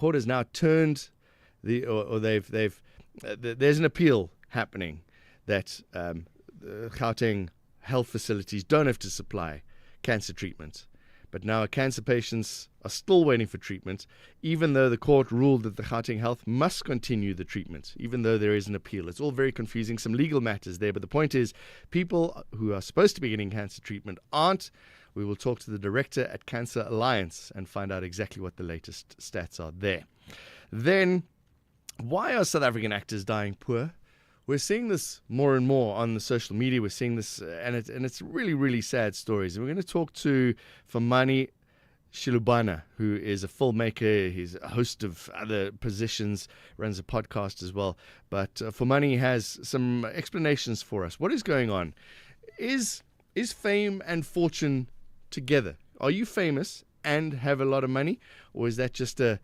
Court has now turned there's an appeal happening that the Gauteng health facilities don't have to supply cancer treatment. But now cancer patients are still waiting for treatment, even though the court ruled that the Gauteng Health must continue the treatment, even though there is an appeal. It's all very confusing, some legal matters there. But the point is, people who are supposed to be getting cancer treatment aren't. We will talk to the director at Cancer Alliance and find out exactly what the latest stats are there. Then, why are South African actors dying poor? We're seeing this more and more on the social media. We're seeing this, and it's really, really sad stories. And we're going to talk to Famani Shilubana, who is a filmmaker. He's a host of other positions, runs a podcast as well. But Famani has some explanations for us. What is going on? Is fame and fortune together? Are you famous and have a lot of money, or is that just a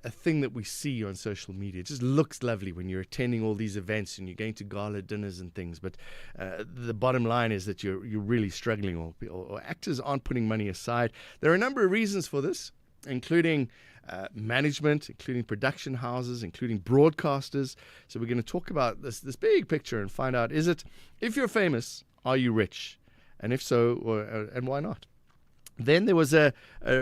thing that we see on social media? It just looks lovely when you're attending all these events and you're going to gala dinners and things, but the bottom line is that you're really struggling, or actors aren't putting money aside. There are a number of reasons for this, including management, including production houses, including broadcasters. So we're going to talk about this big picture and find out, if you're famous, are you rich? And if so, and why not? Then there was a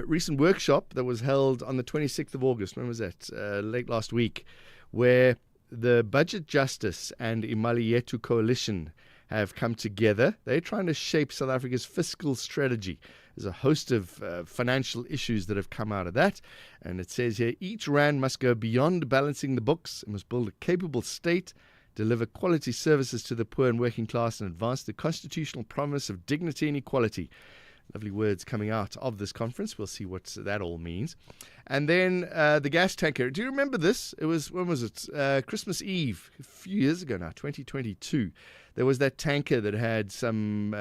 recent workshop that was held on the 26th of August. When was that? Late last week, where the Budget Justice and Imali Yetu Coalition have come together. They're trying to shape South Africa's fiscal strategy. There's a host of financial issues that have come out of that. And it says here, each rand must go beyond balancing the books. It must build a capable state, deliver quality services to the poor and working class, and advance the constitutional promise of dignity and equality. Lovely words coming out of this conference. We'll see what that all means. And then the gas tanker. Do you remember this? It was, when was it? Christmas Eve, a few years ago now, 2022. There was that tanker that had some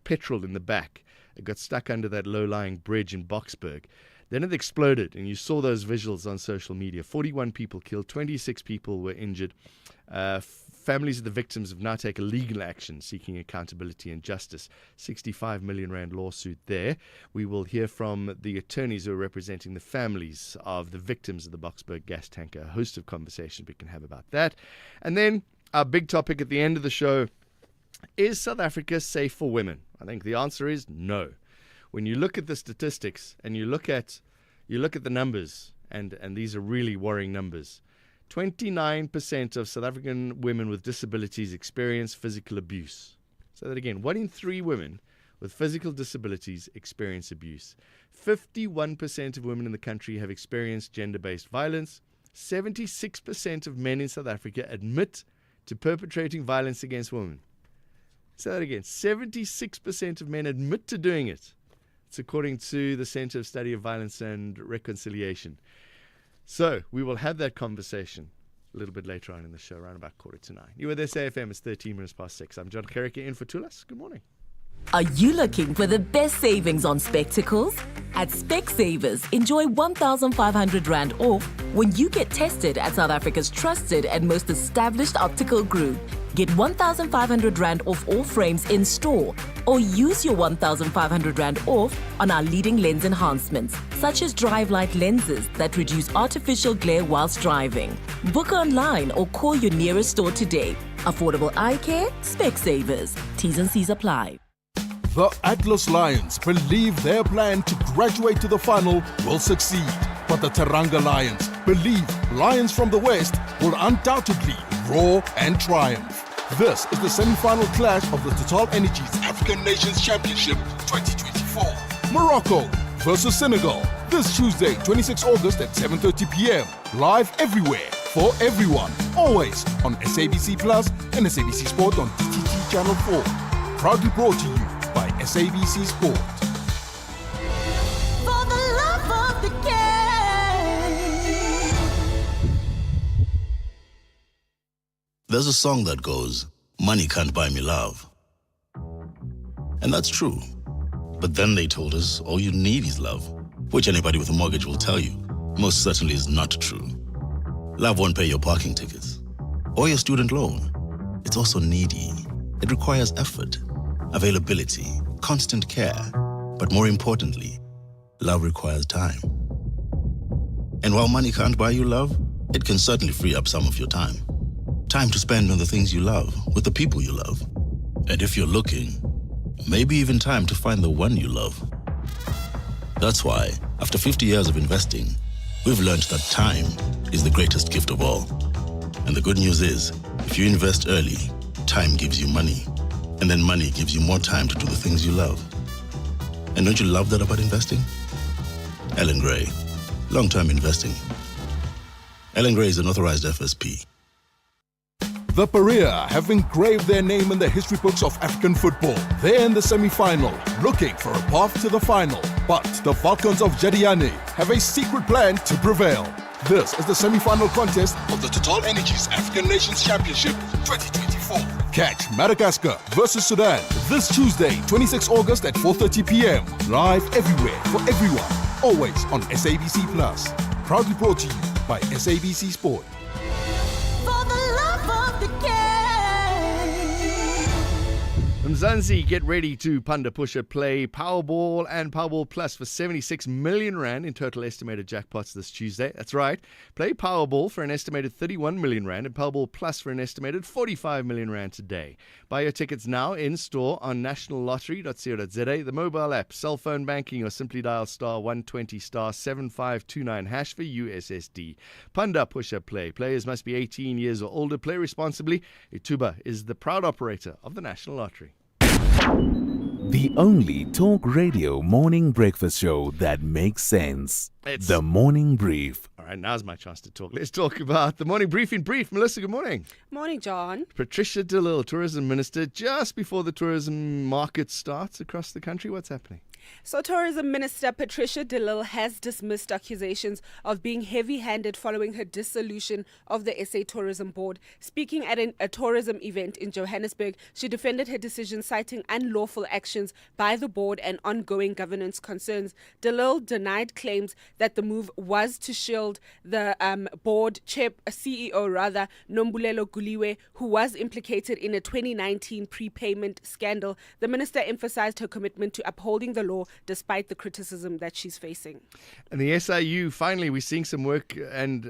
petrol in the back. It got stuck under that low-lying bridge in Boksburg. Then it exploded, and you saw those visuals on social media. 41 people killed, 26 people were injured. Families of the victims have now taken legal action seeking accountability and justice. 65 million rand lawsuit there. We will hear from the attorneys who are representing the families of the victims of the Boksburg gas tanker. A host of conversations we can have about that. And then our big topic at the end of the show, is South Africa safe for women? I think the answer is no. When you look at the statistics and you look at the numbers, and these are really worrying numbers, 29% of South African women with disabilities experience physical abuse. Say that again. 1 in 3 women with physical disabilities experience abuse. 51% of women in the country have experienced gender-based violence. 76% of men in South Africa admit to perpetrating violence against women. Say that again. 76% of men admit to doing it. It's according to the Center of Study of Violence and Reconciliation. So we will have that conversation a little bit later on in the show, around about 8:45. You were there, SAFM. It's 13 minutes past 6. I'm John Gericke in for Tulas. Good morning. Are you looking for the best savings on spectacles? At Specsavers, enjoy 1,500 Rand off when you get tested at South Africa's trusted and most established optical group. Get 1,500 Rand off all frames in store, or use your 1,500 Rand off on our leading lens enhancements, such as drive light lenses that reduce artificial glare whilst driving. Book online or call your nearest store today. Affordable eye care, Specsavers. T's and C's apply. The Atlas Lions believe their plan to graduate to the final will succeed. But the Teranga Lions believe Lions from the West will undoubtedly roar and triumph. This is the semi-final clash of the Total Energies African Nations Championship 2024. Morocco versus Senegal. This Tuesday, 26 August at 7:30 p.m. Live everywhere for everyone. Always on SABC Plus and SABC Sport on DTT Channel 4. Proudly brought to you by SABC Sport. For the love of the game. There's a song that goes, "Money can't buy me love." And that's true. But then they told us all you need is love, which anybody with a mortgage will tell you most certainly is not true. Love won't pay your parking tickets or your student loan. It's also needy. It requires effort, availability, constant care. But more importantly, love requires time. And while money can't buy you love, it can certainly free up some of your time. Time to spend on the things you love, with the people you love. And if you're looking, maybe even time to find the one you love. That's why, after 50 years of investing, we've learned that time is the greatest gift of all. And the good news is, if you invest early, time gives you money. And then money gives you more time to do the things you love. And don't you love that about investing? Ellen Gray, long-term investing. Ellen Gray is an authorized FSP. The Paria have engraved their name in the history books of African football. They're in the semi-final, looking for a path to the final. But the Falcons of Jadiane have a secret plan to prevail. This is the semi-final contest of the Total Energies African Nations Championship 2024. Catch Madagascar versus Sudan this Tuesday, 26 August at 4:30 p.m. Live everywhere for everyone. Always on SABC+. Proudly brought to you by SABC Sport. Mzansi, get ready to Panda Pusher play Powerball and Powerball Plus for 76 million rand in total estimated jackpots this Tuesday. That's right. Play Powerball for an estimated 31 million rand and Powerball Plus for an estimated 45 million rand today. Buy your tickets now in store on nationallottery.co.za, the mobile app, cell phone banking, or simply dial star 120 star 7529 hash for USSD. Panda Pusher play. Players must be 18 years or older. Play responsibly. Ituba is the proud operator of the National Lottery. The only talk radio morning breakfast show that makes sense. It's The Morning Brief. All right, now's my chance to talk. Let's talk about the morning brief in brief. Melissa, good morning. Morning, John. Patricia de Lille, Tourism Minister, just before the tourism market starts across the country. What's happening? So Tourism Minister Patricia de Lille has dismissed accusations of being heavy-handed following her dissolution of the SA Tourism Board. Speaking at a tourism event in Johannesburg, she defended her decision, citing unlawful actions by the board and ongoing governance concerns. De Lille denied claims that the move was to shield the board CEO, Nombulelo Guliwe, who was implicated in a 2019 prepayment scandal. The minister emphasized her commitment to upholding the law despite the criticism that she's facing. And the SIU, finally, we're seeing some work and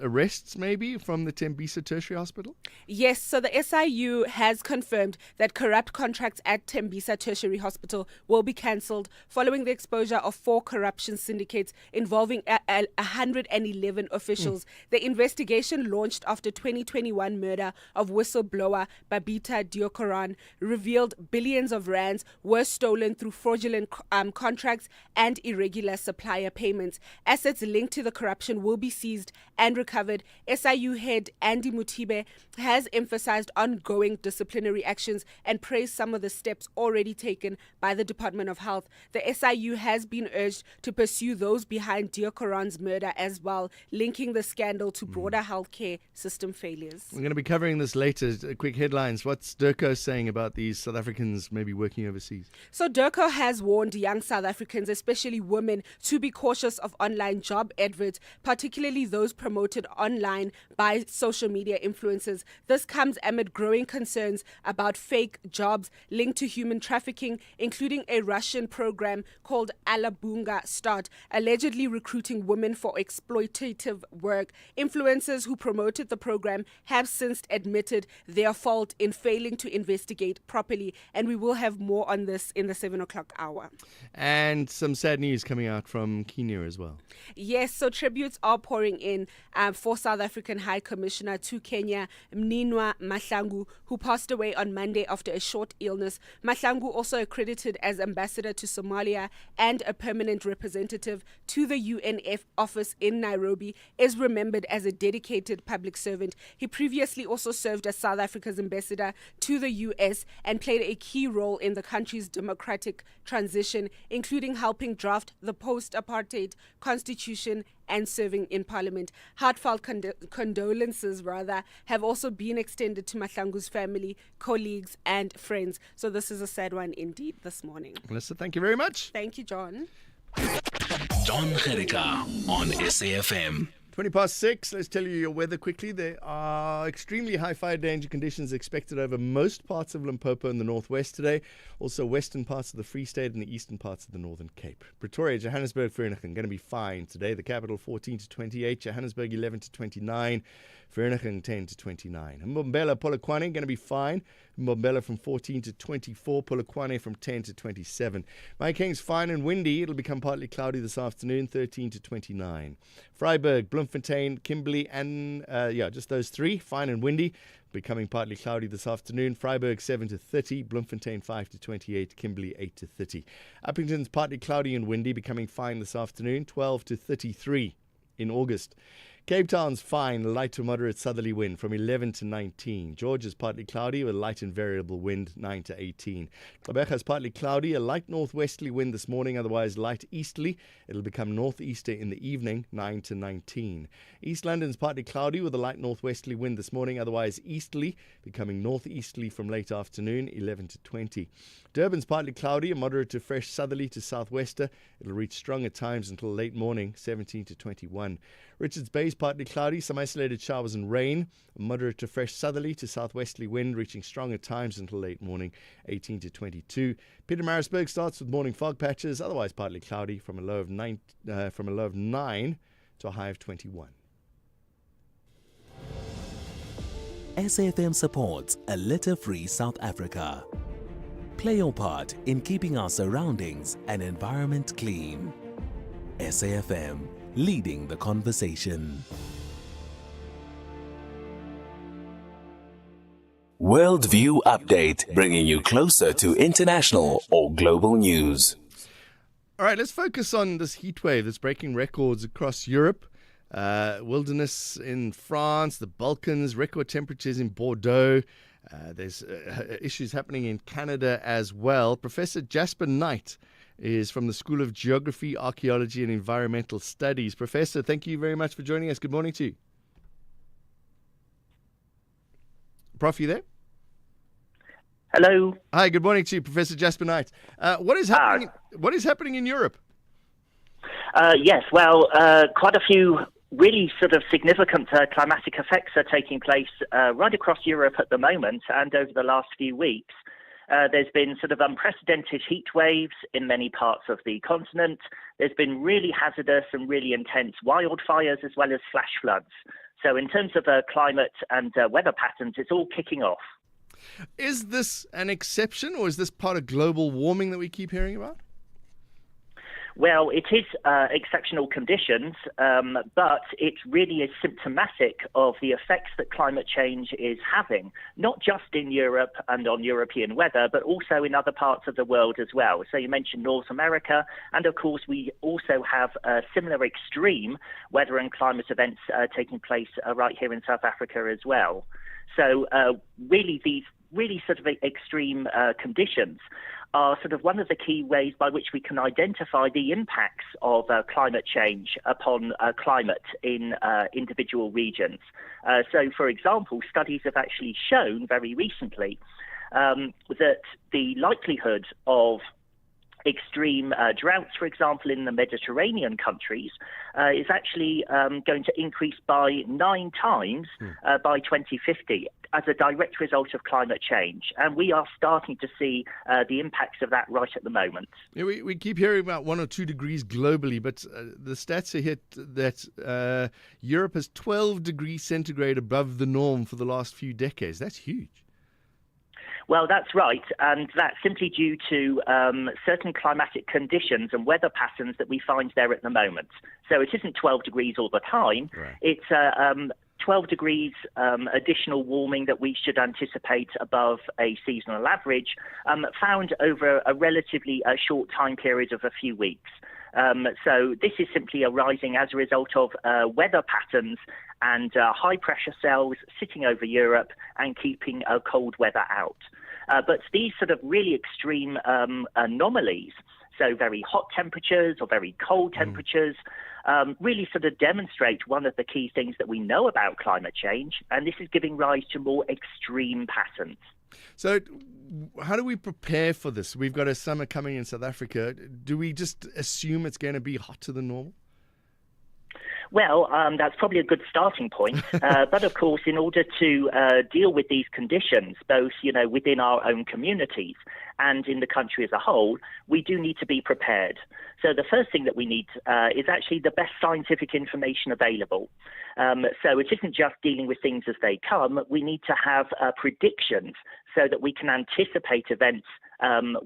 arrests maybe from the Tembisa Tertiary Hospital? Yes, so the SIU has confirmed that corrupt contracts at Tembisa Tertiary Hospital will be cancelled following the exposure of 4 corruption syndicates involving 111 officials. The investigation, launched after 2021 murder of whistleblower Babita Deokaran, revealed billions of rands were stolen through fraudulent contracts and irregular supplier payments. Assets linked to the corruption will be seized and recovered. SIU head Andy Mutibe has emphasized ongoing disciplinary actions and praised some of the steps already taken by the Department of Health. The SIU has been urged to pursue those behind Deokaran's murder as well, linking the scandal to broader healthcare system failures. We're going to be covering this later. Quick headlines. What's DIRCO saying about these South Africans maybe working overseas? So DIRCO has warned young South Africans, especially women, to be cautious of online job adverts, particularly those promoted online by social media influencers. This comes amid growing concerns about fake jobs linked to human trafficking, including a Russian program called Alabunga Start, allegedly recruiting women for exploitative work. Influencers who promoted the program have since admitted their fault in failing to investigate properly, and we will have more on this in the 7 o'clock hour. And some sad news coming out from Kenya as well. Yes, so tributes are pouring in for South African High Commissioner to Kenya, Mninwa Mahlangu, who passed away on Monday after a short illness. Mahlangu, also accredited as ambassador to Somalia and a permanent representative to the UNF office in Nairobi, is remembered as a dedicated public servant. He previously also served as South Africa's ambassador to the US and played a key role in the country's democratic transition, including helping draft the post-apartheid constitution and serving in parliament. Heartfelt condolences have also been extended to Mahlangu's family, colleagues and friends. So this is a sad one indeed this morning. Melissa, thank you very much. Thank you, John. John Gerika on SAFM. 6:20. Let's tell you your weather quickly. There are extremely high fire danger conditions expected over most parts of Limpopo and the northwest today. Also western parts of the Free State and the eastern parts of the Northern Cape. Pretoria, Johannesburg, Vereeniging going to be fine today. The capital 14 to 28, Johannesburg 11 to 29, Vereeniging 10 to 29. Mbombela, Polokwane going to be fine. Mbombela from 14 to 24, Polokwane from 10 to 27. Mahikeng's fine and windy. It'll become partly cloudy this afternoon, 13 to 29. Freiburg, Bloemfontein, Kimberley, and just those three, fine and windy. Becoming partly cloudy this afternoon. Freiburg 7 to 30, Bloemfontein 5 to 28, Kimberley 8 to 30. Uppington's partly cloudy and windy, becoming fine this afternoon, 12 to 33 in August. Cape Town's fine, light to moderate southerly wind from 11 to 19. George is partly cloudy with light and variable wind, 9 to 18. Gqeberha is partly cloudy, a light northwesterly wind this morning, otherwise light easterly. It'll become northeaster in the evening, 9 to 19. East London's partly cloudy with a light northwesterly wind this morning, otherwise easterly, becoming northeasterly from late afternoon, 11 to 20. Durban's partly cloudy, a moderate to fresh southerly to southwester. It'll reach strong at times until late morning, 17 to 21. Richards Bay is partly cloudy, some isolated showers and rain. A moderate to fresh southerly to southwesterly wind, reaching strong at times until late morning, 18 to 22. Pietermaritzburg starts with morning fog patches, otherwise partly cloudy, from a low of 9 to a high of 21. SAFM supports a litter-free South Africa. Play your part in keeping our surroundings and environment clean. SAFM, leading the conversation. Worldview Update, bringing you closer to international or global news. All right, let's focus on this heat wave that's breaking records across Europe. Wilderness in France, the Balkans, record temperatures in Bordeaux. There's issues happening in Canada as well. Professor Jasper Knight is from the School of Geography, Archaeology and Environmental Studies. Professor, thank you very much for joining us. Good morning to you. Prof, you there? Hello. Hi, good morning to you, Professor Jasper Knight. What is happening in Europe? Yes, well, quite a few really sort of significant climatic effects are taking place right across Europe at the moment and over the last few weeks. There's been sort of unprecedented heat waves in many parts of the continent. There's been really hazardous and really intense wildfires as well as flash floods. So in terms of climate and weather patterns, it's all kicking off. Is this an exception, or is this part of global warming that we keep hearing about? Well, it is exceptional conditions, but it really is symptomatic of the effects that climate change is having, not just in Europe and on European weather, but also in other parts of the world as well. So you mentioned North America, and of course we also have similar extreme weather and climate events taking place right here in South Africa as well. So really these really sort of extreme conditions are sort of one of the key ways by which we can identify the impacts of climate change upon climate in individual regions. So, for example, studies have actually shown very recently that the likelihood of extreme droughts, for example, in the Mediterranean countries, is actually going to increase by 9 times by 2050 as a direct result of climate change. And we are starting to see the impacts of that right at the moment. Yeah, we keep hearing about 1 or 2 degrees globally, but the stats are hit that Europe is 12 degrees centigrade above the norm for the last few decades. That's huge. Well, that's right, and that's simply due to certain climatic conditions and weather patterns that we find there at the moment. So it isn't 12 degrees all the time. Right. It's 12 degrees additional warming that we should anticipate above a seasonal average, found over a relatively short time period of a few weeks. So this is simply arising as a result of weather patterns and high-pressure cells sitting over Europe and keeping cold weather out. But these sort of really extreme anomalies, so very hot temperatures or very cold temperatures, really sort of demonstrate one of the key things that we know about climate change, and this is giving rise to more extreme patterns. So how do we prepare for this? We've got a summer coming in South Africa. Do we just assume it's going to be hotter than normal? Well, that's probably a good starting point. But of course, in order to deal with these conditions, both, within our own communities and in the country as a whole, we do need to be prepared. So the first thing that we need is actually the best scientific information available. So it isn't just dealing with things as they come. We need to have predictions so that we can anticipate events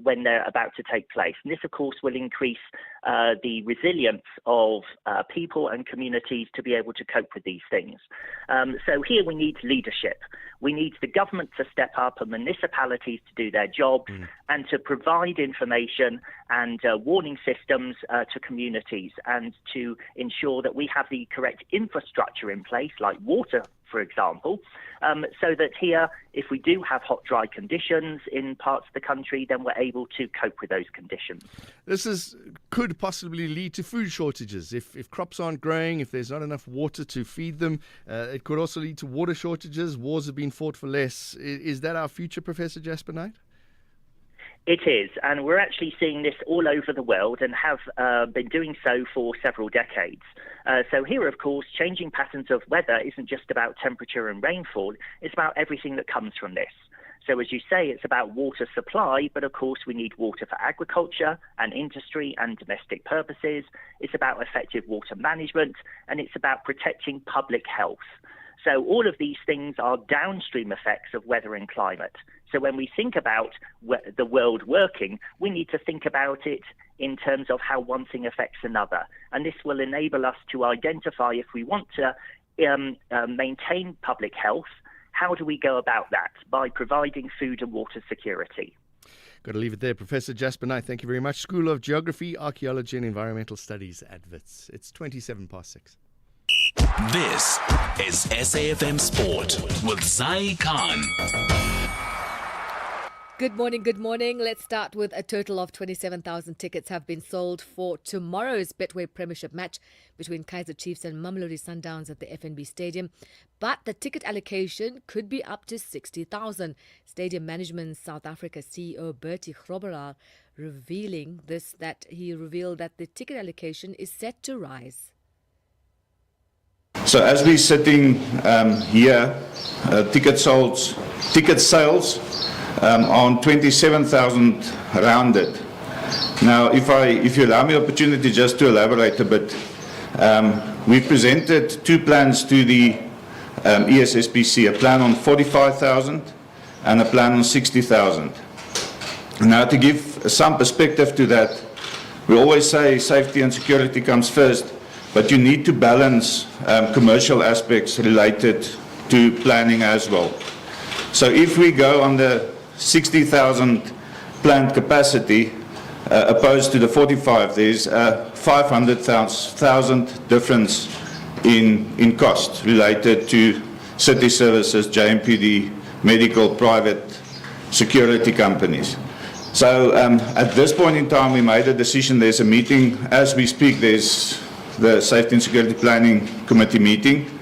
when they're about to take place. And this, of course, will increase the resilience of people and communities to be able to cope with these things. So here we need leadership. We need the government to step up and municipalities to do their jobs and to provide information and warning systems to communities and to ensure that we have the correct infrastructure in place, like water, for example, so that here, if we do have hot, dry conditions in parts of the country, then we're able to cope with those conditions. This could possibly lead to food shortages. If crops aren't growing, if there's not enough water to feed them, it could also lead to water shortages. Wars have been fought for less. Is that our future, Professor Jasper Knight? It is, and we're actually seeing this all over the world and have been doing so for several decades. So here, of course, changing patterns of weather isn't just about temperature and rainfall, it's about everything that comes from this. So as you say, it's about water supply, but of course we need water for agriculture and industry and domestic purposes. It's about effective water management, and it's about protecting public health. So all of these things are downstream effects of weather and climate. So when we think about the world working, we need to think about it in terms of how one thing affects another. And this will enable us to identify if we want to maintain public health, how do we go about that? By providing food and water security. Got to leave it there. Professor Jasper Knight, thank you very much. School of Geography, Archaeology and Environmental Studies at WITS. It's 6:27. This is SAFM Sport with Zai Khan. Good morning, good morning. Let's start with a total of 27,000 tickets have been sold for tomorrow's Betway Premiership match between Kaizer Chiefs and Mamelodi Sundowns at the FNB Stadium. But the ticket allocation could be up to 60,000. Stadium Management South Africa CEO Bertie Grobler revealed that the ticket allocation is set to rise. So as we're sitting here, ticket sales on 27,000 rounded. Now, if you allow me the opportunity just to elaborate a bit, we've presented two plans to the ESSBC, a plan on 45,000 and a plan on 60,000. Now, to give some perspective to that, we always say safety and security comes first, but you need to balance commercial aspects related to planning as well. So if we go on the 60,000 planned capacity opposed to the 45, there's a 500,000 difference in cost related to city services, JMPD, medical, private security companies. So at this point in time, we made a decision. There's a meeting as we speak. There's the Safety and Security Planning Committee meeting.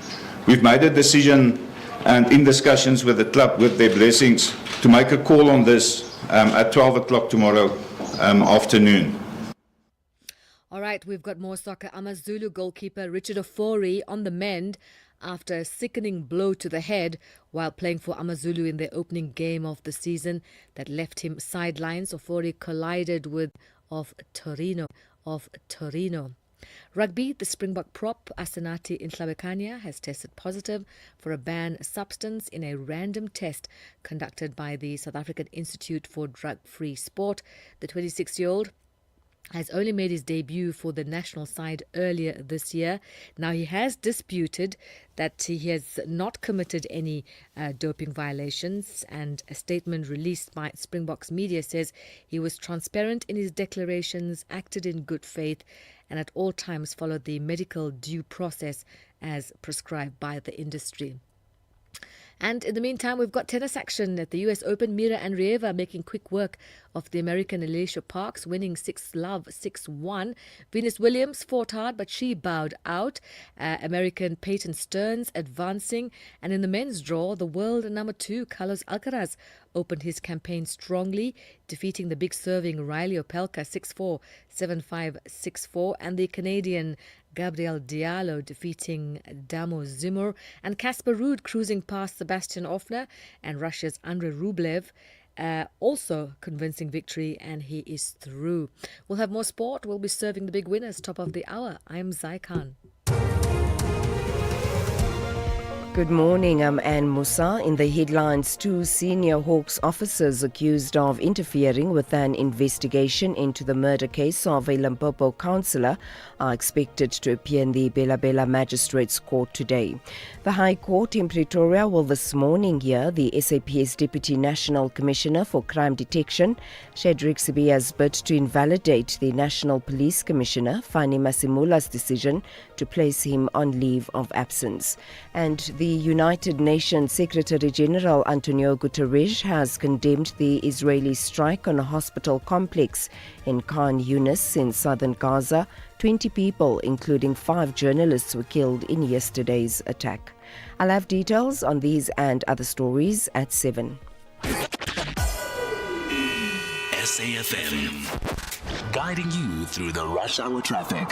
We've made a decision, and in discussions with the club, with their blessings, to make a call on this at 12 o'clock tomorrow afternoon. All right, we've got more soccer. AmaZulu goalkeeper Richard Ofori on the mend after a sickening blow to the head while playing for AmaZulu in their opening game of the season that left him sidelines. Ofori collided with of Torino. Rugby, the Springbok prop Asenati Inhlabekanya has tested positive for a banned substance in a random test conducted by the South African Institute for Drug-Free Sport. The 26-year-old has only made his debut for the national side earlier this year. Now, he has disputed that he has not committed any doping violations, and a statement released by Springboks media says he was transparent in his declarations, acted in good faith, and at all times followed the medical due process as prescribed by the industry. And in the meantime, we've got tennis action at the US Open. Mira Andreeva making quick work of the American Alicia Parks, winning 6-love, 6-1. Venus Williams fought hard, but she bowed out. American Peyton Stearns advancing. And in the men's draw, the world number 2, Carlos Alcaraz, opened his campaign strongly, defeating the big serving Riley Opelka 6-4, 7-5, 6-4. And the Canadian Gabriel Diallo defeating Damo Zimur, and Casper Ruud cruising past Sebastian Ofner, and Russia's Andrei Rublev also convincing victory, and he is through. We'll have more sport. We'll be serving the big winners top of the hour. I'm Zai Khan. Good morning, I'm Anne Musa. In the headlines, 2 senior Hawks officers accused of interfering with an investigation into the murder case of a Limpopo councillor are expected to appear in the Bela Bela Magistrates Court today. The High Court in Pretoria will this morning hear the SAPS Deputy National Commissioner for Crime Detection, Shadrack Sibiya's bid to invalidate the National Police Commissioner, Fani Masimula's decision to place him on leave of absence. And the United Nations Secretary-General Antonio Guterres has condemned the Israeli strike on a hospital complex in Khan Yunis in southern Gaza. 20 people, including 5 journalists, were killed in yesterday's attack. I'll have details on these and other stories at 7. SAFM, guiding you through the rush hour traffic.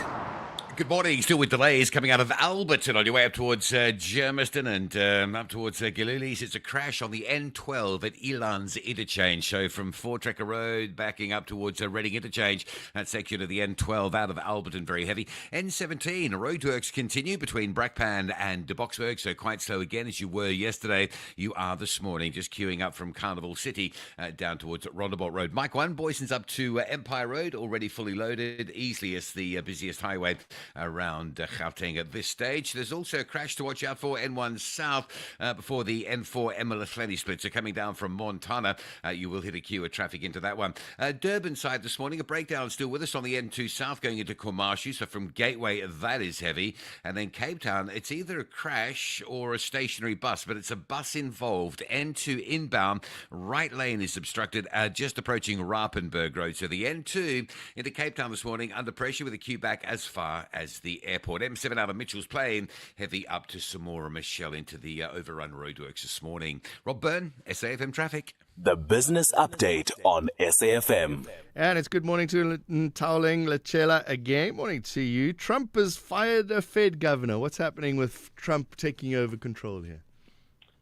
Good morning. Still with delays coming out of Alberton on your way up towards Germiston and up towards Galilees. It's a crash on the N12 at Elands Interchange. So from Voortrekker Road backing up towards Reading Interchange, that section of the N12 out of Alberton, very heavy. N17, roadworks continue between Brakpan and De Boksburg, so quite slow again as you were yesterday. You are this morning, just queuing up from Carnival City down towards Rondebolt Road. Mike 1, Boyson's up to Empire Road, already fully loaded. Easily as the busiest highway around Gauteng at this stage. There's also a crash to watch out for N1 South before the N4 Emalafleni split. So coming down from Montana, you will hit a queue of traffic into that one. Durban side this morning, a breakdown still with us on the N2 South going into Komashi. So from Gateway, that is heavy. And then Cape Town, it's either a crash or a stationary bus, but it's a bus involved. N2 inbound, right lane is obstructed just approaching Rapenburg Road. So the N2 into Cape Town this morning under pressure with a queue back as far as the airport. M7 out of Mitchell's Plain, heavy up to Samora Michelle into the overrun roadworks this morning. Rob Byrne, SAFM Traffic. The business update on SAFM. And it's good morning to Ntauling Lachela again. Morning to you. Trump has fired a Fed governor. What's happening with Trump taking over control here?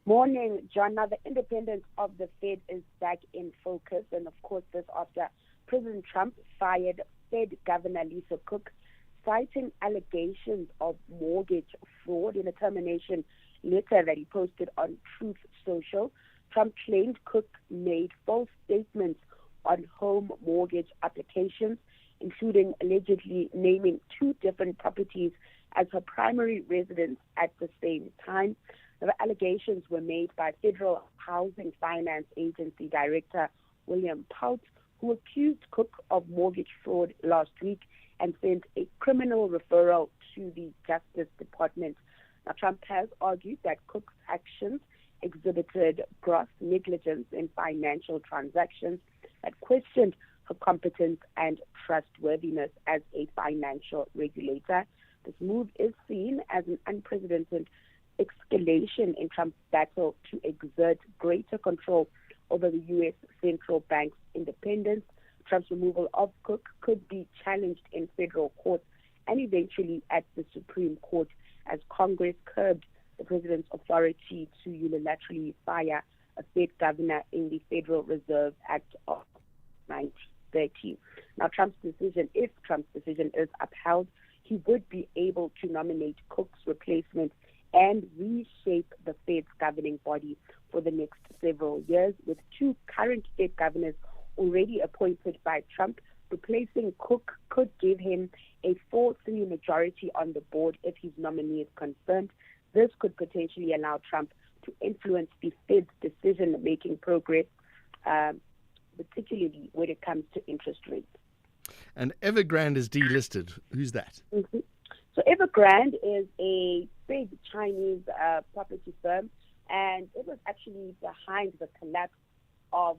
Morning, John. Now, the independence of the Fed is back in focus. And, of course, this after President Trump fired Fed Governor Lisa Cook, citing allegations of mortgage fraud in a termination letter that he posted on Truth Social. Trump claimed Cook made false statements on home mortgage applications, including allegedly naming 2 different properties as her primary residence at the same time. The allegations were made by Federal Housing Finance Agency Director William Pout, who accused Cook of mortgage fraud last week and sent a criminal referral to the Justice Department. Now, Trump has argued that Cook's actions exhibited gross negligence in financial transactions that questioned her competence and trustworthiness as a financial regulator. This move is seen as an unprecedented escalation in Trump's battle to exert greater control over the U.S. central bank's independence. Trump's removal of Cook could be challenged in federal court and eventually at the Supreme Court as Congress curbed the president's authority to unilaterally fire a Fed governor in the Federal Reserve Act of 1930. Now, if Trump's decision is upheld, he would be able to nominate Cook's replacement and reshape the Fed's governing body for the next several years, with 2 current Fed governors already appointed by Trump. Replacing Cook could give him a 4-3 majority on the board if his nominee is confirmed. This could potentially allow Trump to influence the Fed's decision-making progress, particularly when it comes to interest rates. And Evergrande is delisted. Who's that? Mm-hmm. So Evergrande is a big Chinese property firm, and it was actually behind the collapse of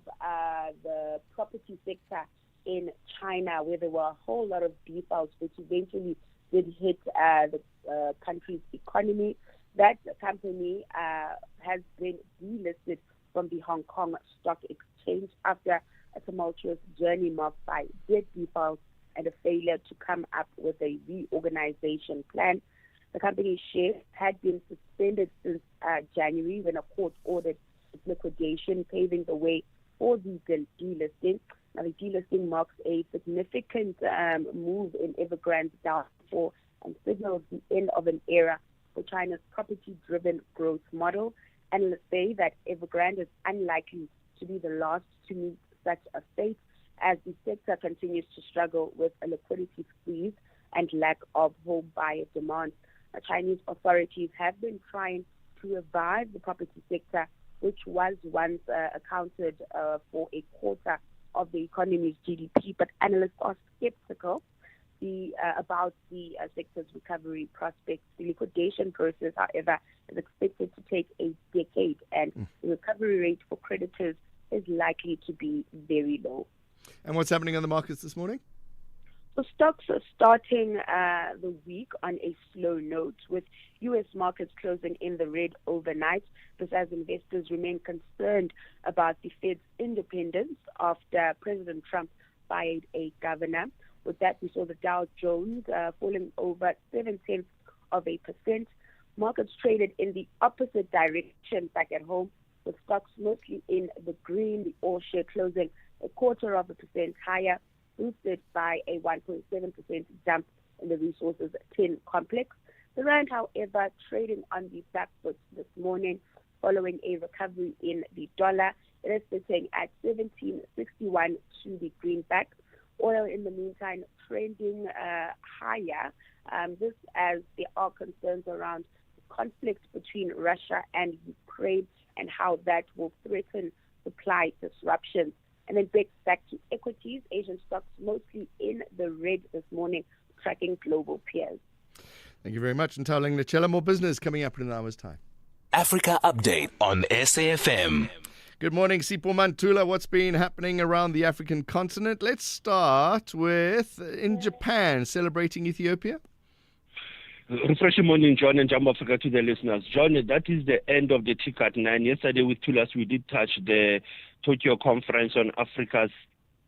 the property sector in China, where there were a whole lot of defaults, which eventually did hit the country's economy. That company has been delisted from the Hong Kong Stock Exchange after a tumultuous journey marked by debt defaults and a failure to come up with a reorganization plan. The company's shares had been suspended since January when a court ordered its liquidation, paving the way for the delisting. Now, the delisting marks a significant move in Evergrande's downfall and signals the end of an era for China's property-driven growth model. Analysts say that Evergrande is unlikely to be the last to meet such a fate, as the sector continues to struggle with a liquidity squeeze and lack of home buyer demand. Chinese authorities have been trying to revive the property sector, which was once accounted for a quarter of the economy's GDP, but analysts are skeptical about the sector's recovery prospects. The liquidation process, however, is expected to take a decade, and the recovery rate for creditors is likely to be very low. And what's happening on the markets this morning? So stocks are starting the week on a slow note, with U.S. markets closing in the red overnight. This as investors remain concerned about the Fed's independence after President Trump fired a governor. With that, we saw the Dow Jones falling over 0.7%. Markets traded in the opposite direction back at home, with stocks mostly in the green, the all-share closing 0.25% higher, boosted by a 1.7% jump in the Resources 10 complex. The rand, however, trading on the back foot this morning following a recovery in the dollar. It is sitting at 17.61 to the greenback. Oil, in the meantime, trending higher. This as there are concerns around the conflict between Russia and Ukraine and how that will threaten supply disruptions. And then back to equities. Asian stocks mostly in the red this morning, tracking global peers. Thank you very much. And Nthaoleng Letshela, more business coming up in an hour's time. Africa Update on SAFM. Good morning, Sipho Mantula. What's been happening around the African continent? Let's start with in Japan, celebrating Ethiopia. Refreshing morning, John, and Jam Africa to the listeners. John, that is the end of the TCAT 9. Yesterday with Tulas, we did touch the Tokyo Conference on Africa's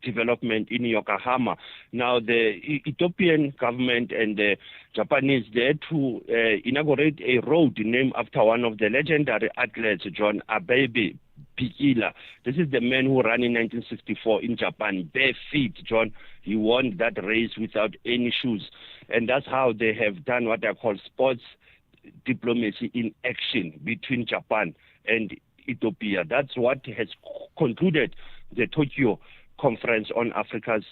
development in Yokohama. Now, the Ethiopian government and the Japanese there to inaugurate a road named after one of the legendary athletes, John Abebe Bikila. This is the man who ran in 1964 in Japan, bare feet, John. He won that race without any shoes. And that's how they have done what I call sports diplomacy in action between Japan and Ethiopia. That's what has concluded the Tokyo Conference on Africa's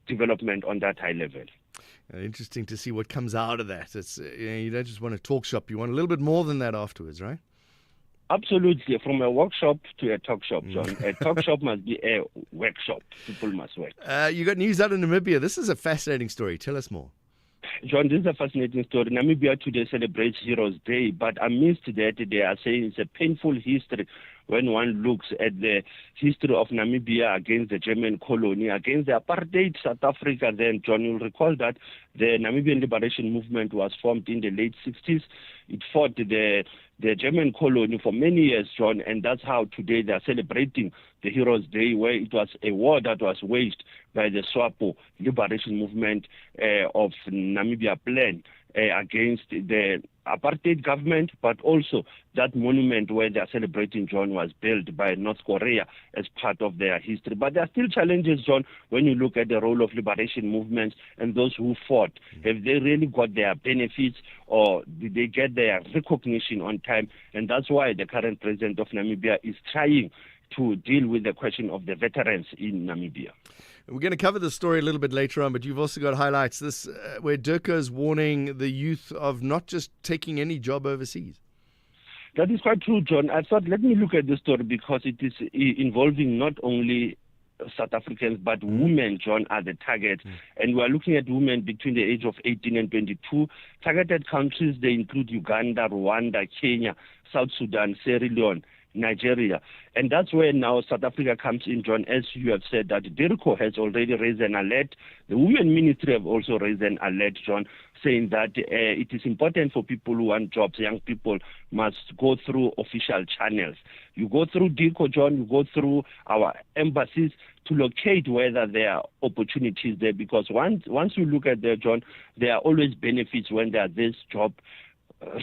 development on that high level. Interesting to see what comes out of that. It's you don't just want a talk shop, you want a little bit more than that afterwards, right? Absolutely. From a workshop to a talk shop, John. A talk shop must be a workshop. People must work. You got news out of Namibia. This is a fascinating story. Tell us more. John, this is a fascinating story. Namibia today celebrates Heroes Day, but amidst that, they are saying it's a painful history when one looks at the history of Namibia against the German colony, against the apartheid South Africa. Then, John, you'll recall that the Namibian Liberation Movement was formed in the late 60s. It fought the German colony for many years, John, and that's how today they are celebrating the Heroes Day, where it was a war that was waged by the SWAPO Liberation Movement of Namibia plan against the apartheid government, but also that monument where they are celebrating, John, was built by North Korea as part of their history. But there are still challenges, John, when you look at the role of liberation movements and those who fought. Have they really got their benefits, or did they get their recognition on time? And that's why the current president of Namibia is trying to deal with the question of the veterans in Namibia. We're going to cover the story a little bit later on, but you've also got highlights this where Durka is warning the youth of not just taking any job overseas. That is quite true, John. I thought, let me look at this story because it is involving not only South Africans, but women, John, are the target. And we are looking at women between the age of 18 and 22. Targeted countries, they include Uganda, Rwanda, Kenya, South Sudan, Sierra Leone, Nigeria. And that's where now South Africa comes in, John, as you have said, that DIRCO has already raised an alert. The Women Ministry have also raised an alert, John, saying that it is important for people who want jobs, young people must go through official channels. You go through DIRCO, John, you go through our embassies to locate whether there are opportunities there, because once you look at there, John, there are always benefits when there are this job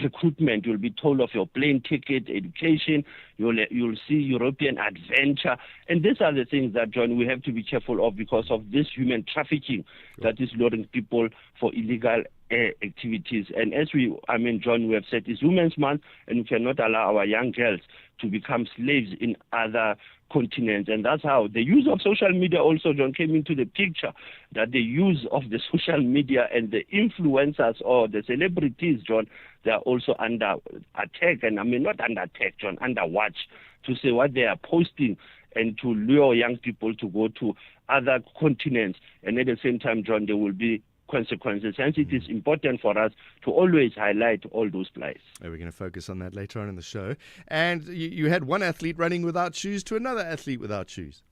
recruitment. You'll be told of your plane ticket, education, you'll see European adventure. And these are the things that, John, we have to be careful of because of this human trafficking that is luring people for illegal activities. And as John, we have said it's Women's Month, and we cannot allow our young girls to become slaves in other continents. And that's how the use of social media also, John, came into the picture, that the use of the social media and the influencers or the celebrities, John, they are also under attack, and not under attack, John, under watch, to say what they are posting and to lure young people to go to other continents. And at the same time, John, there will be consequences. Hence, it is important for us to always highlight all those plays. We're going to focus on that later on in the show. And you had one athlete running without shoes to another athlete without shoes.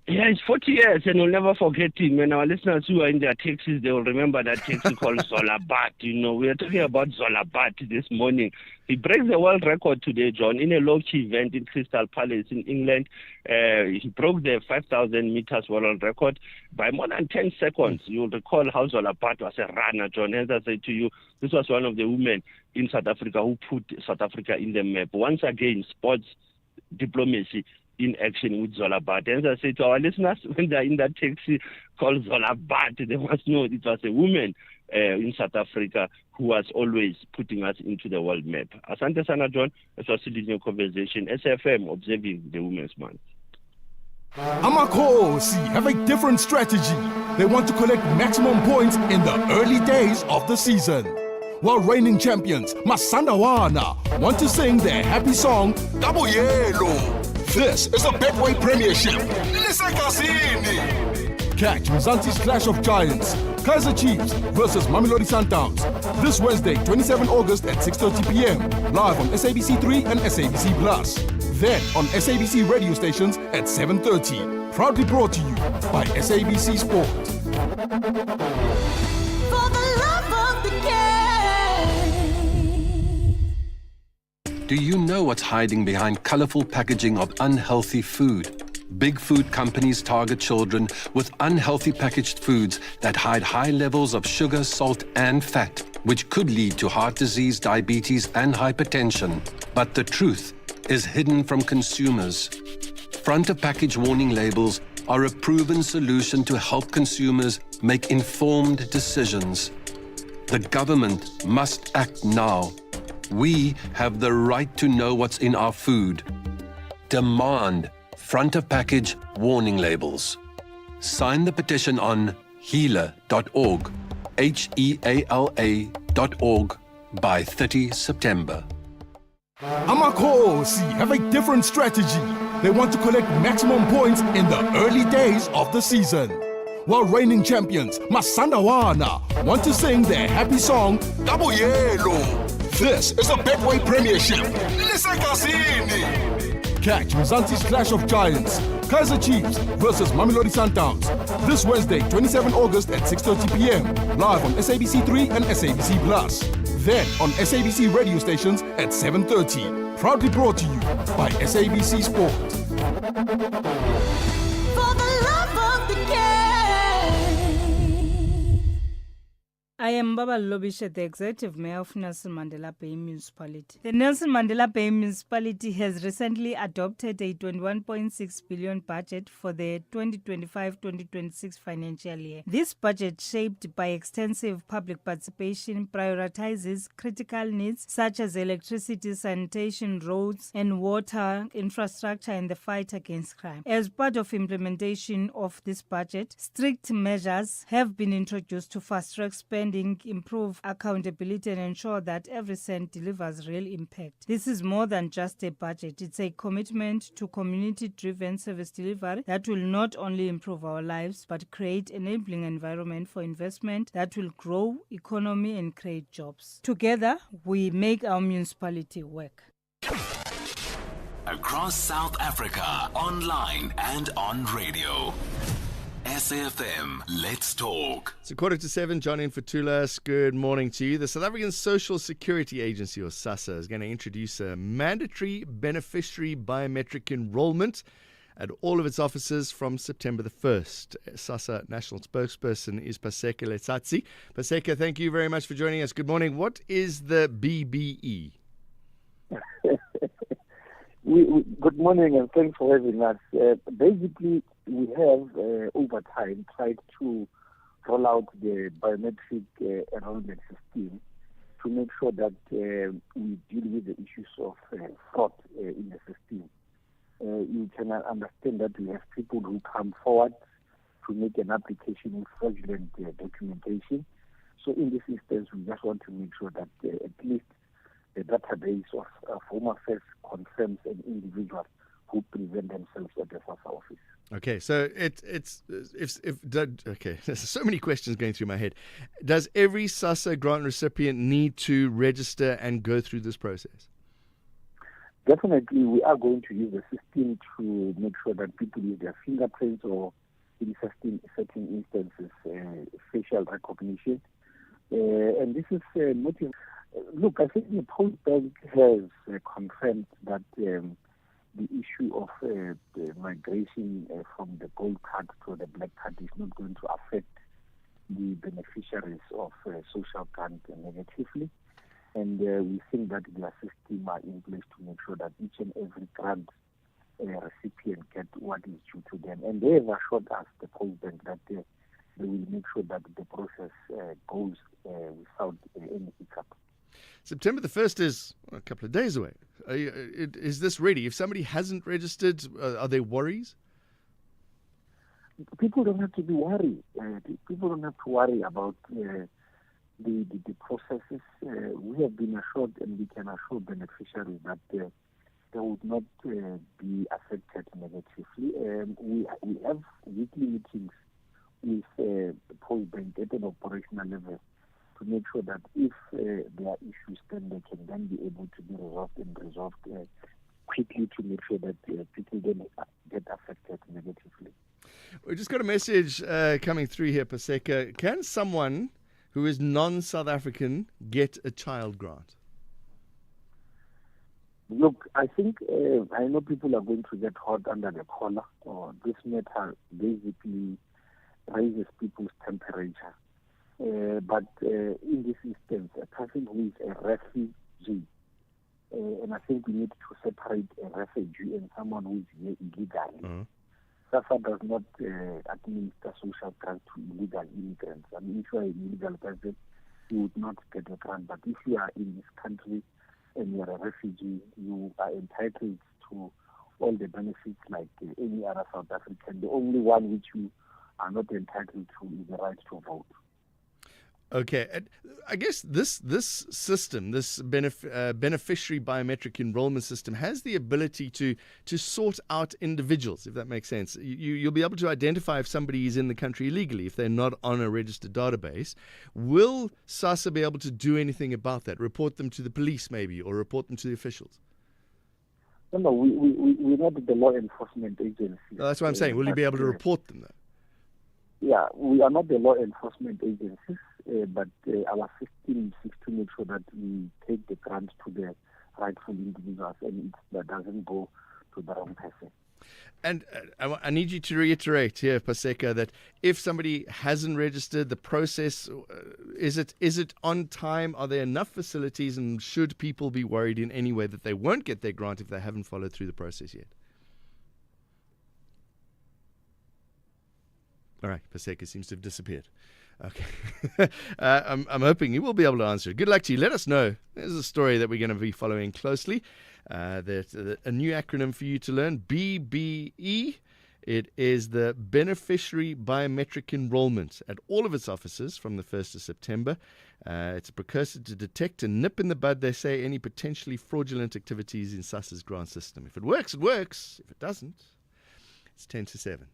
Yeah, it's 40 years, and we'll never forget him. When our listeners who are in their taxis, they will remember that taxi called Zola Butt. We are talking about Zola Butt this morning. He breaks the world record today, John, in a low-key event in Crystal Palace in England. He broke the 5,000 meters world record by more than 10 seconds. You'll recall how Zola Butt was a runner, John. As I say to you, this was one of the women in South Africa who put South Africa in the map. Once again, sports diplomacy in action with Zola Butt. And as I say to our listeners, when they're in that taxi called Zola Butt, they must know it was a woman in South Africa who was always putting us into the world map. Asante sana, John. As was leading your conversation, SFM observing the Women's Month. Amakosi have a different strategy. They want to collect maximum points in the early days of the season. While reigning champions Masandawana want to sing their happy song, Double Yellow. This is the Betway Premiership. Catch Mzansi's Clash of Giants, Kaizer Chiefs versus Mamelodi Sundowns, this Wednesday, 27 August at 6:30 p.m. live on SABC3 and SABC Plus. Then on SABC radio stations at 7:30. Proudly brought to you by SABC Sport. For the love of the game. Do you know what's hiding behind colorful packaging of unhealthy food? Big food companies target children with unhealthy packaged foods that hide high levels of sugar, salt, and fat, which could lead to heart disease, diabetes, and hypertension. But the truth is hidden from consumers. Front of package warning labels are a proven solution to help consumers make informed decisions. The government must act now. We have the right to know what's in our food. Demand front of package warning labels. Sign the petition on heala.org, HEALA.org, by 30 September. Amakosi have a different strategy. They want to collect maximum points in the early days of the season. While reigning champions Masandawana want to sing their happy song, Double Yellow. This is the Betway Premiership. Catch Mzansi's Clash of Giants, Kaizer Chiefs versus Mamelodi Sundowns, this Wednesday, 27 August at 6:30 p.m. live on SABC3 and SABC Plus. Then on SABC radio stations at 7:30. Proudly brought to you by SABC Sport. For the love of the game. I am Baba Lobisha, the Executive Mayor of Nelson Mandela Bay Municipality. The Nelson Mandela Bay Municipality has recently adopted a 21.6 billion budget for the 2025-2026 financial year. This budget, shaped by extensive public participation, prioritizes critical needs such as electricity, sanitation, roads, and water infrastructure in the fight against crime. As part of implementation of this budget, strict measures have been introduced to fast-track spending, improve accountability, and ensure that every cent delivers real impact. This is more than just a budget. It's a commitment to community-driven service delivery that will not only improve our lives, but create an enabling environment for investment that will grow economy and create jobs. Together, we make our municipality work. across South Africa, online and on radio. SAFM, let's talk. It's 6:45, John in for Tulas. Good morning to you. The South African Social Security Agency, or SASSA, is going to introduce a mandatory beneficiary biometric enrollment at all of its offices from September the 1st. SASSA National Spokesperson is Paseka Letsatsi. Paseka, thank you very much for joining us. Good morning. What is the BBE? Good morning and thanks for having us. Basically, we have over time tried to roll out the biometric enrollment system to make sure that we deal with the issues of fraud in the system. You can understand that we have people who come forward to make an application with fraudulent documentation. So in this instance, we just want to make sure that at least the database of Home Affairs confirms an individual who present themselves at the SASSA office. Okay, so okay, there's so many questions going through my head. Does every SASSA grant recipient need to register and go through this process? Definitely, we are going to use the system to make sure that people use their fingerprints or, in certain instances, facial recognition. And this is not. Look, I think the Post Bank has confirmed that the issue of the migration from the gold card to the black card is not going to affect the beneficiaries of social grant negatively. And we think that their system are in place to make sure that each and every grant recipient get what is due to them. And they have assured us, the Post Bank, that they will make sure that the process goes without any hiccup. September the 1st is a couple of days away. Is this ready? If somebody hasn't registered, are there worries? People don't have to be worried. People don't have to worry about the processes. We have been assured, and we can assure beneficiaries that they would not be affected negatively. We have weekly meetings with the Post Bank at an operational level to make sure that if there are issues, then they can then be able to be resolved quickly to make sure that people don't get affected negatively. We just got a message coming through here, Paseka. Can someone who is non-South African get a child grant? Look, I think I know people are going to get hot under the collar. This matter basically raises people's temperature. But in this instance, a person who is a refugee, and I think we need to separate a refugee and someone who is here illegally. SASSA does not administer social grants to illegal immigrants. I mean, if you are an illegal person, you would not get a grant. But if you are in this country and you are a refugee, you are entitled to all the benefits like any other South African. The only one which you are not entitled to is the right to vote. Okay, I guess this system, this beneficiary biometric enrollment system, has the ability to sort out individuals, if that makes sense. You'll be able to identify if somebody is in the country illegally, if they're not on a registered database. Will SASSA be able to do anything about that? Report them to the police maybe, or report them to the officials? No, we're not the law enforcement agency. No, that's what I'm saying. Will you be able to report them though? Yeah, we are not the law enforcement agencies, but our system seeks to make sure that we take the grant to the rightful individuals and that doesn't go to the wrong person. And I need you to reiterate here, Paseka, that if somebody hasn't registered, the process, is it on time? Are there enough facilities, and should people be worried in any way that they won't get their grant if they haven't followed through the process yet? All right, Paseka seems to have disappeared. Okay. I'm hoping you will be able to answer it. Good luck to you. Let us know. There's a story that we're going to be following closely. There's a new acronym for you to learn, BBE. It is the Beneficiary Biometric Enrollment at all of its offices from the 1st of September. It's a precursor to detect and nip in the bud, they say, any potentially fraudulent activities in SASSA's grant system. If it works, it works. If it doesn't, it's 10 to 7.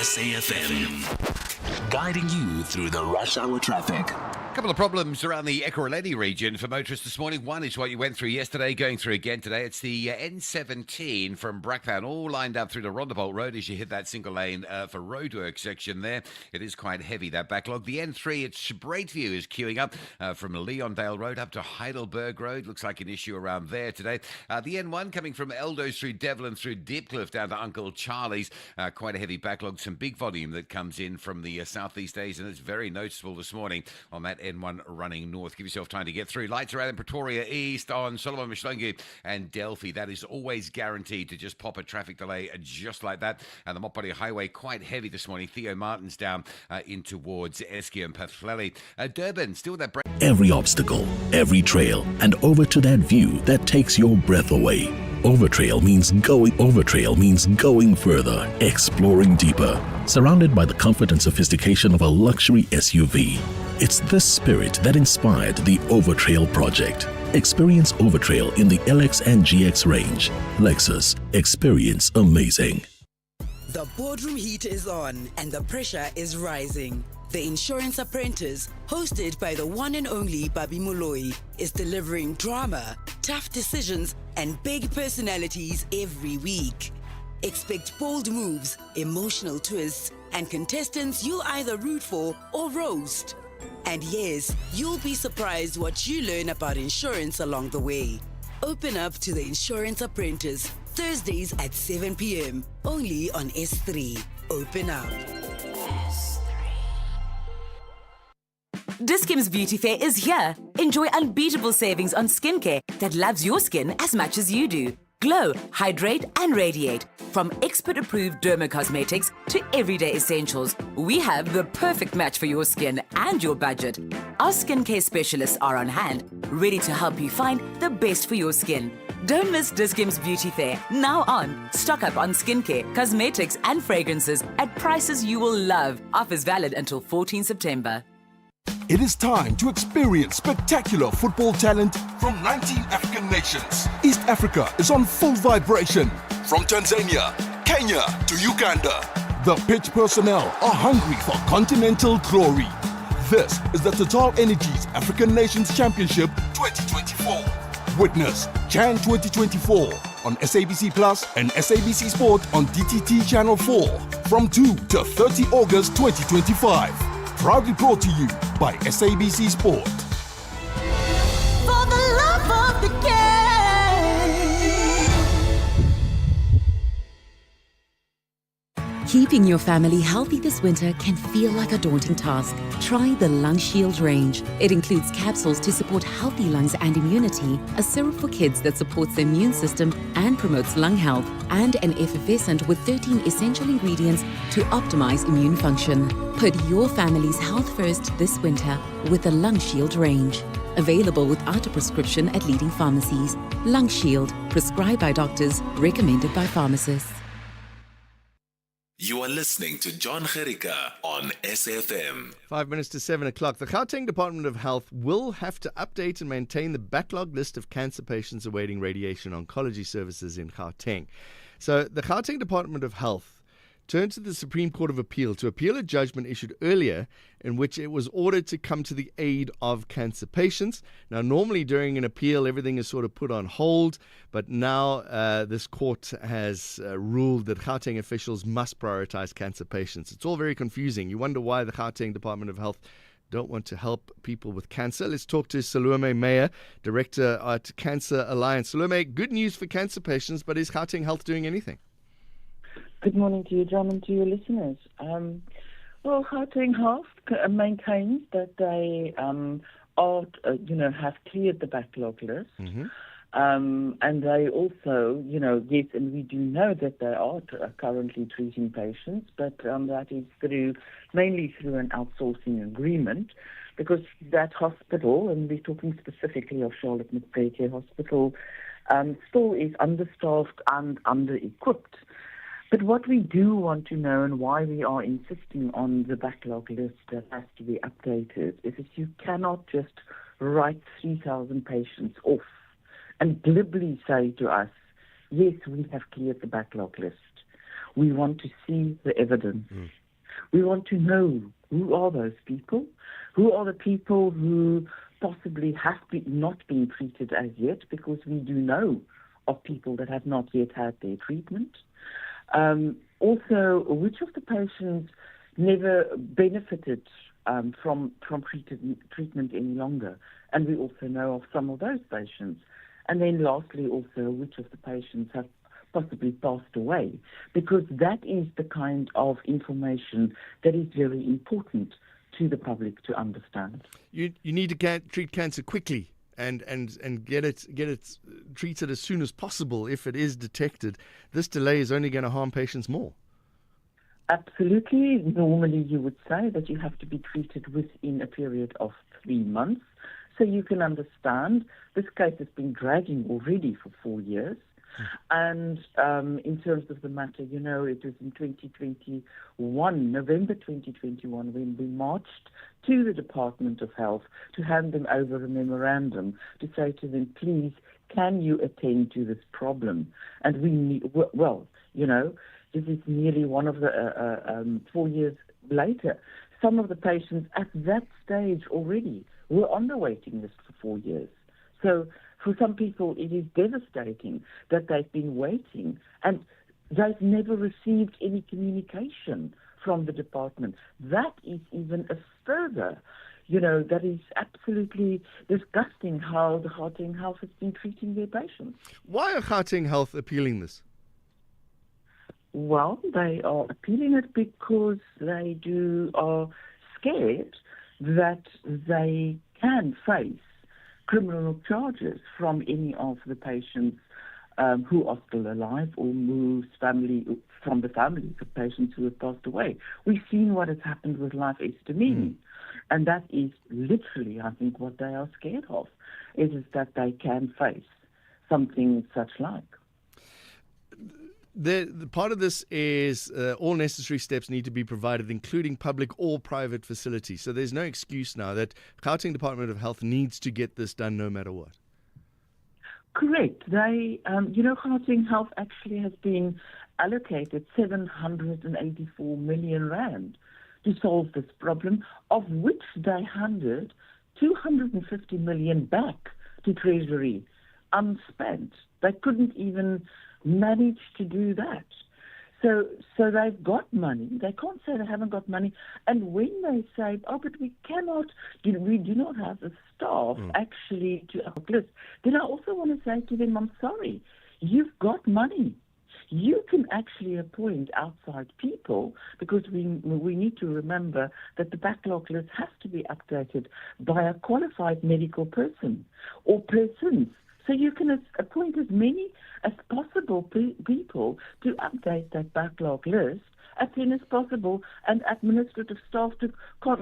SAFM, guiding you through the rush hour traffic. A couple of problems around the Ekurhuleni region for motorists this morning. One is what you went through yesterday, going through again today. It's the N17 from Brakpan, all lined up through the Rondebolt Road as you hit that single lane for roadwork section there. It is quite heavy, that backlog. The N3 at Breakview is queuing up from Leondale Road up to Heidelberg Road. Looks like an issue around there today. The N1 coming from Eldos through Devlin through Deepcliff down to Uncle Charlie's. Quite a heavy backlog, some big volume that comes in from the southeast A's, and it's very noticeable this morning on that N1 running north. Give yourself time to get through. Lights are out in Pretoria East on Solomon Mhlongo and Delphi. That is always guaranteed to just pop a traffic delay just like that. And the Mopari Highway quite heavy this morning. Theo Martin's down in towards Eskia and Pathlele. Durban still with that break. Every obstacle, every trail, and over to that view that takes your breath away. Overtrail means going further, exploring deeper, surrounded by the comfort and sophistication of a luxury SUV. It's this spirit that inspired the Overtrail project. Experience Overtrail in the LX and GX range. Lexus. Experience amazing. The boardroom heat is on and the pressure is rising. The Insurance Apprentice, hosted by the one and only Babi Moloi, is delivering drama, tough decisions, and big personalities every week. Expect bold moves, emotional twists, and contestants you'll either root for or roast. And yes, you'll be surprised what you learn about insurance along the way. Open up to the Insurance Apprentice, Thursdays at 7 p.m. only on S3. Open up. Dis-Chem's Beauty Fair is here. Enjoy unbeatable savings on skincare that loves your skin as much as you do. Glow, hydrate, and radiate. From expert-approved dermacosmetics to everyday essentials, we have the perfect match for your skin and your budget. Our skincare specialists are on hand, ready to help you find the best for your skin. Don't miss Dis-Chem's Beauty Fair. Now on. Stock up on skincare, cosmetics, and fragrances at prices you will love. Offers valid until 14 September. It is time to experience spectacular football talent from 19 African nations. East Africa is on full vibration. From Tanzania, Kenya to Uganda, the pitch personnel are hungry for continental glory. This is the Total Energies African Nations Championship 2024. Witness Chan 2024 on SABC Plus and SABC Sport on DTT Channel 4 from 2 to 30 August 2025. Proudly brought to you by SABC Sport. For the love of the game. Keeping your family healthy this winter can feel like a daunting task. Try the Lung Shield range. It includes capsules to support healthy lungs and immunity, a syrup for kids that supports the immune system and promotes lung health, and an effervescent with 13 essential ingredients to optimize immune function. Put your family's health first this winter with the Lung Shield range. Available without a prescription at leading pharmacies. Lung Shield, prescribed by doctors, recommended by pharmacists. You are listening to John Gericka on SFM. 5 minutes to 7 o'clock. The Gauteng Department of Health will have to update and maintain the backlog list of cancer patients awaiting radiation oncology services in Gauteng. So the Gauteng Department of Health turned to the Supreme Court of Appeal to appeal a judgment issued earlier in which it was ordered to come to the aid of cancer patients. Now, normally during an appeal, everything is sort of put on hold, but now this court has ruled that Gauteng officials must prioritize cancer patients. It's all very confusing. You wonder why the Gauteng Department of Health don't want to help people with cancer. Let's talk to Salome Meyer, Director at Cancer Alliance. Salome, good news for cancer patients, but is Gauteng Health doing anything? Good morning to you, John, and to your listeners. Well, Gauteng Health maintains that they have cleared the backlog list. Mm-hmm. And they also, yes, and we do know that they are currently treating patients, but that is mainly through an outsourcing agreement, because that hospital, and we're talking specifically of Charlotte Maxeke Hospital, still is understaffed and under-equipped. But what we do want to know, and why we are insisting on the backlog list that has to be updated, is that you cannot just write 3,000 patients off and glibly say to us, yes, we have cleared the backlog list. We want to see the evidence. We want to know who are those people. Who are the people who possibly have not been treated as yet, because we do know of people that have not yet had their treatment. Also, which of the patients never benefited from treatment any longer? And we also know of some of those patients. And then lastly, also, which of the patients have possibly passed away? Because that is the kind of information that is very important to the public to understand. You need to treat cancer quickly and get it treated as soon as possible if it is detected. This delay is only going to harm patients more. Absolutely. Normally you would say that you have to be treated within a period of 3 months. So you can understand this case has been dragging already for 4 years. And in terms of the matter, it was in 2021, November 2021, when we marched to the Department of Health to hand them over a memorandum to say to them, please, can you attend to this problem? And we need, this is nearly one of the 4 years later. Some of the patients at that stage already were on the waiting list for 4 years. So for some people, it is devastating that they've been waiting and they've never received any communication from the department. That is even a further, that is absolutely disgusting how the Gauteng Health has been treating their patients. Why are Gauteng Health appealing this? Well, they are appealing it because they are scared that they can face criminal charges from any of the patients who are still alive or from the families of patients who have passed away. We've seen what has happened with Life Estermini, and that is literally, I think, what they are scared of, is that they can face something such like. The part of this is all necessary steps need to be provided, including public or private facilities. So there's no excuse now that Gauteng Department of Health needs to get this done no matter what. Correct. They, Gauteng Health actually has been allocated 784 million rand to solve this problem, of which they handed 250 million back to Treasury unspent. They couldn't even manage to do that. So they've got money. They can't say they haven't got money. And when they say, but we cannot, we do not have the staff actually to uplift, then I also want to say to them, I'm sorry, you've got money. You can actually appoint outside people, because we need to remember that the backlog list has to be updated by a qualified medical person or persons. So you can appoint as many as possible people to update that backlog list as soon as possible, and administrative staff to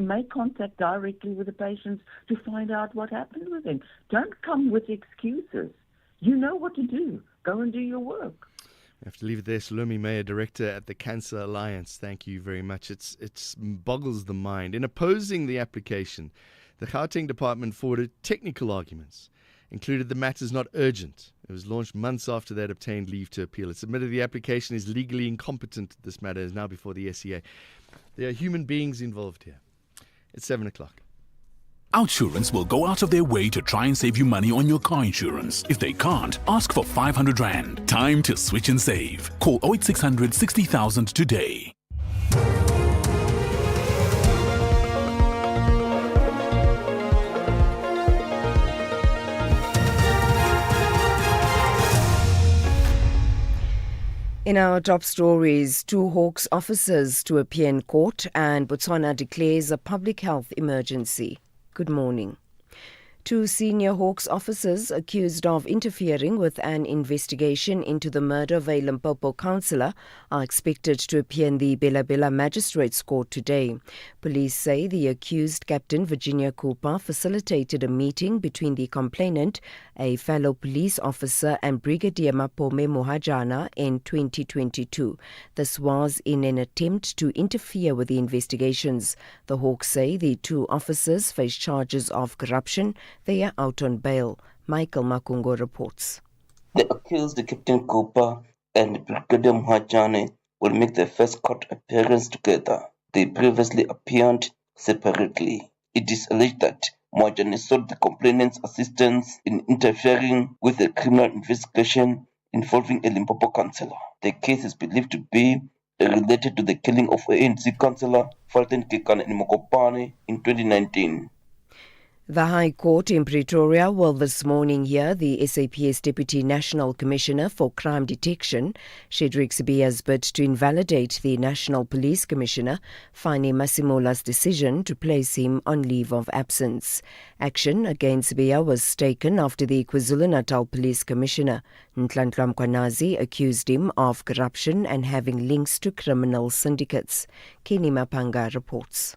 make contact directly with the patients to find out what happened with them. Don't come with excuses. You know what to do. Go and do your work. I have to leave it there. Salome Meyer, Director at the Cancer Alliance. Thank you very much. It boggles the mind. In opposing the application, the Gauteng Department forwarded technical arguments, included the matter is not urgent. It was launched months after they had obtained leave to appeal. It's admitted the application is legally incompetent. This matter is now before the SCA. There are human beings involved here. It's 7 o'clock. Outsurance will go out of their way to try and save you money on your car insurance. If they can't, ask for 500 Rand. Time to switch and save. Call 08600 60,000 today. In our top stories, 2 Hawks officers to appear in court, and Botswana declares a public health emergency. Good morning. 2 senior Hawks officers accused of interfering with an investigation into the murder of a Limpopo councillor are expected to appear in the Bela Bela Magistrates Court today. Police say the accused, Captain Virginia Cooper, facilitated a meeting between the complainant, a fellow police officer, and Brigadier Mapome Mohajana in 2022. This was in an attempt to interfere with the investigations. The Hawks say the 2 officers face charges of corruption. They are out on bail. Michael Makungo reports. The accused, Captain Cooper and Brigadier Mohajane, will make their first court appearance together. They previously appeared separately. It is alleged that Moajane sought the complainant's assistance in interfering with a criminal investigation involving a Limpopo councillor. The case is believed to be related to the killing of ANC councillor Fulton Kekana in Mokopane in 2019. The High Court in Pretoria will this morning hear the SAPS Deputy National Commissioner for Crime Detection, Shedrick Sibiya's bid to invalidate the National Police Commissioner, Fani Masimola's decision to place him on leave of absence. Action against Sibiya was taken after the KwaZulu-Natal Police Commissioner, Nhlanhla Mkhwanazi, accused him of corruption and having links to criminal syndicates. Kenny Mapanga reports.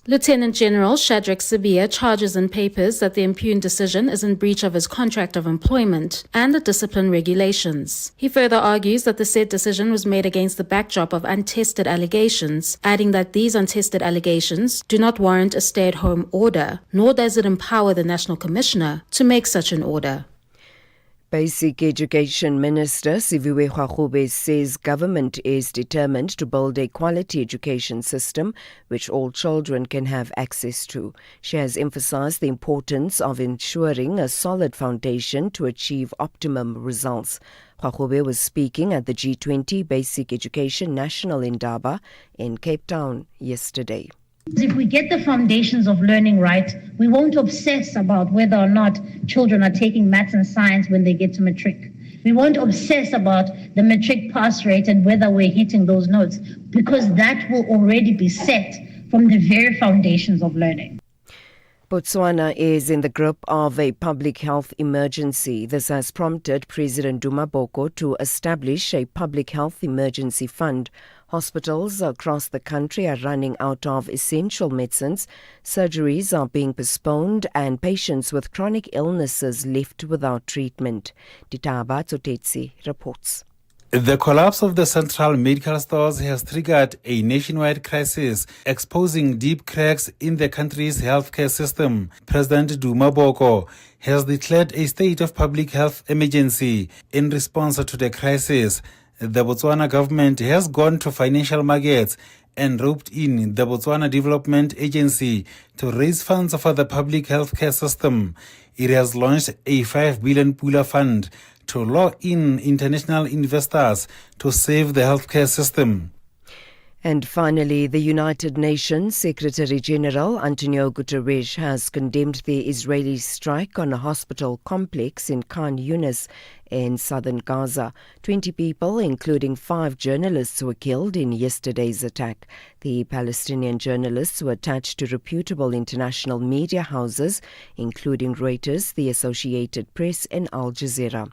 Lieutenant General Shadrack Sibiya charges in papers that the impugned decision is in breach of his contract of employment and the discipline regulations. He further argues that the said decision was made against the backdrop of untested allegations, adding that these untested allegations do not warrant a stay-at-home order, nor does it empower the National Commissioner to make such an order. Basic Education Minister Siviwe Hwagube says government is determined to build a quality education system which all children can have access to. She has emphasized the importance of ensuring a solid foundation to achieve optimum results. Hwagube was speaking at the G20 Basic Education National Indaba in Cape Town yesterday. If we get the foundations of learning right, we won't obsess about whether or not children are taking maths and science when they get to matric. We won't obsess about the matric pass rate and whether we're hitting those notes, because that will already be set from the very foundations of learning. Botswana is in the grip of a public health emergency. This has prompted President Duma Boko to establish a public health emergency fund. Hospitals across the country are running out of essential medicines, surgeries are being postponed, and patients with chronic illnesses left without treatment. Ditaba Tsotetsi reports. The collapse of the central medical stores has triggered a nationwide crisis, exposing deep cracks in the country's healthcare system. President Duma Boko has declared a state of public health emergency in response to the crisis. The Botswana government has gone to financial markets and roped in the Botswana Development Agency to raise funds for the public healthcare system. It has launched a 5 billion Pula fund to lure in international investors to save the healthcare system. And finally, the United Nations Secretary-General Antonio Guterres has condemned the Israeli strike on a hospital complex in Khan Yunis in southern Gaza. 20 people, including 5 journalists, were killed in yesterday's attack. The Palestinian journalists were attached to reputable international media houses, including Reuters, the Associated Press and Al Jazeera.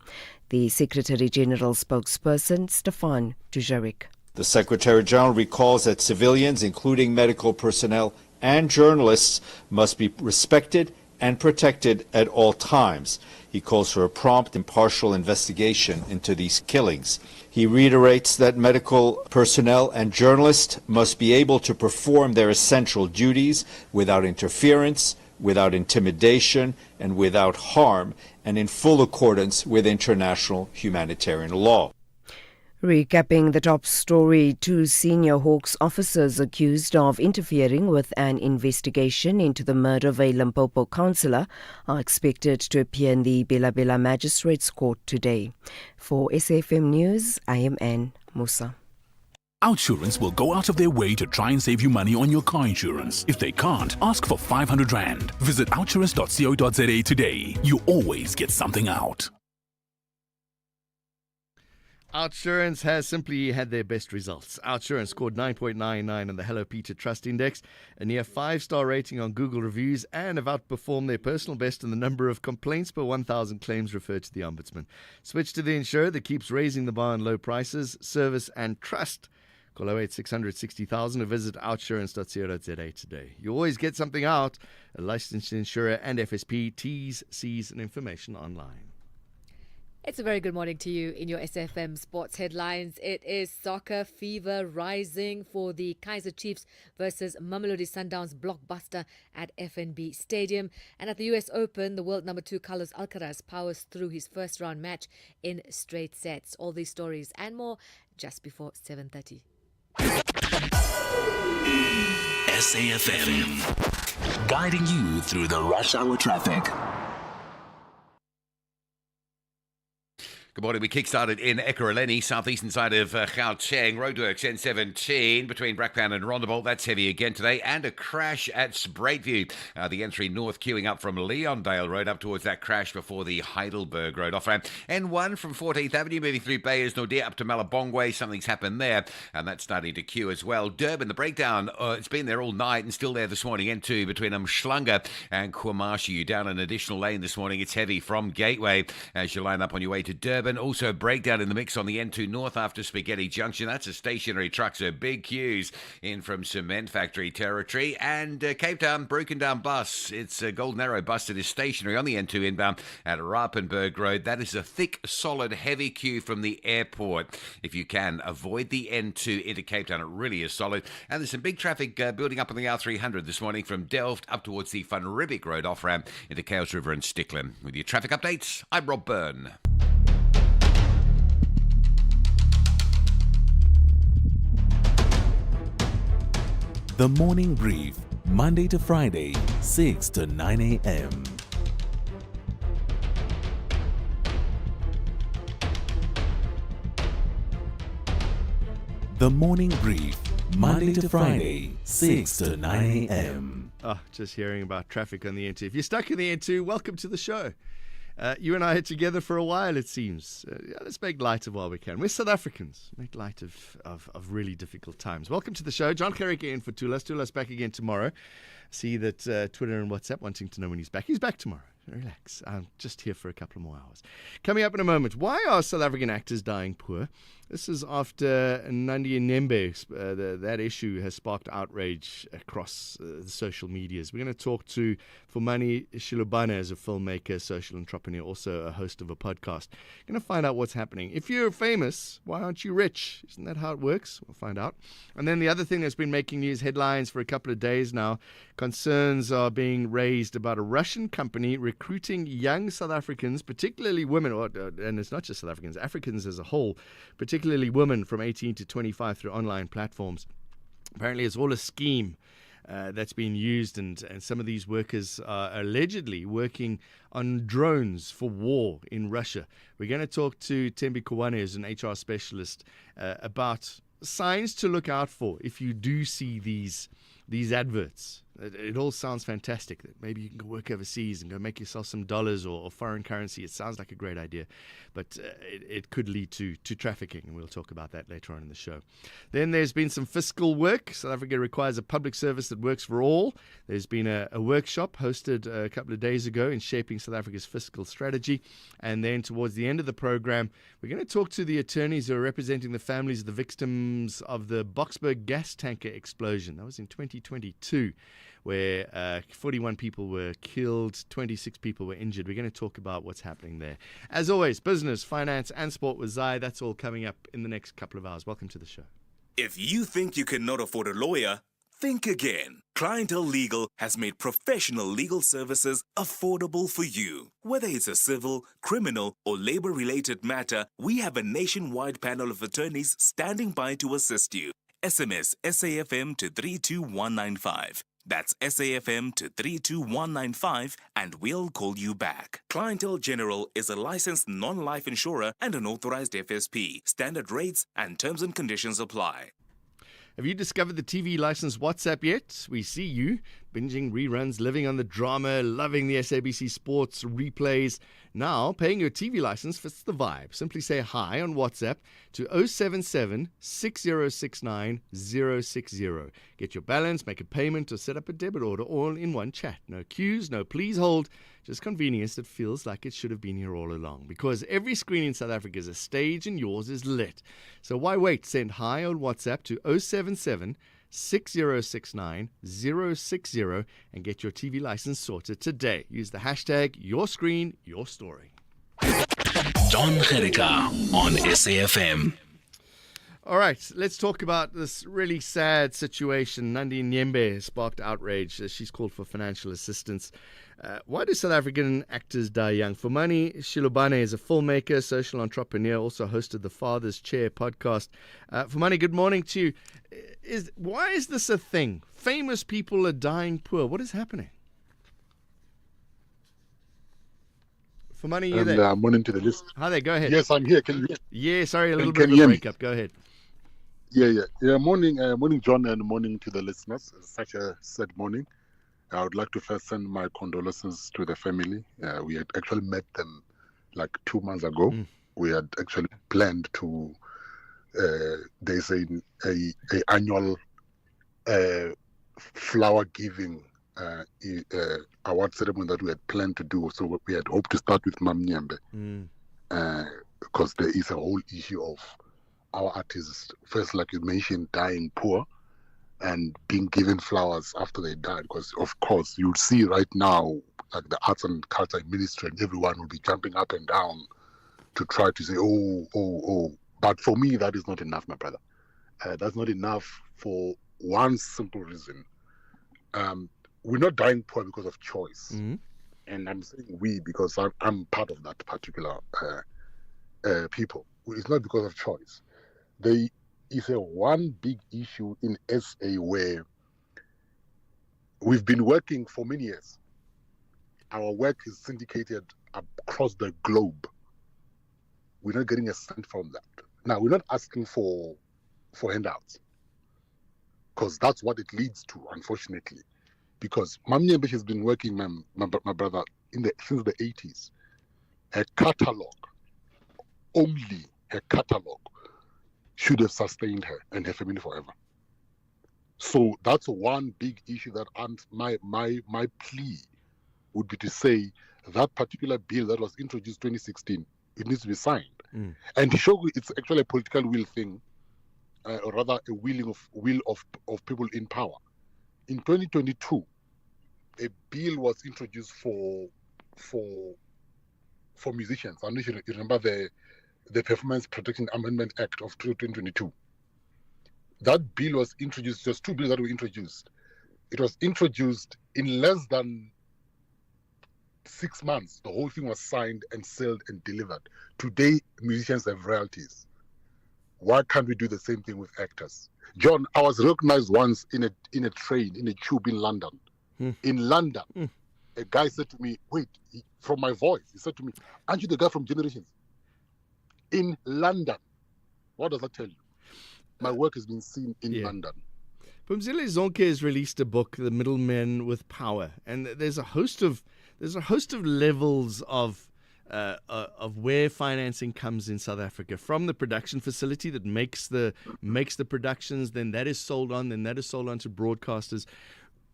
The Secretary-General spokesperson, Stefan Dujarric. The Secretary-General recalls that civilians, including medical personnel and journalists, must be respected and protected at all times. He calls for a prompt, impartial investigation into these killings. He reiterates that medical personnel and journalists must be able to perform their essential duties without interference, without intimidation, and without harm, and in full accordance with international humanitarian law. Recapping the top story, 2 senior Hawks officers accused of interfering with an investigation into the murder of a Limpopo councillor are expected to appear in the Bela Bela Magistrates Court today. For SAFM News, I am Anne Musa. Outsurance will go out of their way to try and save you money on your car insurance. If they can't, ask for 500 Rand. Visit outsurance.co.za today. You always get something out. Outsurance has simply had their best results. Outsurance scored 9.99 on the Hello Peter Trust Index, a near 5-star rating on Google Reviews, and have outperformed their personal best in the number of complaints per 1,000 claims referred to the Ombudsman. Switch to the insurer that keeps raising the bar on low prices, service and trust. Call 0860 60,000 or visit outsurance.co.za today. You always get something out. A licensed insurer and FSP, T's, C's and information online. It's a very good morning to you in your SFM Sports headlines. It is soccer fever rising for the Kaizer Chiefs versus Mamelodi Sundowns blockbuster at FNB Stadium. And at the US Open, the world number 2 Carlos Alcaraz powers through his first round match in straight sets. All these stories and more just before 7:30. SAFM. guiding you through the rush hour traffic. Good morning. We kick-started in Ekurhuleni, southeastern side of Gauteng. Roadworks N17 between Brakpan and Rondebolt. That's heavy again today. And a crash at Spruitview. The N3 North queuing up from Leondale Road up towards that crash before the Heidelberg Road off-ramp. N1 from 14th Avenue moving through Bayers Nordia up to Malabongwe. Something's happened there. And that's starting to queue as well. Durban, the breakdown, it's been there all night and still there this morning. N2 between Umhlanga and Kwamashu. You down an additional lane this morning. It's heavy from Gateway as you line up on your way to Durban. Also breakdown in the mix on the N2 North after Spaghetti Junction. That's a stationary truck, so big queues in from Cement Factory territory. And Cape Town, broken down bus. It's a Golden Arrow bus that is stationary on the N2 inbound at Rapenburg Road. That is a thick, solid, heavy queue from the airport. If you can, avoid the N2 into Cape Town. It really is solid. And there's some big traffic building up on the R300 this morning from Delft up towards the Van Riebeeck Road off-ramp into Chaos River and Sticklin. With your traffic updates, I'm Rob Byrne. The Morning Brief, Monday to Friday, 6 to 9 a.m. The Morning Brief, Monday to Friday, 6 to 9 a.m. Oh, just hearing about traffic on the N2. If you're stuck in the N2, welcome to the show. You and I are together for a while, it seems. Let's make light of while we can. We're South Africans. Make light of really difficult times. Welcome to the show. John Gericke in for Tulas. Tulas back again tomorrow. See that Twitter and WhatsApp wanting to know when he's back. He's back tomorrow. Relax. I'm just here for a couple more hours. Coming up in a moment, why are South African actors dying poor? This is after Nandi Nyembe. That issue has sparked outrage across the social medias. We're going to talk to Fumani Shilobane as a filmmaker, social entrepreneur, also a host of a podcast. Going to find out what's happening. If you're famous, why aren't you rich? Isn't that how it works? We'll find out. And then the other thing that's been making news headlines for a couple of days now, concerns are being raised about a Russian company recruiting young South Africans, particularly women, and it's not just South Africans, Africans as a whole, particularly women from 18 to 25 through online platforms. Apparently it's all a scheme that's been used, and some of these workers are allegedly working on drones for war in Russia. We're going to talk to Thembi Khuwane, who's an HR specialist, about signs to look out for if you do see these adverts. It all sounds fantastic. That maybe you can go work overseas and go make yourself some dollars or foreign currency. It sounds like a great idea, but it could lead to trafficking, and we'll talk about that later on in the show. Then there's been some fiscal work. South Africa requires a public service that works for all. There's been a workshop hosted a couple of days ago in shaping South Africa's fiscal strategy. And then towards the end of the program, we're going to talk to the attorneys who are representing the families of the victims of the Boksburg gas tanker explosion. That was in 2022. Where 41 people were killed, 26 people were injured. We're going to talk about what's happening there. As always, business, finance, and sport with Zai. That's all coming up in the next couple of hours. Welcome to the show. If you think you cannot afford a lawyer, think again. Clientele Legal has made professional legal services affordable for you. Whether it's a civil, criminal, or labor-related matter, we have a nationwide panel of attorneys standing by to assist you. SMS SAFM to 32195. That's SAFM to 32195 and we'll call you back. Clientele General is a licensed non-life insurer and an authorized FSP. Standard rates and terms and conditions apply. Have you discovered the TV license WhatsApp yet? We see you binging reruns, living on the drama, loving the SABC Sports replays. Now, paying your TV license fits the vibe. Simply say hi on WhatsApp to 077 6069 060. Get your balance, make a payment, or set up a debit order all in one chat. No queues, no please hold. Just convenience that feels like it should have been here all along. Because every screen in South Africa is a stage and yours is lit. So why wait? Send hi on WhatsApp to 077 6069 060 and get your TV license sorted today. Use the hashtag #YourScreenYourStory. John Gericke on SAFM. All right, let's talk about this really sad situation. Nandi Nyembe sparked outrage as she's called for financial assistance. Why do South African actors die young? Fumani Shilobane is a filmmaker, social entrepreneur, also hosted the Father's Chair podcast. Fumani, good morning to you. Why is this a thing? Famous people are dying poor. What is happening? For money, you And there? morning to the list. Hi there, go ahead. Yes, I'm here. Can you? Yeah, sorry, a little Can bit of you a hear me? breakup. Go ahead. Yeah. Morning, John, and morning to the listeners. It's such a sad morning. I would like to first send my condolences to the family. We had actually met them like 2 months ago. We had actually planned to. There's a annual flower giving award ceremony that we had planned to do. So we had hoped to start with Mam Nyembe, because there is a whole issue of our artists, first, like you mentioned, dying poor and being given flowers after they died. Because, of course, you'll see right now, like the arts and culture ministry, and everyone will be jumping up and down to try to say, oh. But for me, that is not enough, my brother. That's not enough for one simple reason. We're not dying poor because of choice. And I'm saying we because I'm part of that particular people. It's not because of choice. There is one big issue in SA where we've been working for many years. Our work is syndicated across the globe. We're not getting a cent from that. Now, we're not asking for handouts, because that's what it leads to, unfortunately. Because Mam Nyembe has been working, my brother, since the 80s. Her catalog, only her catalog, should have sustained her and her family forever. So that's one big issue that my plea would be to say that particular bill that was introduced 2016, it needs to be signed. And to show it's actually a political will thing, or rather a will of people in power. In 2022, a bill was introduced for musicians. I don't know if you remember the Performance Protection Amendment Act of 2022. That bill was introduced, just two bills that were introduced. It was introduced in less than 6 months. The whole thing was signed and sealed and delivered. Today, musicians have royalties. Why can't we do the same thing with actors? John, I was recognized once in a train, in a tube in London. In London, a guy said to me, from my voice, he said to me, aren't you the guy from Generations? In London. What does that tell you? My work has been seen in London. Phumzile Zonke has released a book, The Middlemen with Power, and there's a host of levels of where financing comes in South Africa, from the production facility that makes the productions, then that is sold on to broadcasters.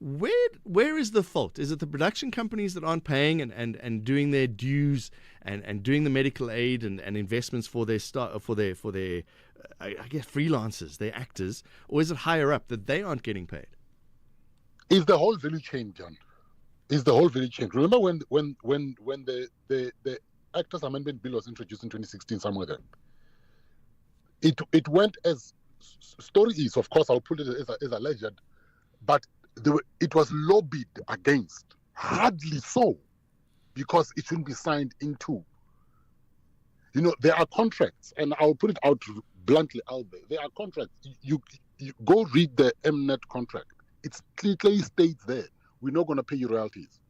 Where is the fault? Is it the production companies that aren't paying and doing their dues and doing the medical aid and investments for their I guess freelancers, their actors, or is it higher up that they aren't getting paid? It's the whole value chain, John. It's the whole value chain. Remember when the Actors Amendment Bill was introduced in 2016, somewhere there. It went as story is, of course, I'll put it as alleged, but it was lobbied against, hardly so, because it shouldn't be signed into. You know, there are contracts, and I'll put it out bluntly out there. There are contracts. You go read the Mnet contract. It clearly states there, we're not going to pay you royalties.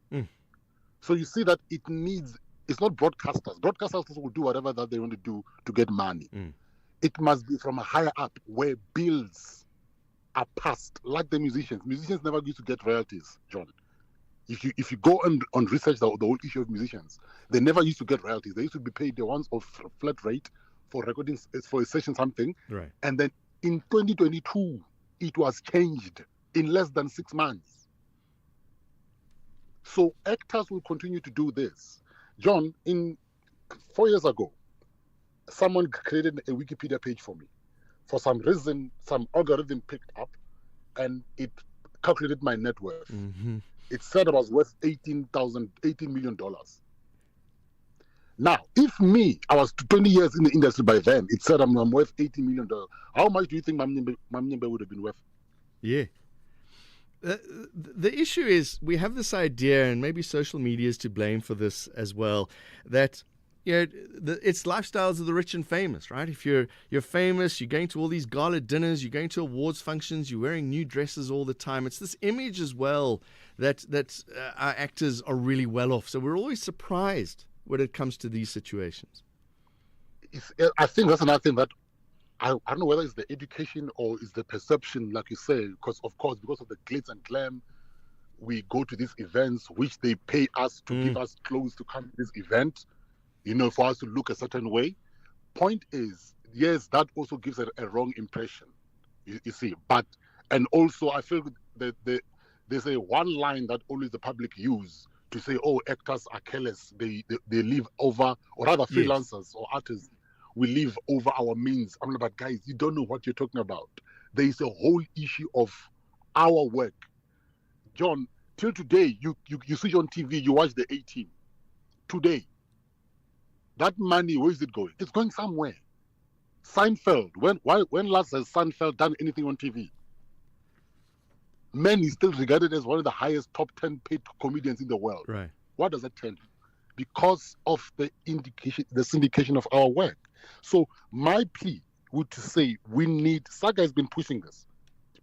So you see that it's not broadcasters. Broadcasters will do whatever that they want to do to get money. It must be from a higher up where bills are passed, like the musicians. Musicians never used to get royalties, John. If you go on research the whole issue of musicians, they never used to get royalties. They used to be paid the ones of flat rate for recording, for a session something. Right. And then in 2022, it was changed in less than 6 months. So actors will continue to do this. John, 4 years ago, someone created a Wikipedia page for me. For some reason, some algorithm picked up and it calculated my net worth. It said I was worth $18 million. Now, if I was 20 years in the industry by then, it said I'm worth $18 million. How much do you think Mam Nyembe would have been worth? Yeah. The issue is we have this idea, and maybe social media is to blame for this as well, that it's lifestyles of the rich and famous, right? If you're famous, you're going to all these gala dinners, you're going to awards functions, you're wearing new dresses all the time. It's this image as well that our actors are really well off. So we're always surprised when it comes to these situations? I think that's another thing that I don't know whether it's the education or it's the perception, like you say, because of the glitz and glam, we go to these events, which they pay us to give us clothes to come to this event, for us to look a certain way. Point is, yes, that also gives a wrong impression, you see. And also, I feel that there's a one line that always the public use to say, oh, actors are careless. They live over, or rather freelancers or artists, we live over our means. I'm like, but guys, you don't know what you're talking about. There is a whole issue of our work. John, till today, you switch on TV, you watch the A-Team. Today, that money, where is it going? It's going somewhere. Seinfeld, when last has Seinfeld done anything on TV? Man is still regarded as one of the highest top 10 paid comedians in the world. Right. What does that tell you? Because of the syndication of our work. So my plea would to say Saga has been pushing this,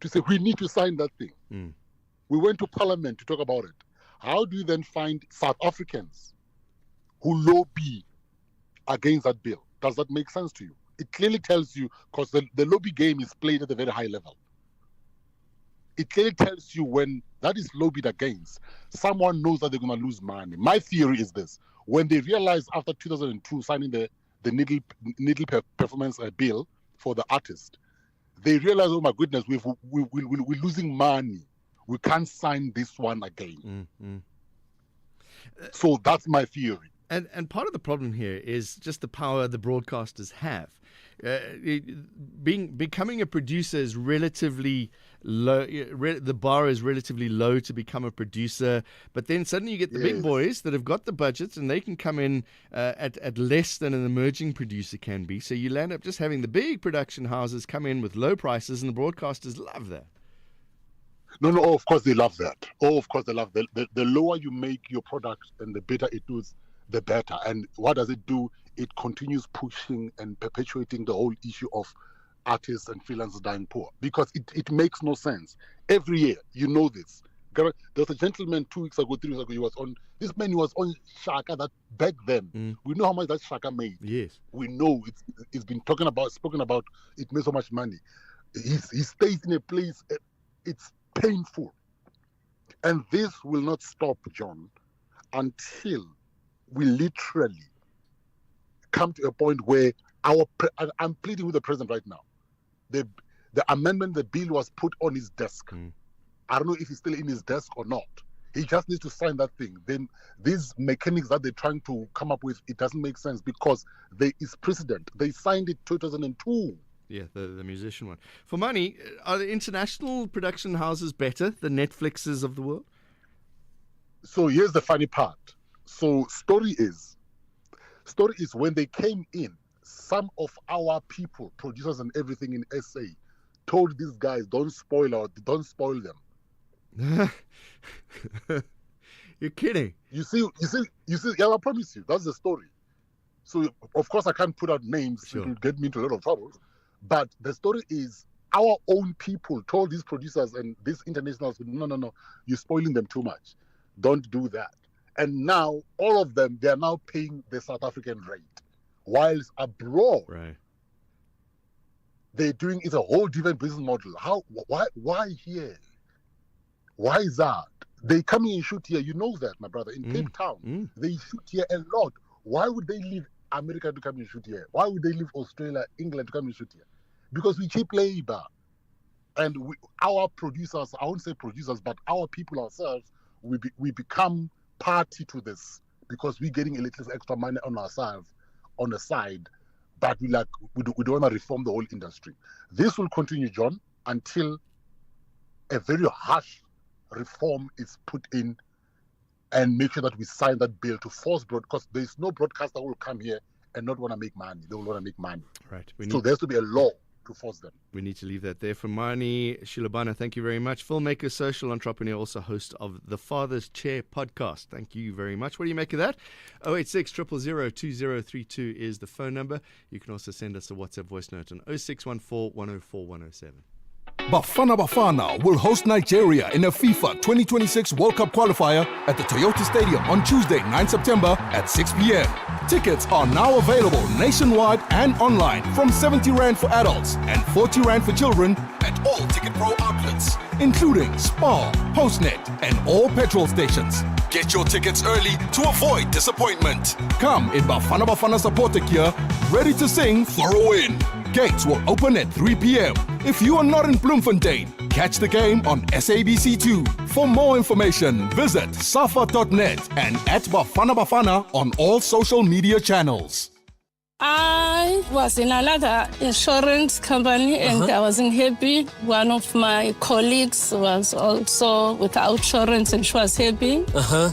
to say we need to sign that thing. We went to Parliament to talk about it. How do you then find South Africans who lobby against that bill? Does that make sense to you? It clearly tells you, because the lobby game is played at a very high level. It clearly tells you when that is lobbied against, someone knows that they're going to lose money. My theory is this. When they realized after 2002 signing the needle performance bill for the artist, they realized, oh my goodness, we're losing money. We can't sign this one again. So that's my theory. And part of the problem here is just the power the broadcasters have. Becoming a producer is relatively low. The bar is relatively low to become a producer. But then suddenly you get the big boys that have got the budgets and they can come in at less than an emerging producer can be. So you land up just having the big production houses come in with low prices, and the broadcasters love that. No, of course they love that. Of course they love that. The lower you make your product and the better it does, the better. And what does it do? It continues pushing and perpetuating the whole issue of artists and freelancers dying poor, because it makes no sense. Every year, you know this. There was a gentleman 2 weeks ago, 3 weeks ago, he was on Shaka, that back then. We know how much that Shaka made. Yes. We know it's been spoken about, it made so much money. He stays in a place, it's painful. And this will not stop, John, until we literally come to a point where I'm pleading with the president right now. The amendment, the bill was put on his desk. I don't know if he's still in his desk or not. He just needs to sign that thing. Then these mechanics that they're trying to come up with, it doesn't make sense because there is precedent. They signed it 2002. Yeah, the musician one. For money, are the international production houses better than Netflixes of the world? So here's the funny part. So story is when they came in, some of our people, producers and everything in SA, told these guys, don't spoil them. You're kidding. You see, yeah, I promise you, that's the story. So of course I can't put out names, It will get me into a lot of trouble. But the story is our own people told these producers and these internationals, no, you're spoiling them too much. Don't do that. And now all of them, they are now paying the South African rate. Whilst abroad, they're doing it's a whole different business model. Why here? Why is that? They come in and shoot here. You know that, my brother. In Cape Town, they shoot here a lot. Why would they leave America to come and shoot here? Why would they leave Australia, England to come and shoot here? Because we cheap labor. And our producers, I won't say producers, but our people ourselves, we become party to this because we're getting a little extra money on ourselves on the side, but we don't want to reform the whole industry. This will continue, John, until a very harsh reform is put in and make sure that we sign that bill to force broadcast. There's no broadcaster who will come here and not want to make money. They will want to make money. Right. So there has to be a law to force them. We need to leave that there. For Mani Shilobana, thank you very much. Filmmaker, social entrepreneur, also host of the Father's Chair podcast. Thank you very much. What do you make of that? 086 000 2032 is the phone number. You can also send us a WhatsApp voice note on 0614 104 107. Bafana Bafana will host Nigeria in a FIFA 2026 World Cup qualifier at the Toyota Stadium on Tuesday, 9 September at 6 p.m. Tickets are now available nationwide and online from 70 Rand for adults and 40 Rand for children at all Ticket Pro outlets, including Spar, Postnet, and all petrol stations. Get your tickets early to avoid disappointment. Come in Bafana Bafana supporter gear, ready to sing for a win. Gates will open at 3 p.m. If you are not in Bloemfontein, catch the game on SABC2. For more information, visit safa.net and at Bafana Bafana on all social media channels. I was in another insurance company and I wasn't happy. One of my colleagues was also without insurance and she was happy.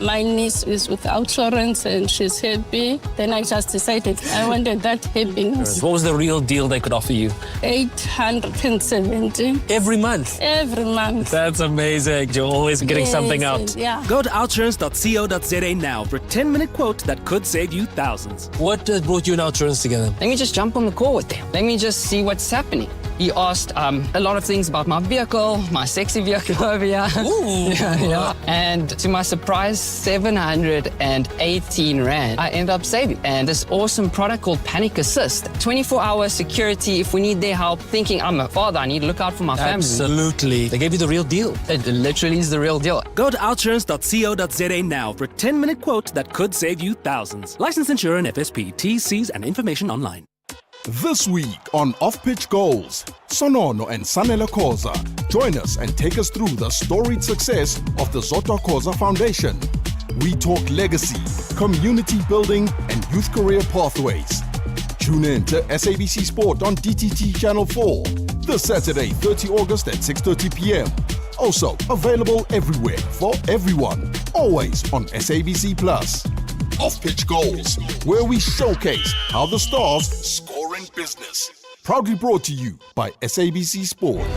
My niece is without insurance and she's happy. Then I just decided I wanted that happiness. What was the real deal they could offer you? 870. Every month? Every month. That's amazing. You're always getting something out. Yeah. Go to outsurance.co.za now for a 10-minute quote that could save you thousands. What brought you in Outsurance together? Let me just jump on the call with them. Let me just see what's happening. He asked a lot of things about my vehicle, my sexy vehicle over here. Ooh. Yeah. And to my surprise, 718 Rand I ended up saving. And this awesome product called Panic Assist. 24-hour security if we need their help. Thinking I'm a father, I need to look out for my family. Absolutely. They gave you the real deal. It literally is the real deal. Go to outsurance.co.za now for a 10-minute quote that could save you thousands. Licensed insurer and FSP. T's, C's and information online. This week on Off-Pitch Goals, Sonono and Sanela Koza join us and take us through the storied success of the Zodwa Koza Foundation. We talk legacy, community building, and youth career pathways. Tune in to SABC Sport on DTT Channel 4 this Saturday, 30 August at 6:30 p.m. Also available everywhere for everyone, always on SABC Plus. Off-Pitch Goals, where we showcase how the stars score in business. Proudly brought to you by SABC Sport.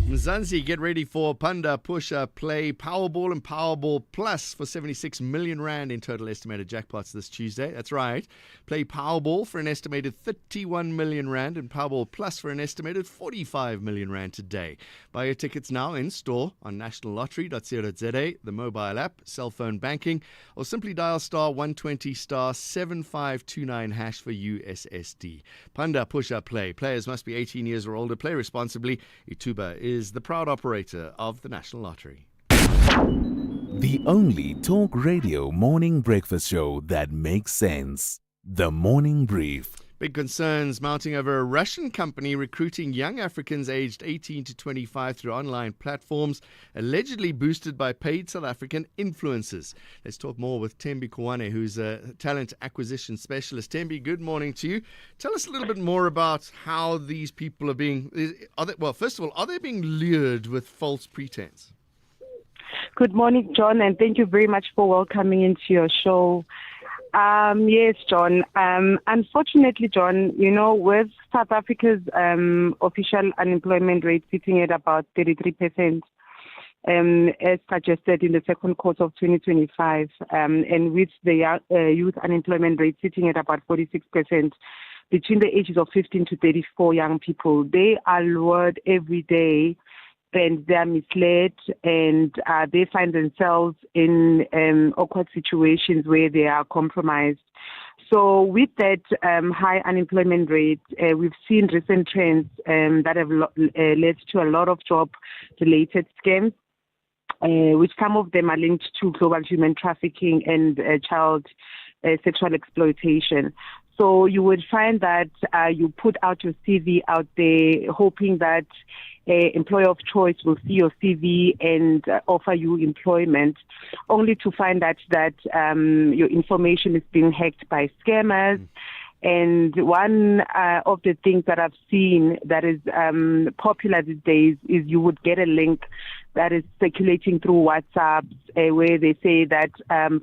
Mzansi, get ready for Panda Pusher Play Powerball and Powerball Plus for 76 million Rand in total estimated jackpots this Tuesday. That's right. Play Powerball for an estimated 31 million Rand and Powerball Plus for an estimated 45 million Rand today. Buy your tickets now in store on nationallottery.co.za, the mobile app, cell phone banking, or simply dial star 120 star 7529 hash for USSD. Panda Pusher Play. Players must be 18 years or older. Play responsibly. Ituba is the proud operator of the National Lottery. The only talk radio morning breakfast show that makes sense. The Morning Brief. Big concerns mounting over a Russian company recruiting young Africans aged 18 to 25 through online platforms, allegedly boosted by paid South African influencers. Let's talk more with Tembi Kwane, who's a talent acquisition specialist. Tembi, good morning to you. Tell us a little bit more about how these people are being, first of all, are they being lured with false pretense? Good morning, John, and thank you very much for welcoming into your show. Yes, John. Unfortunately, John, with South Africa's official unemployment rate sitting at about 33%, as suggested in the second quarter of 2025, and with the youth unemployment rate sitting at about 46%, between the ages of 15 to 34 young people, they are lured every day and they are misled and they find themselves in awkward situations where they are compromised. So with that high unemployment rate, we've seen recent trends that have led to a lot of job-related scams, which some of them are linked to global human trafficking and child sexual exploitation. So you would find that you put out your CV out there, hoping that an employer of choice will see your CV and offer you employment, only to find out that your information is being hacked by scammers. And one of the things that I've seen that is popular these days is you would get a link that is circulating through WhatsApp where they say that,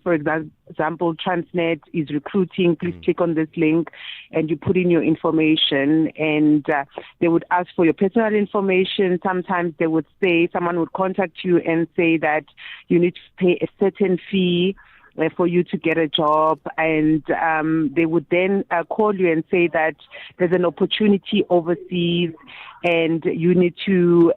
for example, Transnet is recruiting, please click on this link, and you put in your information, and they would ask for your personal information. Sometimes they would say, someone would contact you and say that you need to pay a certain fee for you to get a job, and they would then call you and say that there's an opportunity overseas and you need to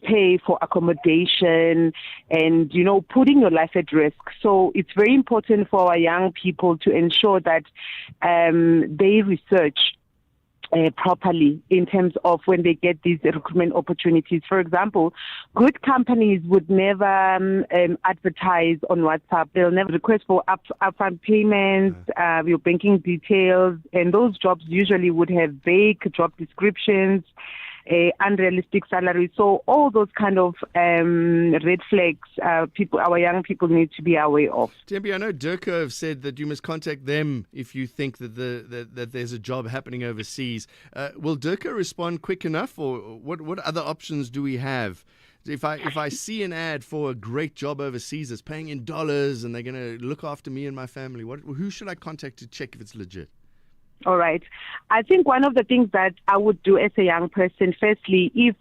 pay for accommodation and, putting your life at risk. So it's very important for our young people to ensure that they research properly in terms of when they get these recruitment opportunities. For example, good companies would never advertise on WhatsApp. They'll never request for upfront payments, your banking details, and those jobs usually would have vague job descriptions, unrealistic salaries. So all those kind of red flags, our young people need to be aware of. Tembi, I know Durko have said that you must contact them if you think that that there's a job happening overseas. Will Durko respond quick enough, or what other options do we have? If I see an ad for a great job overseas that's paying in dollars and they're going to look after me and my family, who should I contact to check if it's legit? All right. I think one of the things that I would do as a young person, firstly, if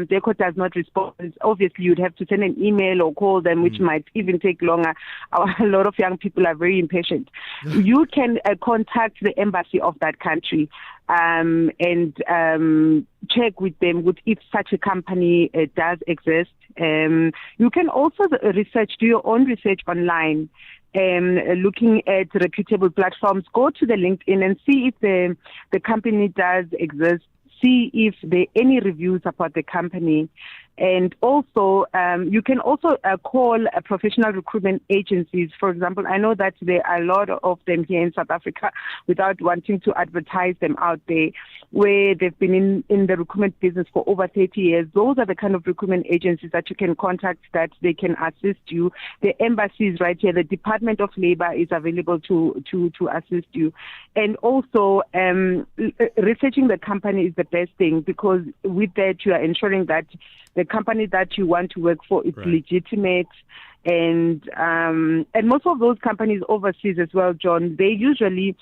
DECO does not respond, obviously you'd have to send an email or call them, which might even take longer. A lot of young people are very impatient. You can contact the embassy of that country and check with them if such a company does exist. You can also do your own research online. Looking at reputable platforms, go to the LinkedIn and see if the company does exist. See if there are any reviews about the company. And also, you can also call professional recruitment agencies. For example, I know that there are a lot of them here in South Africa without wanting to advertise them out there, where they've been in the recruitment business for over 30 years. Those are the kind of recruitment agencies that you can contact, that they can assist you. The embassy is right here. The Department of Labor is available to assist you. And also, researching the company is the best thing, because with that you are ensuring that the company that you want to work for is legitimate. And most of those companies overseas as well, John, they usually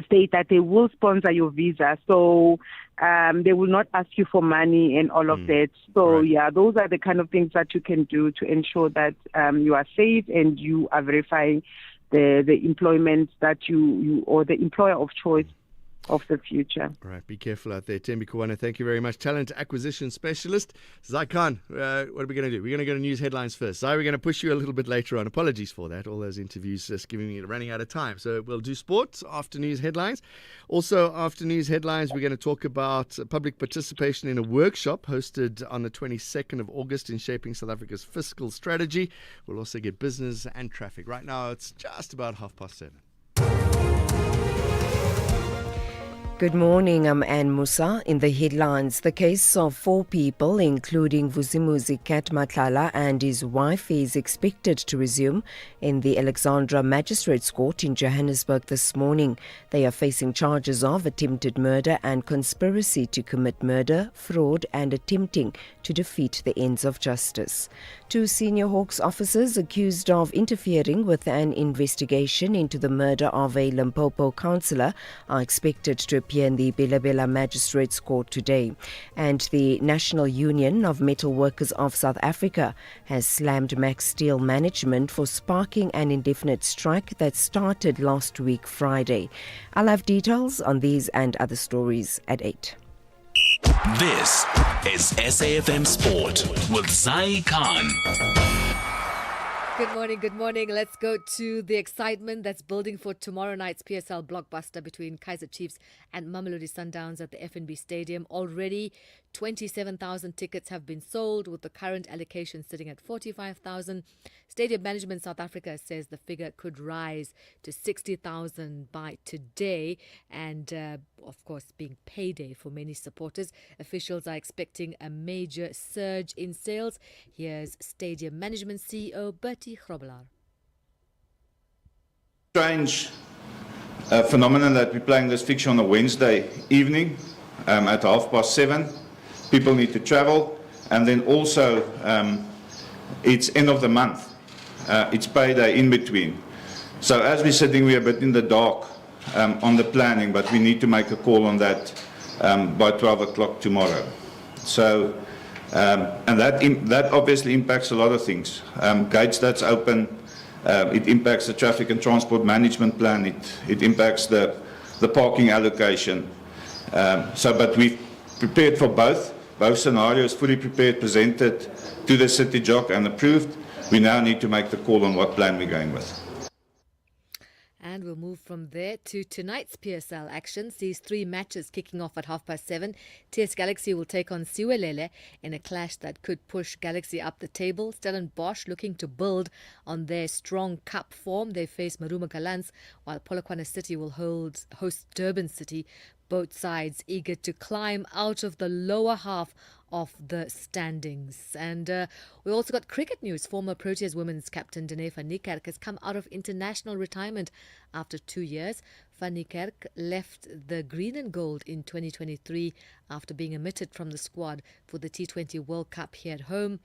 state that they will sponsor your visa. So they will not ask you for money and all of that. So yeah, those are the kind of things that you can do to ensure that you are safe and you are verifying the employment that you or the employer of choice of the future. All right, be careful out there. Tembi Kawana, thank you very much. Talent acquisition specialist. Zai Khan, what are we going to do? We're going to go to news headlines first. Zai, we're going to push you a little bit later on. Apologies for that. All those interviews just running out of time. So we'll do sports after news headlines. Also, after news headlines, we're going to talk about public participation in a workshop hosted on the 22nd of August in shaping South Africa's fiscal strategy. We'll also get business and traffic. Right now, it's just about 7:30. Good morning, I'm Anne Musa. In the headlines, the case of 4 people, including Vusimuzi Kat Matlala and his wife, is expected to resume in the Alexandra Magistrates Court in Johannesburg this morning. They are facing charges of attempted murder and conspiracy to commit murder, fraud and attempting to defeat the ends of justice. 2 senior Hawks officers accused of interfering with an investigation into the murder of a Limpopo councillor are expected to appear in the Bela Magistrates Court today. And the National Union of Metal Workers of South Africa has slammed Max Steel management for sparking an indefinite strike that started last week Friday. I'll have details on these and other stories at 8. This is SAFM Sport with Zai Khan. Good morning. Let's go to the excitement that's building for tomorrow night's PSL blockbuster between Kaizer Chiefs and Mamelodi Sundowns at the FNB Stadium. Already 27,000 tickets have been sold, with the current allocation sitting at 45,000. Stadium Management South Africa says the figure could rise to 60,000 by today, and of course, being payday for many supporters, officials are expecting a major surge in sales. Here's Stadium Management CEO Bertie Grobelaar. Strange phenomenon that we're playing this fixture on a Wednesday evening at 7:30. People need to travel, and then also it's end of the month. It's payday in between. So as we're sitting, we're a bit in the dark on the planning, but we need to make a call on that by 12 o'clock tomorrow. So, and that obviously impacts a lot of things. Gates that's open, It impacts the traffic and transport management plan. It impacts the parking allocation. But we've prepared for both. Both scenarios, fully prepared, presented to the City JOC and approved. We now need to make the call on what plan we're going with. And we'll move from there to tonight's PSL actions. These three matches kicking off at 7:30. TS Galaxy will take on Siwelele in a clash that could push Galaxy up the table. Stellenbosch looking to build on their strong cup form. They face Maruma Gallants, while Polokwane City will host Durban City. Both sides eager to climb out of the lower half of the standings. And we also got cricket news. Former Proteas women's captain Dene van Niekerk has come out of international retirement after 2 years. Van Niekerk left the green and gold in 2023 after being omitted from the squad for the T20 World Cup here at home.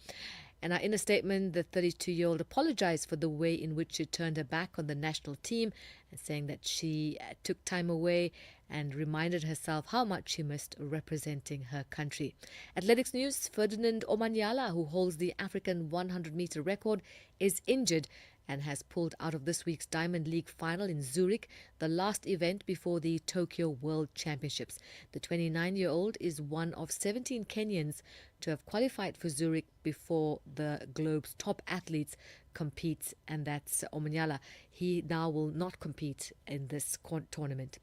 And in a statement, the 32-year-old apologized for the way in which she turned her back on the national team, and saying that she took time away and reminded herself how much she missed representing her country. Athletics news, Ferdinand Omanyala, who holds the African 100-meter record, is injured and has pulled out of this week's Diamond League final in Zurich, the last event before the Tokyo World Championships. The 29-year-old is one of 17 Kenyans to have qualified for Zurich before the globe's top athletes compete, and that's Omanyala. He now will not compete in this tournament.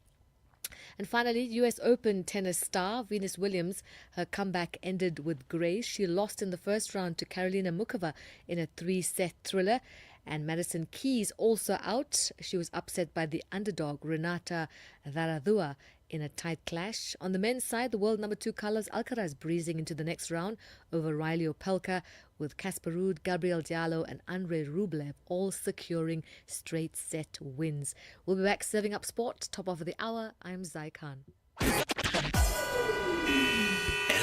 And finally, US Open tennis star Venus Williams, her comeback ended with grace. She lost in the first round to Karolina Muchova in a 3-set thriller. And Madison Keys also out. She was upset by the underdog Renata Varadua in a tight clash. On the men's side, the world number 2 Carlos Alcaraz breezing into the next round over Riley Opelka, with Casper Ruud, Gabriel Diallo and Andrei Rublev all securing straight set wins. We'll be back serving up sport. Top of the hour, I'm Zai Khan.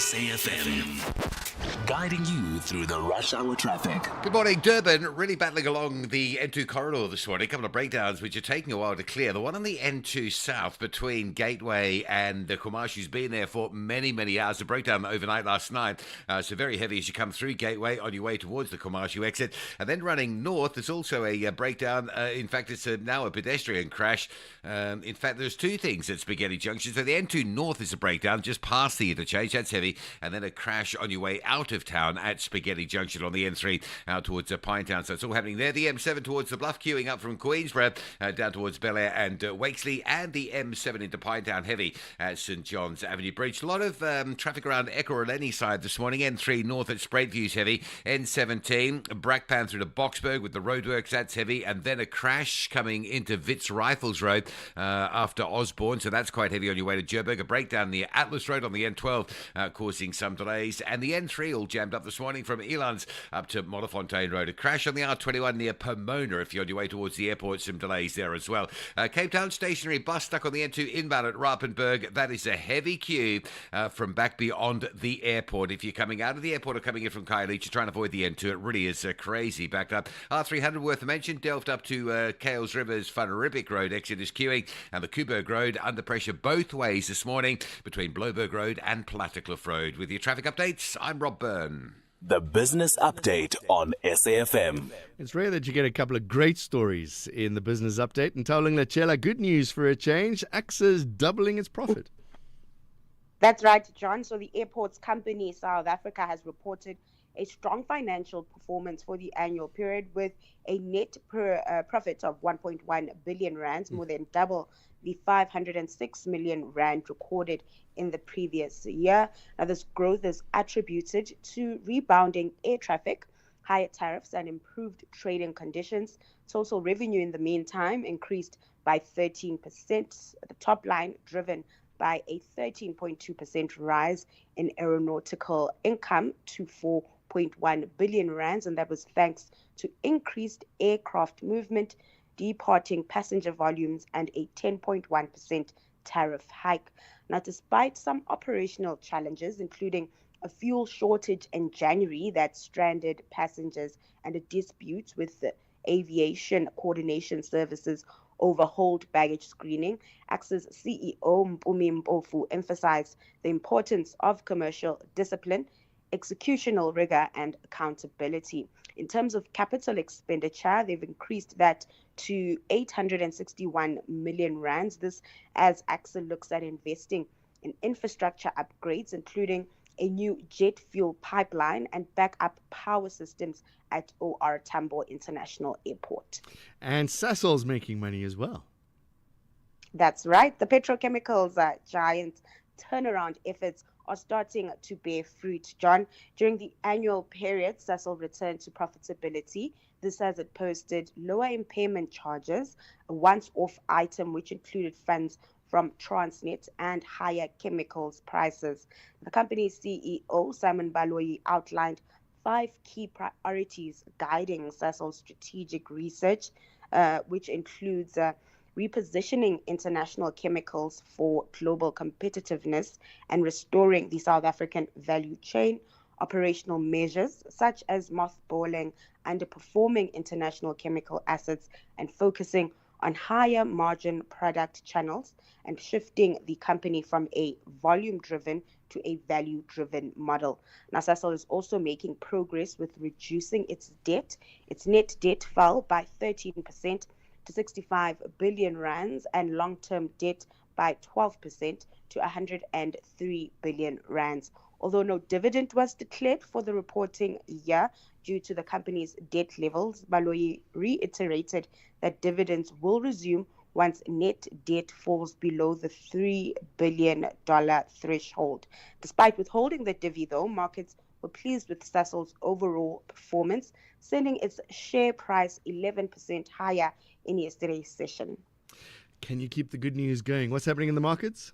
SAFM, guiding you through the rush hour traffic. Good morning. Durban really battling along the N2 corridor this morning. A couple of breakdowns which are taking a while to clear. The one on the N2 South between Gateway and the Kumashi's been there for many, many hours. The breakdown overnight last night. So very heavy as you come through Gateway on your way towards the Kumashi exit. And then running north, there's also a breakdown. In fact, it's now a pedestrian crash. In fact, there's two things at Spaghetti Junction. So the N2 North is a breakdown just past the interchange. That's heavy. And then a crash on your way out of town at Spaghetti Junction on the N3 out towards Pinetown. So it's all happening there. The M7 towards the Bluff, queuing up from Queensborough down towards Bel Air and Wakesley, and the M7 into Pinetown heavy at St John's Avenue Bridge. A lot of traffic around Ekurhuleni side this morning. N3 north at Spraitview's heavy. N17 Brakpan through to Boxburg with the roadworks, that's heavy. And then a crash coming into Wits Rifles Road after Osborne, so that's quite heavy on your way to Joburg. A breakdown near Atlas Road on the N12 causing some delays, and the N3 all jammed up this morning from Elands up to Modderfontein Road. A crash on the R21 near Pomona if you're on your way towards the airport, some delays there as well. Cape Town stationary bus stuck on the N2 inbound at Rappenberg. That is a heavy queue from back beyond the airport. If you're coming out of the airport or coming in from Khayelitsha, you're trying to avoid the N2. It really is crazy backed up. R300 worth a mention, delved up to Kales River's Van Riebeeck Road exit is queuing, and the Kuiberg Road under pressure both ways this morning between Bloberg Road and Plattekloof Road. With your traffic updates, I'm Rob Byrne. The Business Update on SAFM. It's rare that you get a couple of great stories in the Business Update. And Tauleng Lachela, good news for a change. AXA's doubling its profit. That's right, John. So the airports company South Africa has reported a strong financial performance for the annual period, with a net profit of 1.1 billion rands, more than double the 506 million rand recorded in the previous year. Now, this growth is attributed to rebounding air traffic, higher tariffs, and improved trading conditions. Total revenue in the meantime increased by 13%. The top line driven by a 13.2% rise in aeronautical income to 4.1 billion rands, and that was thanks to increased aircraft movement, departing passenger volumes, and a 10.1% tariff hike. Now, despite some operational challenges, including a fuel shortage in January that stranded passengers and a dispute with the Aviation Coordination Services over hold baggage screening, AXA's CEO Mpumi Mpofu emphasized the importance of commercial discipline, executional rigor, and accountability. In terms of capital expenditure, they've increased that to 861 million rands. This as AXA looks at investing in infrastructure upgrades, including a new jet fuel pipeline and backup power systems at OR Tambo International Airport. And Sasol's making money as well. That's right. The petrochemicals giant turnaround efforts are starting to bear fruit, John. During the annual period, Sasol returned to profitability. This as it posted lower impairment charges, a once-off item which included funds from Transnet and higher chemicals prices. The company's CEO, Simon Baloyi, outlined 5 key priorities guiding Sasol's strategic research, which includes repositioning international chemicals for global competitiveness and restoring the South African value chain, operational measures such as mothballing underperforming international chemical assets and focusing on higher margin product channels, and shifting the company from a volume-driven to a value-driven model. Now, Sasol is also making progress with reducing its debt. Its net debt fell by 13% to 65 billion rands and long-term debt by 12% to 103 billion rands. Although no dividend was declared for the reporting year due to the company's debt levels, Baloyi reiterated that dividends will resume once net debt falls below the $3 billion threshold. Despite withholding the divvy, though, markets were pleased with Sasol's overall performance, sending its share price 11% higher in yesterday's session. Can you keep the good news going? What's happening in the markets?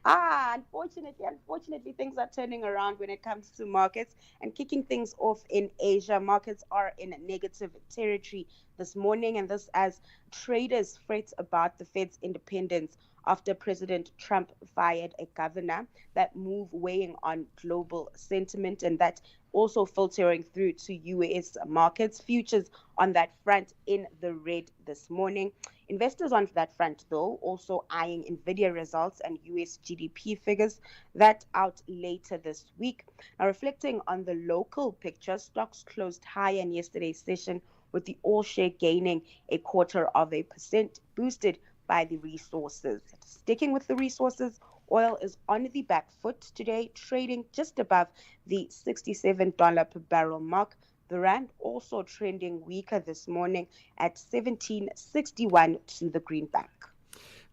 Unfortunately, things are turning around when it comes to markets, and kicking things off in Asia. Markets are in negative territory this morning, and this as traders fret about the Fed's independence after President Trump fired a governor. That move weighing on global sentiment, and that also filtering through to U.S. markets. Futures on that front in the red this morning. Investors on that front, though, also eyeing NVIDIA results and U.S. GDP figures that out later this week. Now, reflecting on the local picture, stocks closed higher in yesterday's session, with the all-share gaining 0.25%, boosted by the resources. Sticking with the resources, oil is on the back foot today, trading just above the $67 per barrel mark. The rand also trending weaker this morning at 17.61 to the greenback.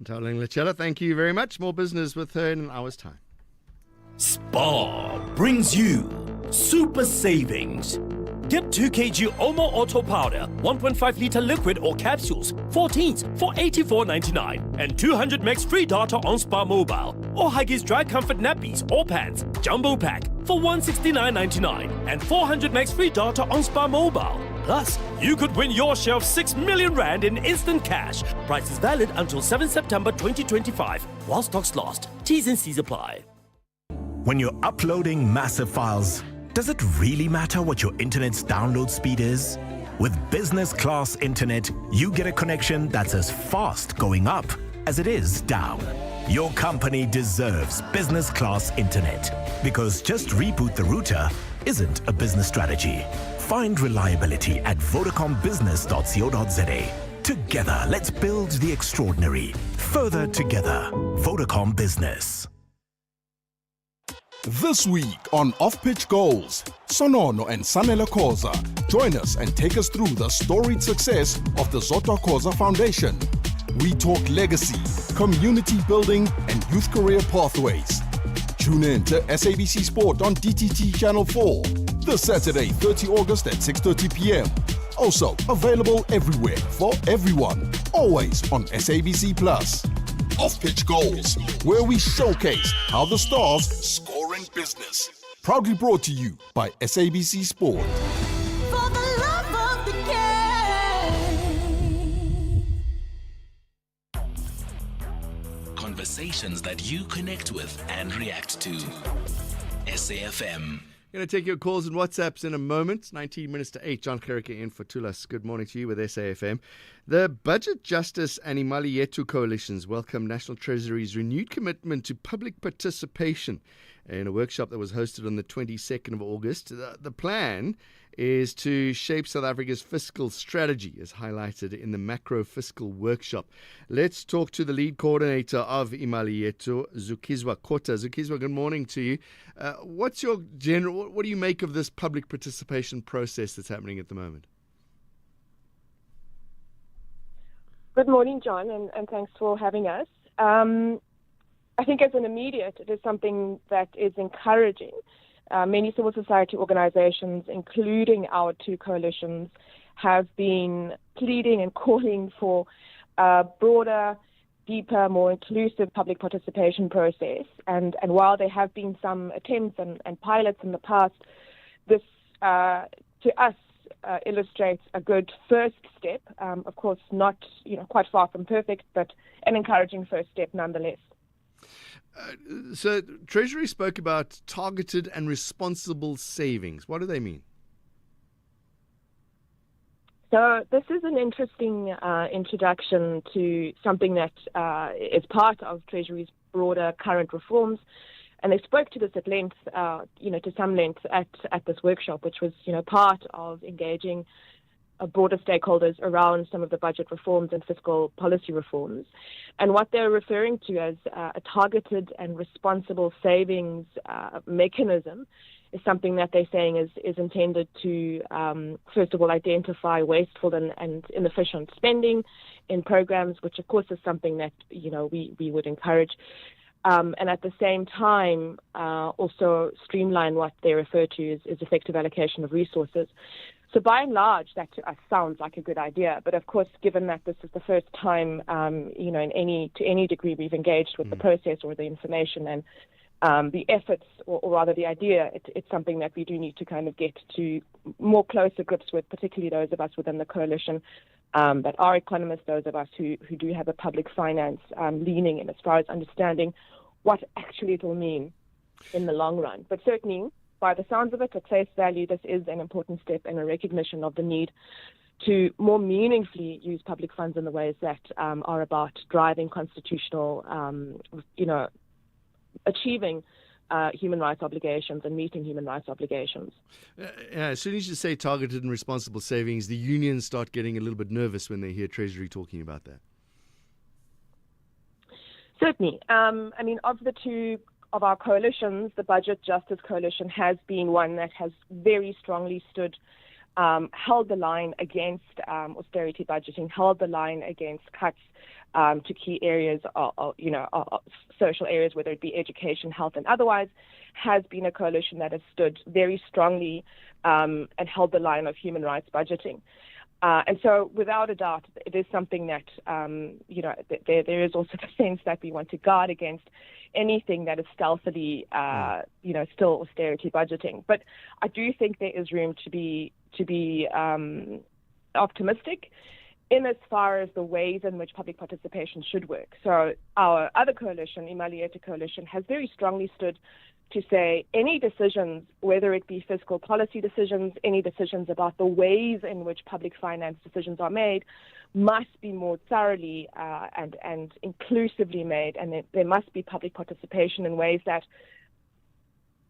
Darling Lachella, thank you very much. More business with her in an hour's time. Spar brings you super savings. Get 2 kg Omo Auto Powder, 1.5 litre liquid or capsules, 14s for $84.99, and 200 megs free data on Spar Mobile, or Huggies Dry Comfort Nappies or Pants, Jumbo Pack for $169.99, and 400 megs free data on Spar Mobile. Plus, you could win your share of 6 million rand in instant cash. Price is valid until 7 September 2025, while stocks last. T's and C's apply. When you're uploading massive files, does it really matter what your internet's download speed is? With business class internet, you get a connection that's as fast going up as it is down. Your company deserves business class internet, because just reboot the router isn't a business strategy. Find reliability at vodacombusiness.co.za. Together, let's build the extraordinary. Further together. Vodacom Business. This week on Off-Pitch Goals, Sonono and Sanela Khoza join us and take us through the storied success of the Zodwa Khoza Foundation. We talk legacy, community building, and youth career pathways. Tune in to SABC Sport on DTT Channel 4 this Saturday, 30 August at 6:30 p.m. Also available everywhere for everyone, always on SABC Plus. Off-Pitch Goals, where we showcase how the stars score in business. Proudly brought to you by SABC Sport. For the love of the game. Conversations that you connect with and react to. SAFM. Going to take your calls and WhatsApps in a moment. 19 minutes to 8. John Kerricker in for Tulas. Good morning to you with SAFM. The Budget Justice and Imali Yethu coalitions welcome National Treasury's renewed commitment to public participation in a workshop that was hosted on the 22nd of August. The plan is to shape South Africa's fiscal strategy, as highlighted in the macro fiscal workshop. Let's talk to the lead coordinator of Imali Yethu, Zukiswa Kota. Zukiswa, good morning to you. What do you make of this public participation process that's happening at the moment? Good morning, John, and thanks for having us. I think as an immediate, it is something that is encouraging. Many civil society organizations, including our two coalitions, have been pleading and calling for a broader, deeper, more inclusive public participation process. And while there have been some attempts and pilots in the past, this, to us, illustrates a good first step. Of course, not quite far from perfect, but an encouraging first step nonetheless. So Treasury spoke about targeted and responsible savings. What do they mean? So this is an interesting introduction to something that is part of Treasury's broader current reforms. And they spoke to this at length, to some length at this workshop, which was, part of engaging broader stakeholders around some of the budget reforms and fiscal policy reforms. And what they're referring to as a targeted and responsible savings mechanism is something that they're saying is intended to, first of all, identify wasteful and inefficient spending in programs, which, of course, is something that, we would encourage. And at the same time, also streamline what they refer to as effective allocation of resources. So by and large, that to us sounds like a good idea. But of course, given that this is the first time, to any degree we've engaged with the process or the information and the efforts, or rather the idea, it's something that we do need to kind of get to more closer grips with, particularly those of us within the coalition that are economists, those of us who do have a public finance leaning in as far as understanding what actually it will mean in the long run. But certainly, by the sounds of it, at face value, this is an important step in a recognition of the need to more meaningfully use public funds in the ways that are about driving constitutional, achieving human rights obligations and meeting human rights obligations. As soon as you say targeted and responsible savings, the unions start getting a little bit nervous when they hear Treasury talking about that. Certainly. Of the two of our coalitions, the Budget Justice Coalition has been one that has very strongly stood, held the line against austerity budgeting, held the line against cuts to key areas, social areas, whether it be education, health, and otherwise, has been a coalition that has stood very strongly and held the line of human rights budgeting. And so, without a doubt, it is something that, there is also the sense that we want to guard against anything that is stealthily, still austerity budgeting. But I do think there is room to be optimistic in as far as the ways in which public participation should work. So our other coalition, Imali Yethu Coalition, has very strongly stood to say any decisions, whether it be fiscal policy decisions, any decisions about the ways in which public finance decisions are made, must be more thoroughly and inclusively made, and there must be public participation in ways that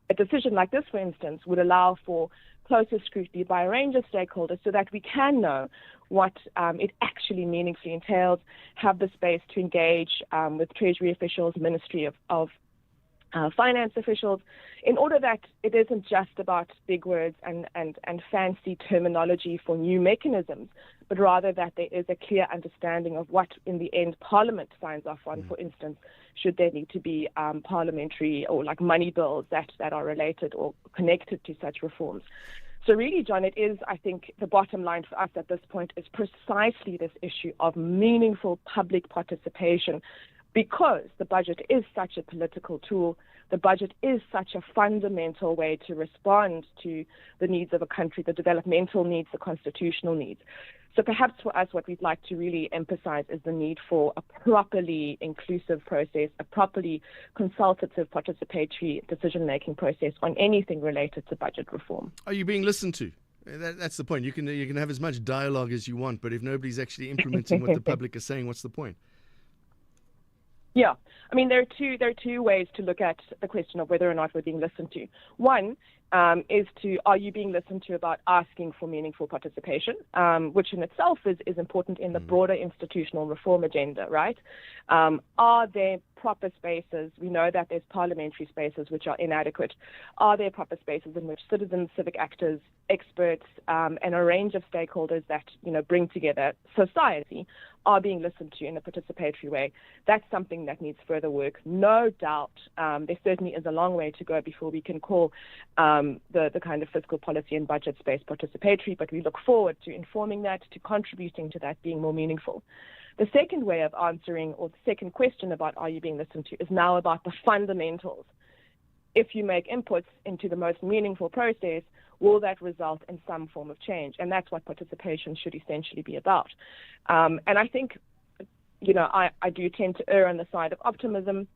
a decision like this, for instance, would allow for closer scrutiny by a range of stakeholders so that we can know what it actually meaningfully entails, have the space to engage with Treasury officials, Ministry of finance officials, in order that it isn't just about big words and fancy terminology for new mechanisms, but rather that there is a clear understanding of what, in the end, Parliament signs off on, for instance, should there need to be parliamentary or like money bills that are related or connected to such reforms. So really, John, it is, I think, the bottom line for us at this point is precisely this issue of meaningful public participation, because the budget is such a political tool. The budget is such a fundamental way to respond to the needs of a country, the developmental needs, the constitutional needs. So perhaps for us, what we'd like to really emphasize is the need for a properly inclusive process, a properly consultative, participatory decision-making process on anything related to budget reform. Are you being listened to? That's the point. You can have as much dialogue as you want, but if nobody's actually implementing what the public is saying, what's the point? Yeah, I mean, there are two ways to look at the question of whether or not we're being listened to. One is are you being listened to about asking for meaningful participation, which in itself is important in the broader institutional reform agenda, right? Are there proper spaces? We know that there's parliamentary spaces which are inadequate. Are there proper spaces in which citizens, civic actors, experts, and a range of stakeholders that bring together society are being listened to in a participatory way? That's something that needs further work, no doubt. There certainly is a long way to go before we can call the kind of fiscal policy and budget space participatory, but we look forward to informing that, to contributing to that being more meaningful. The second way of answering, or the second question about are you being listened to, is now about the fundamentals. If you make inputs into the most meaningful process, will that result in some form of change? And that's what participation should essentially be about. And I think, I do tend to err on the side of optimism.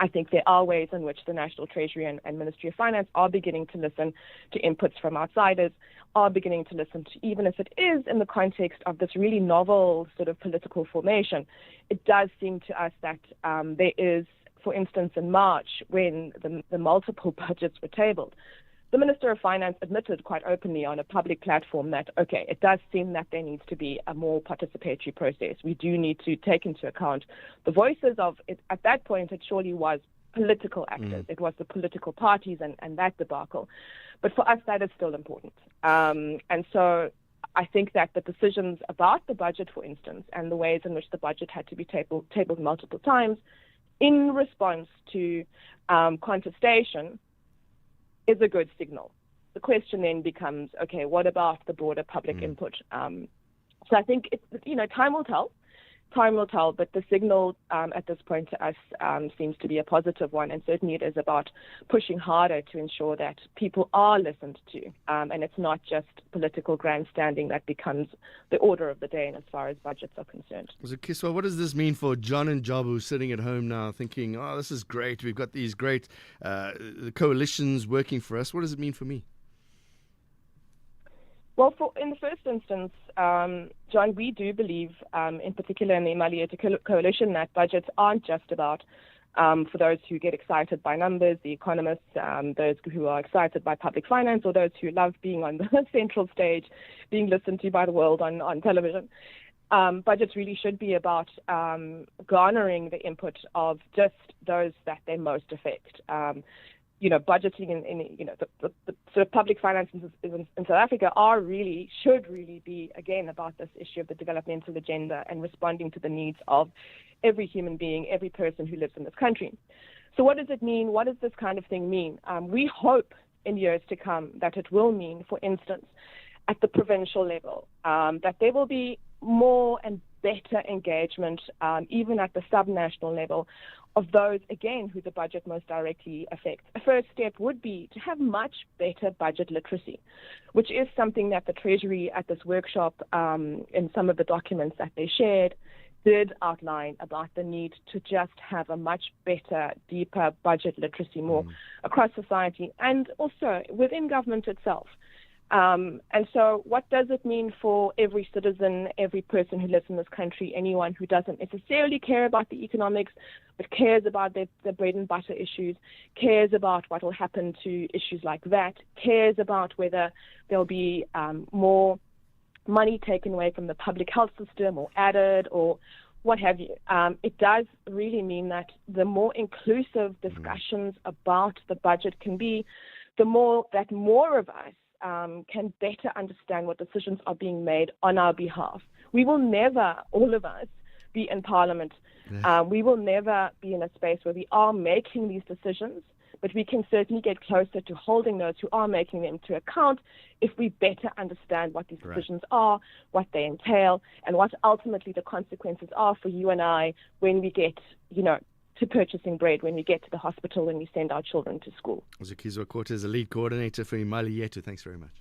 I think there are ways in which the National Treasury and Ministry of Finance are beginning to listen to inputs from outsiders, are beginning to listen to, even if it is in the context of this really novel sort of political formation. It does seem to us that there is, for instance, in March, when the multiple budgets were tabled, the Minister of Finance admitted quite openly on a public platform that, okay, it does seem that there needs to be a more participatory process. We do need to take into account the voices of, at that point, it surely was political actors. It was the political parties and that debacle. But for us, that is still important. And so I think that the decisions about the budget, for instance, and the ways in which the budget had to be tabled multiple times in response to contestation is a good signal. The question then becomes, okay, what about the broader public input? So I think time will tell. Time will tell, but the signal at this point to us seems to be a positive one, and certainly it is about pushing harder to ensure that people are listened to, and it's not just political grandstanding that becomes the order of the day as far as budgets are concerned. So Kiswa, what does this mean for John and Jabu sitting at home now thinking, oh, this is great, we've got these great coalitions working for us. What does it mean for me? Well, in the first instance, John, we do believe, in particular in the Imali Yethu Coalition, that budgets aren't just about, for those who get excited by numbers, the economists, those who are excited by public finance, or those who love being on the central stage, being listened to by the world on television. Budgets really should be about garnering the input of just those that they most affect. Budgeting in the sort of public finances in South Africa should really be, again, about this issue of the developmental agenda and responding to the needs of every human being, every person who lives in this country. So what does it mean? What does this kind of thing mean? We hope in years to come that it will mean, for instance, at the provincial level, that there will be more and better engagement, even at the subnational level, of those, again, who the budget most directly affects. A first step would be to have much better budget literacy, which is something that the Treasury at this workshop, in some of the documents that they shared, did outline about the need to just have a much better, deeper budget literacy more across society and also within government itself. And so what does it mean for every citizen, every person who lives in this country, anyone who doesn't necessarily care about the economics, but cares about the bread and butter issues, cares about what will happen to issues like that, cares about whether there'll be more money taken away from the public health system or added or what have you. It does really mean that the more inclusive discussions about the budget can be, the more that more of us can better understand what decisions are being made on our behalf. We will never, all of us, be in Parliament. We will never be in a space where we are making these decisions, but we can certainly get closer to holding those who are making them to account if we better understand what these decisions are, what they entail, and what ultimately the consequences are for you and I when we get, to purchasing bread, when we get to the hospital, when we send our children to school. Zukizwa Korte is the lead coordinator for Imali Yethu. Thanks very much.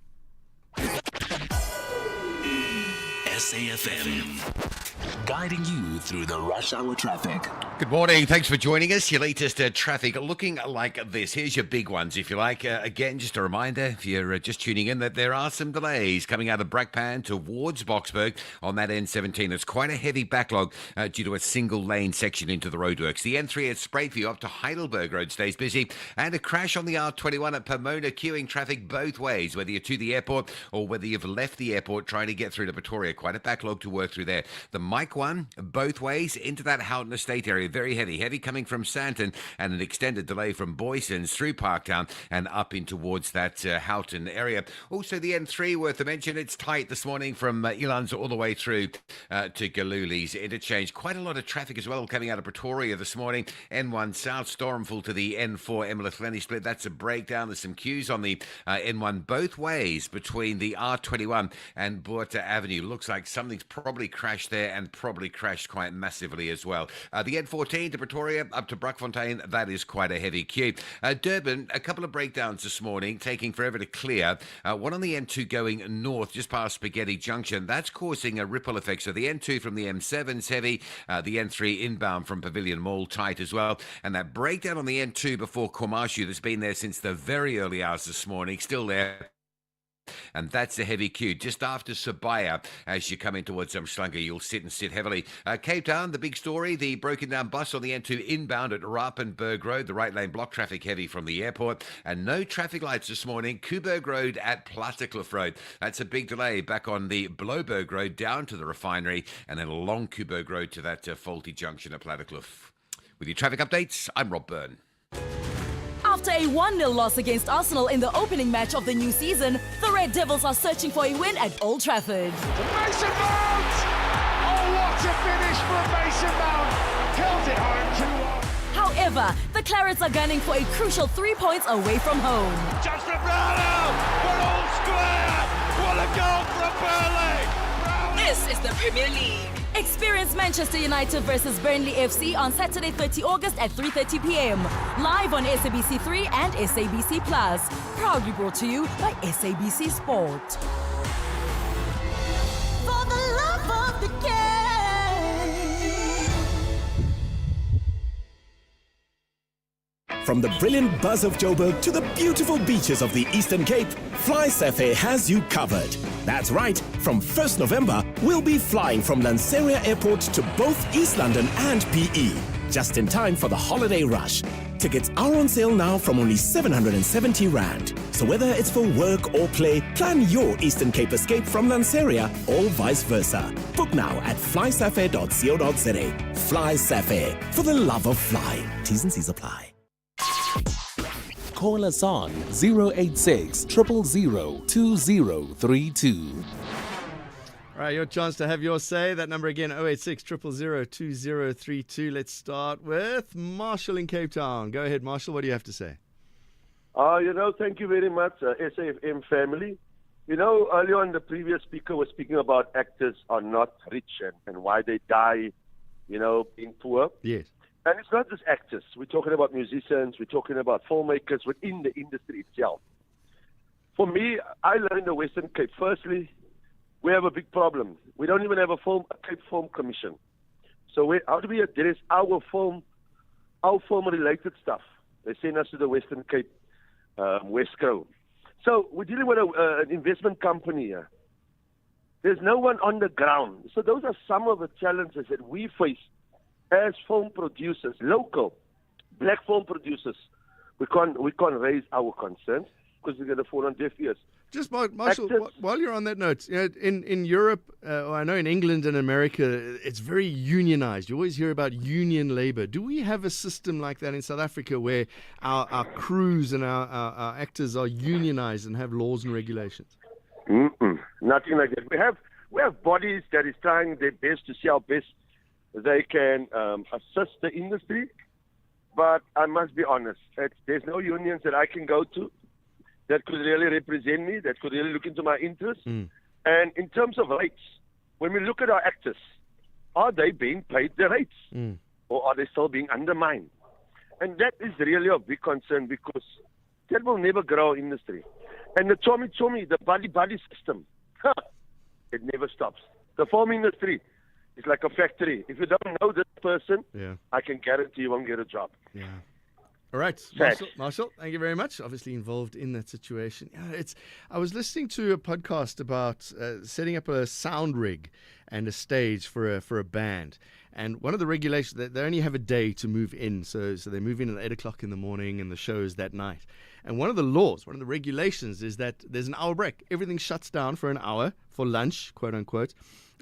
SAFM, guiding you through the rush hour traffic. Good morning. Thanks for joining us. Your latest traffic looking like this. Here's your big ones, if you like. Again, just a reminder, if you're just tuning in, that there are some delays coming out of Brakpan towards Boksburg on that N17. It's quite a heavy backlog due to a single lane section into the roadworks. The N3 at Spruitview up to Heidelberg Road stays busy, and a crash on the R21 at Pomona, queuing traffic both ways, whether you're to the airport or whether you've left the airport trying to get through to Pretoria. Quite a backlog to work through there. The Mike 1, both ways into that Houghton Estate area. Very heavy coming from Sandton, and an extended delay from Boysons through Parktown and up in towards that Houghton area. Also, the N3, worth a mention, it's tight this morning from Elands all the way through to Galuli's interchange. Quite a lot of traffic as well coming out of Pretoria this morning. N1 South, Stormful to the N4 Emmerich Glennie split. That's a breakdown. There's some queues on the N1 both ways between the R21 and Boerta Avenue. Looks like something's probably crashed there, and probably crashed quite massively as well. The N14 to Pretoria up to Brakfontein, that is quite a heavy queue. Durban, a couple of breakdowns this morning, taking forever to clear. One on the N2 going north, just past Spaghetti Junction. That's causing a ripple effect. So the N2 from the M7's heavy, the N3 inbound from Pavilion Mall tight as well. And that breakdown on the N2 before Komashu that's been there since the very early hours this morning, still there. And that's a heavy queue just after Sabaya. As you come in towards Umhlanga, you'll sit heavily. Cape Town, the big story, the broken down bus on the N2 inbound at Rapenburg Road. The right lane block traffic heavy from the airport. And no traffic lights this morning. Kuberg Road at Plattekloof Road. That's a big delay back on the Bloberg Road down to the refinery, and then along Kuberg Road to that faulty junction at Plattekloof. With your traffic updates, I'm Rob Byrne. After a 1-0 loss against Arsenal in the opening match of the new season, the Red Devils are searching for a win at Old Trafford. Mason Mount! Oh, what a finish from Mason Mount! Kills it home 2-1. However, the Clarets are gunning for a crucial 3 points away from home. Justin Brownell! We're all square! What a goal from Burnley! This is the Premier League. Experience Manchester United versus Burnley FC on Saturday 30 August at 3:30 p.m. Live on SABC3 and SABC Plus. Proudly brought to you by SABC Sport. For the love of the game! From the brilliant buzz of Joburg to the beautiful beaches of the Eastern Cape, FlySafair has you covered. That's right, from 1st November, we'll be flying from Lanseria Airport to both East London and PE, just in time for the holiday rush. Tickets are on sale now from only 770 Rand. So whether it's for work or play, plan your Eastern Cape escape from Lanseria or vice versa. Book now at flysafair.co.za. FlySafair, for the love of flying. T's and C's apply. Call us on 086 000 2032. All right, your chance to have your say. That number again, 086 000 2032. Let's start with Marshall in Cape Town. Go ahead, Marshall. What do you have to say? Thank you very much, SAFM family. Earlier on, the previous speaker was speaking about actors are not rich and why they die, being poor. Yes. And it's not just actors. We're talking about musicians. We're talking about filmmakers within the industry itself. For me, I learned in the Western Cape, firstly, we have a big problem. We don't even have a Cape Film Commission. So how do we address our film-related stuff? They send us to the Western Cape, Wesco. So we're dealing with an investment company here. There's no one on the ground. So those are some of the challenges that we face as film producers, local black film producers. We can't raise our concerns because we're going to fall on deaf ears. Just Marshall, while you're on that note, in Europe, or I know in England and America, it's very unionized. You always hear about union labor. Do we have a system like that in South Africa where our crews and our actors are unionized and have laws and regulations? Nothing like that. We have bodies that is trying their best to see how best they can assist the industry, but I must be honest, there's no unions that I can go to that could really represent me, that could really look into my interests. And in terms of rates, when we look at our actors, are they being paid the rates? Or are they still being undermined? And that is really a big concern because that will never grow our industry. And the Tommy, the buddy system, it never stops. The film industry is like a factory. If you don't know this person, Yeah. I can guarantee you won't get a job. Yeah. All right, Marshall, thank you very much. Obviously involved in that situation. Yeah, I was listening to a podcast about setting up a sound rig and a stage for a band. And one of the regulations, they only have a day to move in. So they move in at 8 o'clock in the morning and the show is that night. And one of the regulations is that there's an hour break. Everything shuts down for an hour for lunch, quote unquote.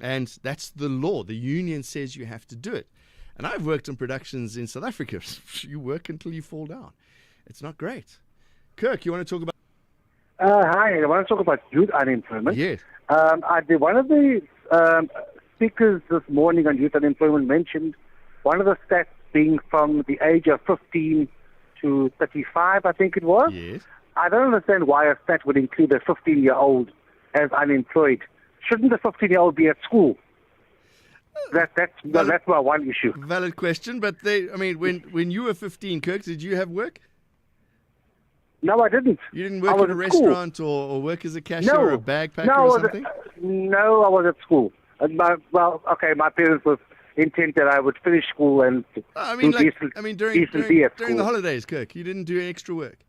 And that's the law. The union says you have to do it. And I've worked on productions in South Africa. You work until you fall down. It's not great. Kirk, you want to talk about... Hi, I want to talk about youth unemployment. Yes. One of the speakers this morning on youth unemployment mentioned one of the stats being from the age of 15 to 35, I think it was. Yes. I don't understand why a stat would include a 15-year-old as unemployed. Shouldn't the 15-year-old be at school? That's my one issue. Valid question, but when you were 15, Kirk, did you have work? No, I didn't. You didn't work in a restaurant or work as a cashier or a bag packer or something? No, I was at school. My parents were intent that I would finish school and during the holidays, Kirk, you didn't do extra work.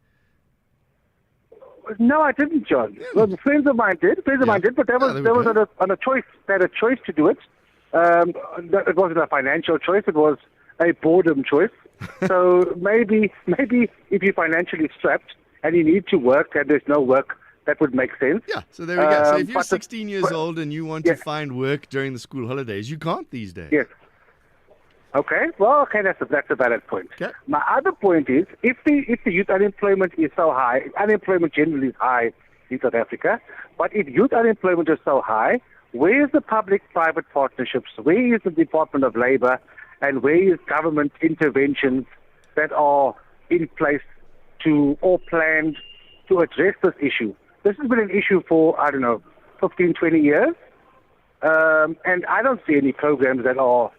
No, I didn't, John. Yeah. Well, friends of mine did, but that was on a choice. They had a choice to do it. It wasn't a financial choice. It was a boredom choice. So maybe if you're financially strapped and you need to work and there's no work, that would make sense. Yeah, so there we go. So if you're 16 years old and you want to find work during the school holidays, you can't these days. Yes. Okay. Well, that's a valid point. Okay. My other point is, if the youth unemployment is so high, unemployment generally is high in South Africa, but if youth unemployment is so high, where is the public-private partnerships? Where is the Department of Labor? And where is government interventions that are in place or planned to address this issue? This has been an issue for, 15, 20 years. And I don't see any programs that are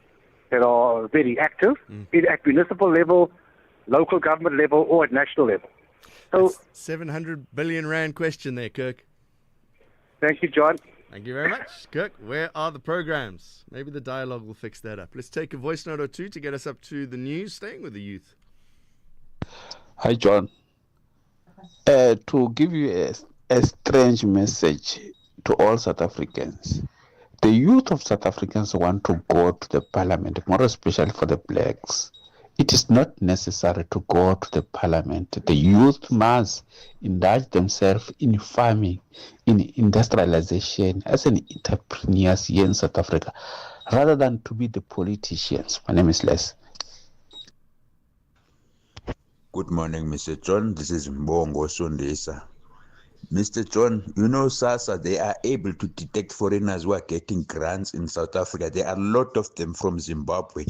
very active either at municipal level, local government level, or at national level. So, that's 700 billion rand question there, Kirk. Thank you, John. Thank you very much. Kirk, where are the programs? Maybe the dialogue will fix that up. Let's take a voice note or two to get us up to the news, staying with the youth. Hi, John. To give you a strange message to all South Africans. The youth of South Africans want to go to the parliament, more especially for the blacks. It is not necessary to go to the parliament. The youth must indulge themselves in farming, in industrialization, as an entrepreneurs here in South Africa, rather than to be the politicians. My name is Les. Good morning, Mr. John. This is Mbongo Sundesa. Mr. John, SASSA, they are able to detect foreigners who are getting grants in South Africa. There are a lot of them from Zimbabwe.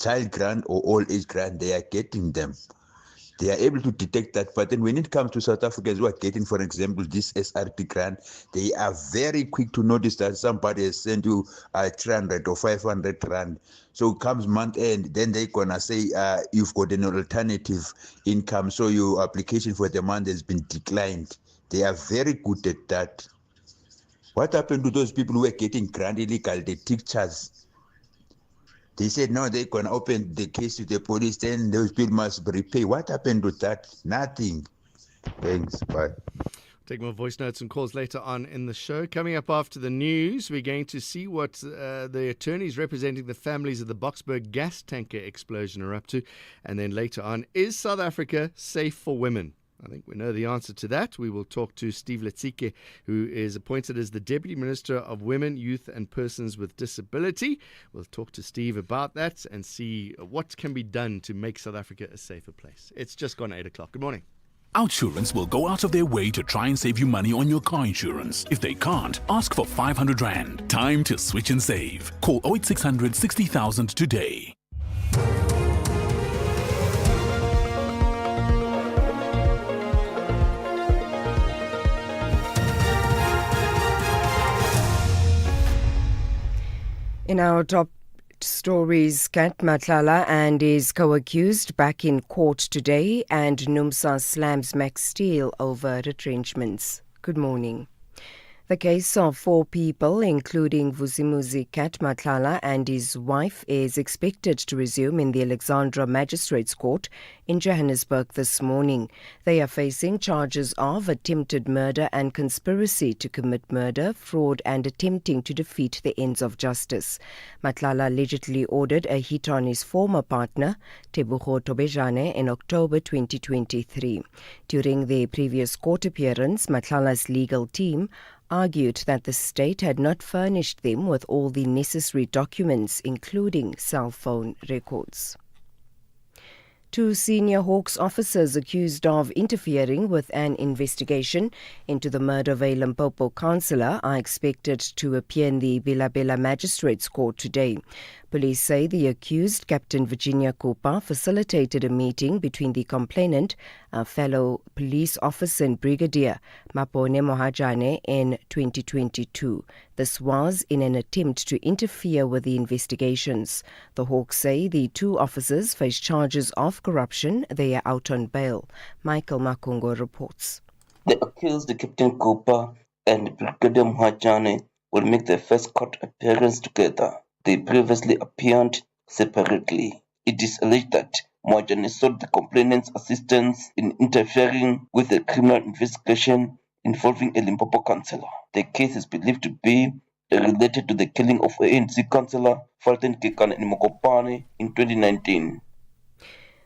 Child grant or old age grant, they are getting them. They are able to detect that. But then when it comes to South Africans who are getting, for example, this SRD grant, they are very quick to notice that somebody has sent you 300 or 500 rand. So comes month end, then they're going to say you've got an alternative income, so your application for the month has been declined. They are very good at that. What happened to those people who were getting grant illegal, the teachers? They said, no, they're going to open the case to the police, then those people must repay. What happened to that? Nothing. Thanks. Bye. Take more voice notes and calls later on in the show. Coming up after the news, we're going to see what the attorneys representing the families of the Boksburg gas tanker explosion are up to. And then later on, is South Africa safe for women? I think we know the answer to that. We will talk to Steve Letsike, who is appointed as the Deputy Minister of Women, Youth and Persons with Disability. We'll talk to Steve about that and see what can be done to make South Africa a safer place. It's just gone 8 o'clock. Good morning. Outsurance will go out of their way to try and save you money on your car insurance. If they can't, ask for 500 Rand. Time to switch and save. Call 0800 60,000 today. In our top stories, Kat Matlala and his co-accused back in court today, and NUMSA slams Max Steel over retrenchments. Good morning. The case of 4 people, including Vusimuzi Kat Matlala and his wife, is expected to resume in the Alexandra Magistrates Court in Johannesburg this morning. They are facing charges of attempted murder and conspiracy to commit murder, fraud and attempting to defeat the ends of justice. Matlala allegedly ordered a hit on his former partner, Tebogo Tobejane, in October 2023. During their previous court appearance, Matlala's legal team argued that the state had not furnished them with all the necessary documents, including cell phone records. 2 senior Hawks officers accused of interfering with an investigation into the murder of a Limpopo councillor are expected to appear in the Bela Magistrates Court today. Police say the accused, Captain Virginia Cooper, facilitated a meeting between the complainant, a fellow police officer and brigadier, Mapone Mohajane, in 2022. This was in an attempt to interfere with the investigations. The Hawks say the 2 officers face charges of corruption. They are out on bail. Michael Makungo reports. The accused, Captain Cooper and Brigadier Mohajane, will make their first court appearance together. They previously appeared separately. It is alleged that Mohajane sought the complainant's assistance in interfering with a criminal investigation involving a Limpopo councillor. The case is believed to be related to the killing of ANC councillor Fulton Kekana in Mokopane in 2019.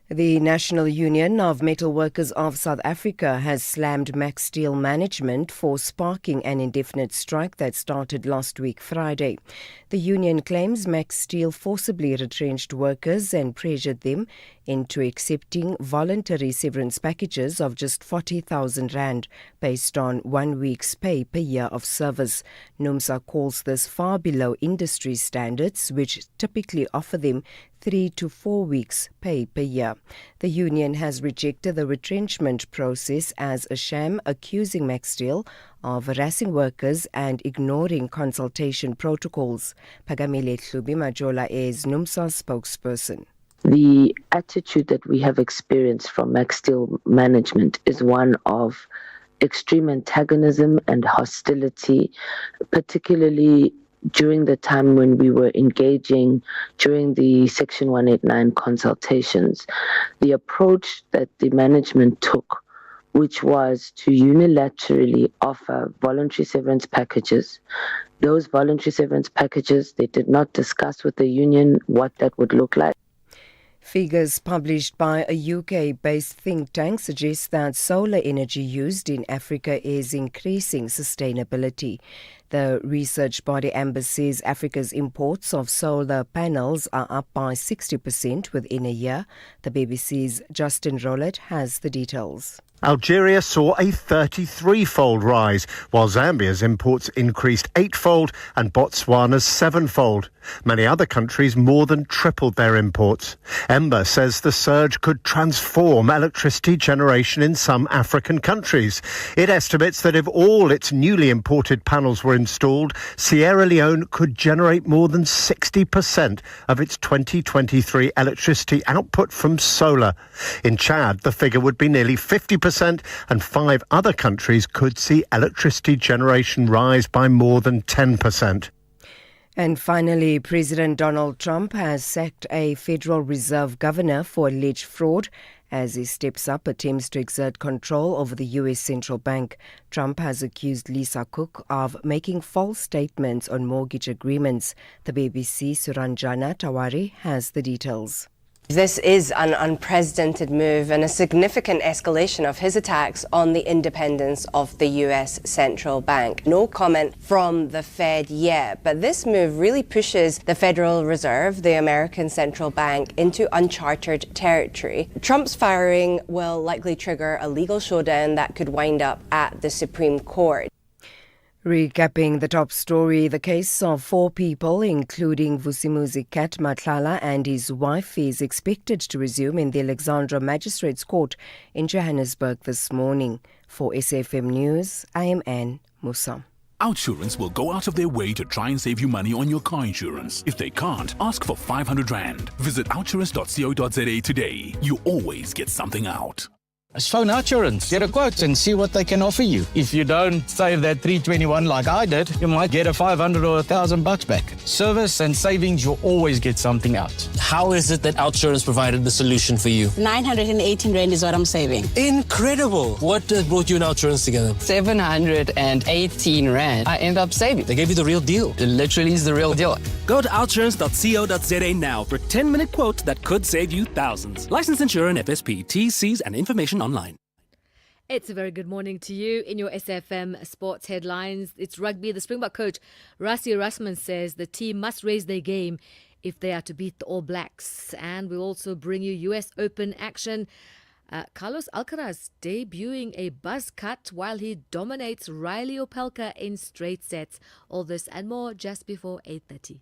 The National Union of Metal Workers of South Africa has slammed Max Steel management for sparking an indefinite strike that started last week Friday. The union claims Max Steel forcibly retrenched workers and pressured them into accepting voluntary severance packages of just 40,000 rand based on 1 week's pay per year of service. NUMSA calls this far below industry standards, which typically offer them 3 to 4 weeks pay per year. The union has rejected the retrenchment process as a sham, accusing Max Steel of harassing workers and ignoring consultation protocols. Pagamile Hlubi Majola is NUMSA's spokesperson. The attitude that we have experienced from Max Steel management is one of extreme antagonism and hostility, particularly during the time when we were engaging during the Section 189 consultations. The approach that the management took, which was to unilaterally offer voluntary severance packages. Those voluntary severance packages, they did not discuss with the union what that would look like. Figures published by a UK-based think tank suggest that solar energy used in Africa is increasing sustainability. The research body AMBER says Africa's imports of solar panels are up by 60% within a year. The BBC's Justin Rowlett has the details. Algeria saw a 33-fold rise, while Zambia's imports increased 8-fold and Botswana's 7-fold. Many other countries more than tripled their imports. Ember says the surge could transform electricity generation in some African countries. It estimates that if all its newly imported panels were installed, Sierra Leone could generate more than 60% of its 2023 electricity output from solar. In Chad, the figure would be nearly 50%, and 5 other countries could see electricity generation rise by more than 10%. And finally, President Donald Trump has sacked a Federal Reserve governor for alleged fraud as he steps up attempts to exert control over the U.S. Central Bank. Trump has accused Lisa Cook of making false statements on mortgage agreements. The BBC's Suranjana Tawari has the details. This is an unprecedented move and a significant escalation of his attacks on the independence of the U.S. Central Bank. No comment from the Fed yet, but this move really pushes the Federal Reserve, the American Central Bank, into uncharted territory. Trump's firing will likely trigger a legal showdown that could wind up at the Supreme Court. Recapping the top story, the case of 4 people, including Vusimuzi Kat Matlala and his wife, is expected to resume in the Alexandra Magistrates Court in Johannesburg this morning. For SAFM News, I am Anne Musa. Outsurance will go out of their way to try and save you money on your car insurance. If they can't, ask for 500 Rand. Visit outsurance.co.za today. You always get something out. Phone Outsurance, get a quote and see what they can offer you. If you don't save that 321 like I did, you might get a 500 or $1,000 back. Service and savings, you'll always get something out. How is it that Outsurance provided the solution for you? 918 Rand is what I'm saving. Incredible. What brought you and Outsurance together? 718 Rand. I end up saving. They gave you the real deal. It literally is the real deal. Go to outsurance.co.za now for a 10-minute quote that could save you thousands. Licensed insurer and FSP. T's and information online. It's a very good morning to you. In your SFM sports headlines, it's rugby. The Springbok coach, Rassie Erasmus, says the team must raise their game if they are to beat the All Blacks. And we'll also bring you US Open action. Carlos Alcaraz debuting a buzz cut while he dominates Riley Opelka in straight sets. All this and more just before 8:30.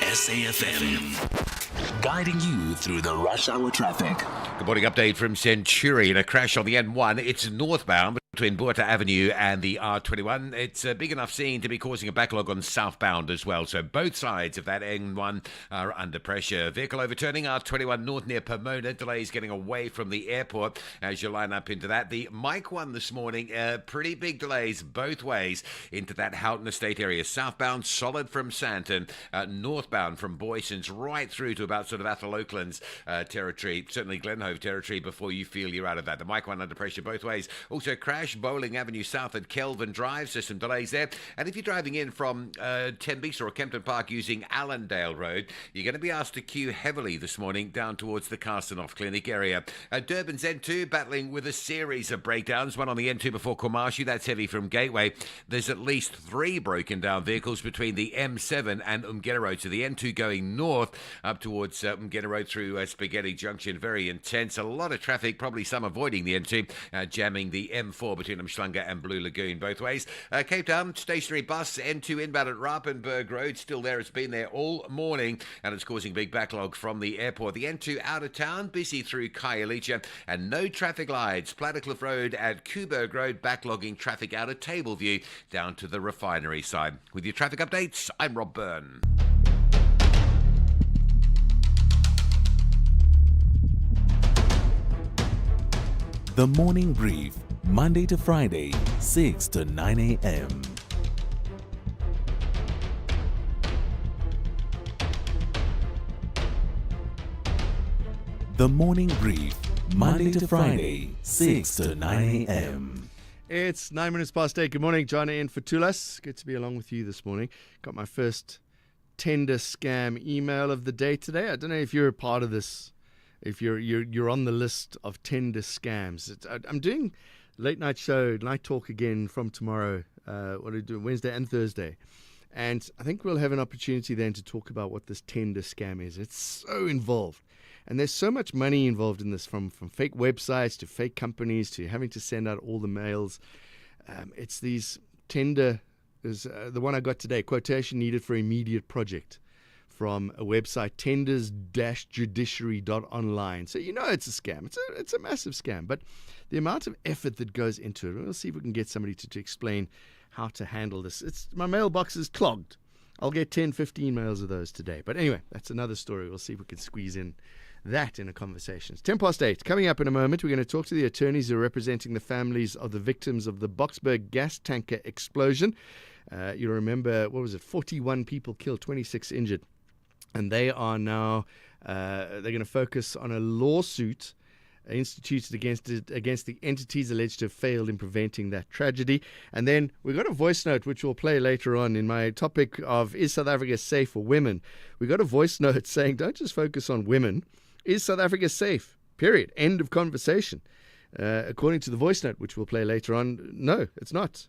SAFM, guiding you through the rush hour traffic. Good morning update from Centurion. A crash on the N1. It's northbound between Buerta Avenue and the R21. It's a big enough scene to be causing a backlog on southbound as well. So both sides of that N1 are under pressure. Vehicle overturning R21 north near Pomona. Delays getting away from the airport as you line up into that. The Mike 1 this morning, pretty big delays both ways into that Houghton Estate area. Southbound solid from Sandton, northbound from Boysons right through to about sort of Athol Oakland's territory, certainly Glenhove territory before you feel you're out of that. The Mike 1 under pressure both ways. Also crash Bowling Avenue south at Kelvin Drive, so some delays there. And if you're driving in from Tembisa or Kempton Park using Allendale Road, you're going to be asked to queue heavily this morning down towards the Carstenoff Clinic area. Durban's N2 battling with a series of breakdowns, one on the N2 before Komashi, that's heavy from Gateway. There's at least 3 broken down vehicles between the M7 and Umgeda Road, so the N2 going north up towards Umgeda Road through Spaghetti Junction, very intense. A lot of traffic, probably some avoiding the N2, jamming the M4 between Umhlanga and Blue Lagoon both ways. Cape Town stationary bus N2 inbound at Rappenberg Road, still there. It's been there all morning and it's causing big backlog from the airport. The N2 out of town, busy through Khayelitsha, and no traffic lights. Plattercliff Road at Kuberg Road, backlogging traffic out of Tableview down to the refinery side. With your traffic updates, I'm Rob Byrne. The Morning Brief, Monday to Friday, 6 to 9 a.m. The Morning Brief, Monday to Friday, 6 to 9 a.m. It's 9 minutes past 8. Good morning, John in for Tulas. Good to be along with you this morning. Got my first tender scam email of the day today. I don't know if you're a part of this. If you're on the list of tender scams. I'm doing late night show, night talk again from tomorrow. What do I do? Wednesday and Thursday. And I think we'll have an opportunity then to talk about what this tender scam is. It's so involved. And there's so much money involved in this, from fake websites to fake companies to having to send out all the mails. It's these tender, the one I got today, quotation needed for immediate project, from a website, tenders-judiciary.online. So you know it's a scam. It's a massive scam. But the amount of effort that goes into it, we'll see if we can get somebody to explain how to handle this. My mailbox is clogged. I'll get 10, 15 mails of those today. But anyway, that's another story. We'll see if we can squeeze in that in a conversation. It's 10 past 8. Coming up in a moment, we're going to talk to the attorneys who are representing the families of the victims of the Boksburg gas tanker explosion. You remember, 41 people killed, 26 injured. And they are now, they're going to focus on a lawsuit instituted against the entities alleged to have failed in preventing that tragedy. And then we've got a voice note which we'll play later on in my topic of, is South Africa safe for women? We've got a voice note saying, don't just focus on women. Is South Africa safe? Period. End of conversation. According to the voice note, which we'll play later on, no, it's not.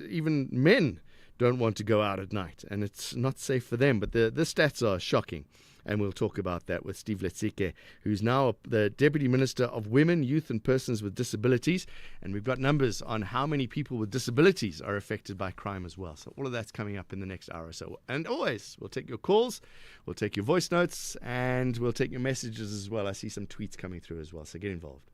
Even men don't want to go out at night, and it's not safe for them. But the stats are shocking, and we'll talk about that with Steve Letsike, who's now the Deputy Minister of Women, Youth and Persons with Disabilities, and we've got numbers on how many people with disabilities are affected by crime as well. So all of that's coming up in the next hour or so. And always, we'll take your calls, we'll take your voice notes, and we'll take your messages as well. I see some tweets coming through as well, so get involved.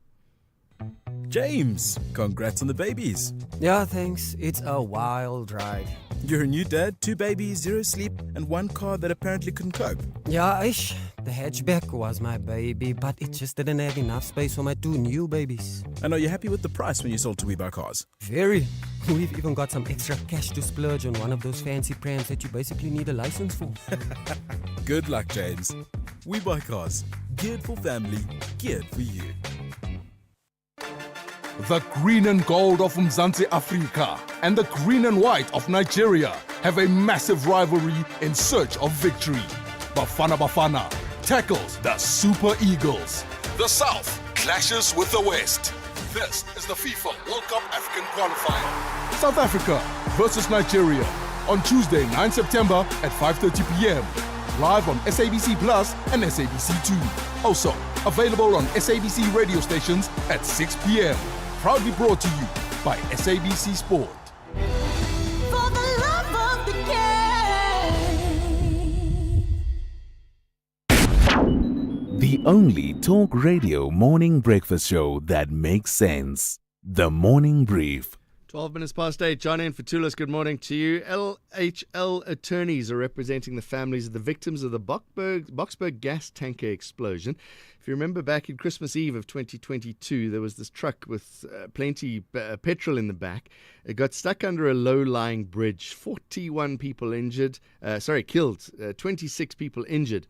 James, congrats on the babies. Yeah, thanks. It's a wild ride. You're a new dad, 2 babies, 0 sleep, and 1 car that apparently couldn't cope. Yeah, the hatchback was my baby, but it just didn't have enough space for my 2 new babies. And are you happy with the price when you sold to WeBuyCars? Very. We've even got some extra cash to splurge on one of those fancy prams that you basically need a license for. Good luck, James. WeBuyCars, geared for family, geared for you. The green and gold of Mzansi Africa and the green and white of Nigeria have a massive rivalry in search of victory. Bafana Bafana tackles the Super Eagles. The South clashes with the West. This is the FIFA World Cup African qualifier. South Africa versus Nigeria on Tuesday, 9 September at 5:30 p.m. Live on SABC Plus and SABC2. Also available on SABC radio stations at 6 p.m. Proudly brought to you by SABC Sport. For the love of the game. The only talk radio morning breakfast show that makes sense. The Morning Brief. 12 minutes past 8. John N. Fatulas, good morning to you. LHL attorneys are representing the families of the victims of the Boksburg gas tanker explosion. If you remember back in Christmas Eve of 2022, there was this truck with plenty petrol in the back. It got stuck under a low-lying bridge. 41 people killed, 26 people injured.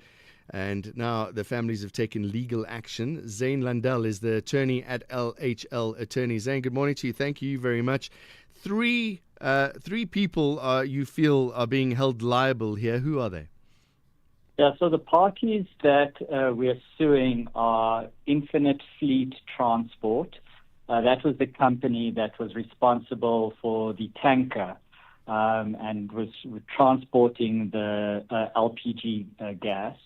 And now the families have taken legal action. Zane Landell is the attorney at LHL Attorneys. Zane, good morning to you. Thank you very much. Three people you feel are being held liable here. Who are they? Yeah, so the parties that we are suing are Infinite Fleet Transport. That was the company that was responsible for the tanker and was transporting the LPG gas.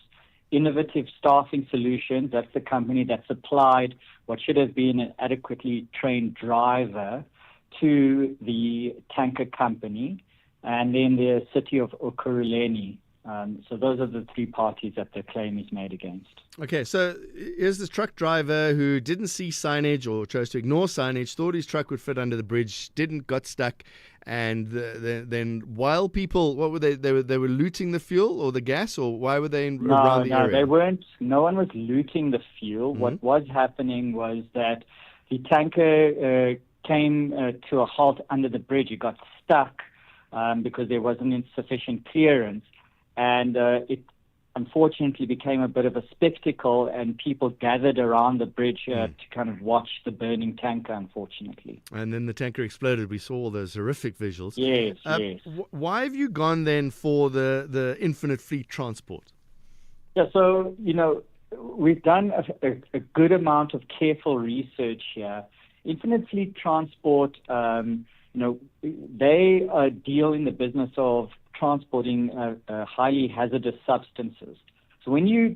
Innovative Staffing Solutions, that's the company that supplied what should have been an adequately trained driver to the tanker company, and then the city of Ekurhuleni. So those are the 3 parties that the claim is made against. Okay, so here's this truck driver who didn't see signage or chose to ignore signage, thought his truck would fit under the bridge, got stuck, and then while people, what were they? They were looting the fuel or the gas, or why were they around the area? No, they weren't. No one was looting the fuel. Mm-hmm. What was happening was that the tanker came to a halt under the bridge. It got stuck because there wasn't insufficient clearance. And it unfortunately became a bit of a spectacle, and people gathered around the bridge to kind of watch the burning tanker, unfortunately. And then the tanker exploded. We saw all those horrific visuals. Yes, yes. Why have you gone then for the Infinite Fleet Transport? Yeah, so, we've done a good amount of careful research here. Infinite Fleet Transport, they deal in the business of transporting highly hazardous substances. So when you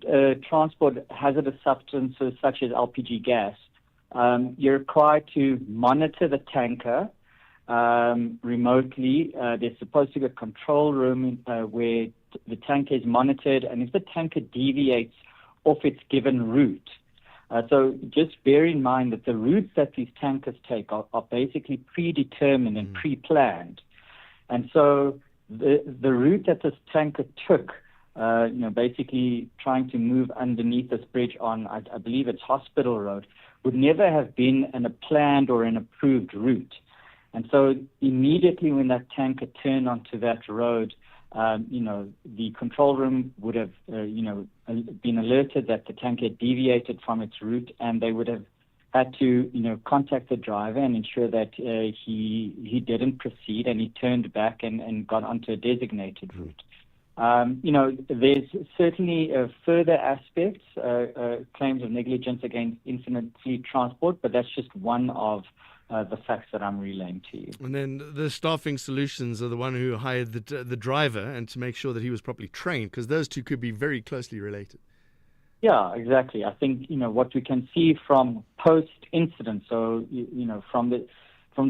transport hazardous substances such as LPG gas, you're required to monitor the tanker remotely. There's supposed to be a control room where the tanker is monitored, and if the tanker deviates off its given route, so just bear in mind that the routes that these tankers take are basically predetermined and pre-planned. And so the route that this tanker took, basically trying to move underneath this bridge on, I believe it's Hospital Road, would never have been a planned or an approved route. And so immediately when that tanker turned onto that road, the control room would have, been alerted that the tanker had deviated from its route, and they would have had to, contact the driver and ensure that he didn't proceed and he turned back and got onto a designated route. There's certainly further aspects, claims of negligence against Infinite Fleet Transport, but that's just one of the facts that I'm relaying to you. And then the Staffing Solutions are the one who hired the driver, and to make sure that he was properly trained, because those two could be very closely related. Yeah, exactly. I think, what we can see from post-incident, so, from the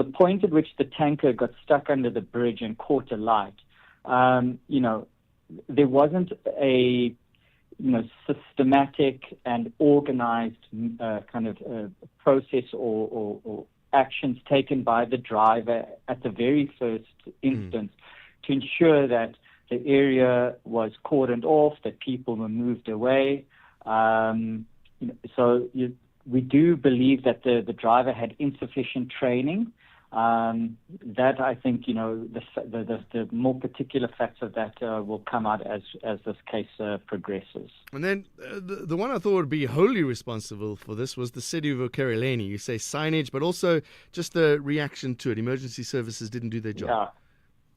point at which the tanker got stuck under the bridge and caught alight, there wasn't a systematic and organized process or actions taken by the driver at the very first instance to ensure that the area was cordoned off, that people were moved away. We do believe that the driver had insufficient training. That I think, the more particular facts of that will come out as this case progresses. And then the one I thought would be wholly responsible for this was the city of Ekurhuleni. You say signage, but also just the reaction to it. Emergency services didn't do their job.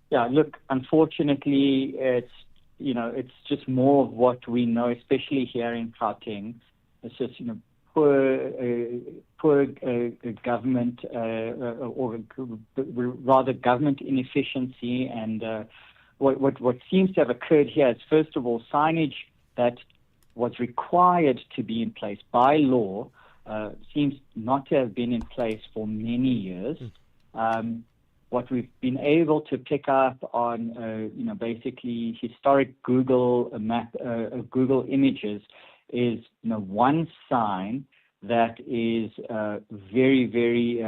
Yeah. Look, unfortunately, it's just more of what we know, especially here in Gauteng. It's just poor government, or rather government inefficiency, and what seems to have occurred here is, first of all, signage that was required to be in place by law seems not to have been in place for many years. What we've been able to pick up on, basically historic Google Google images is, one sign that is very, very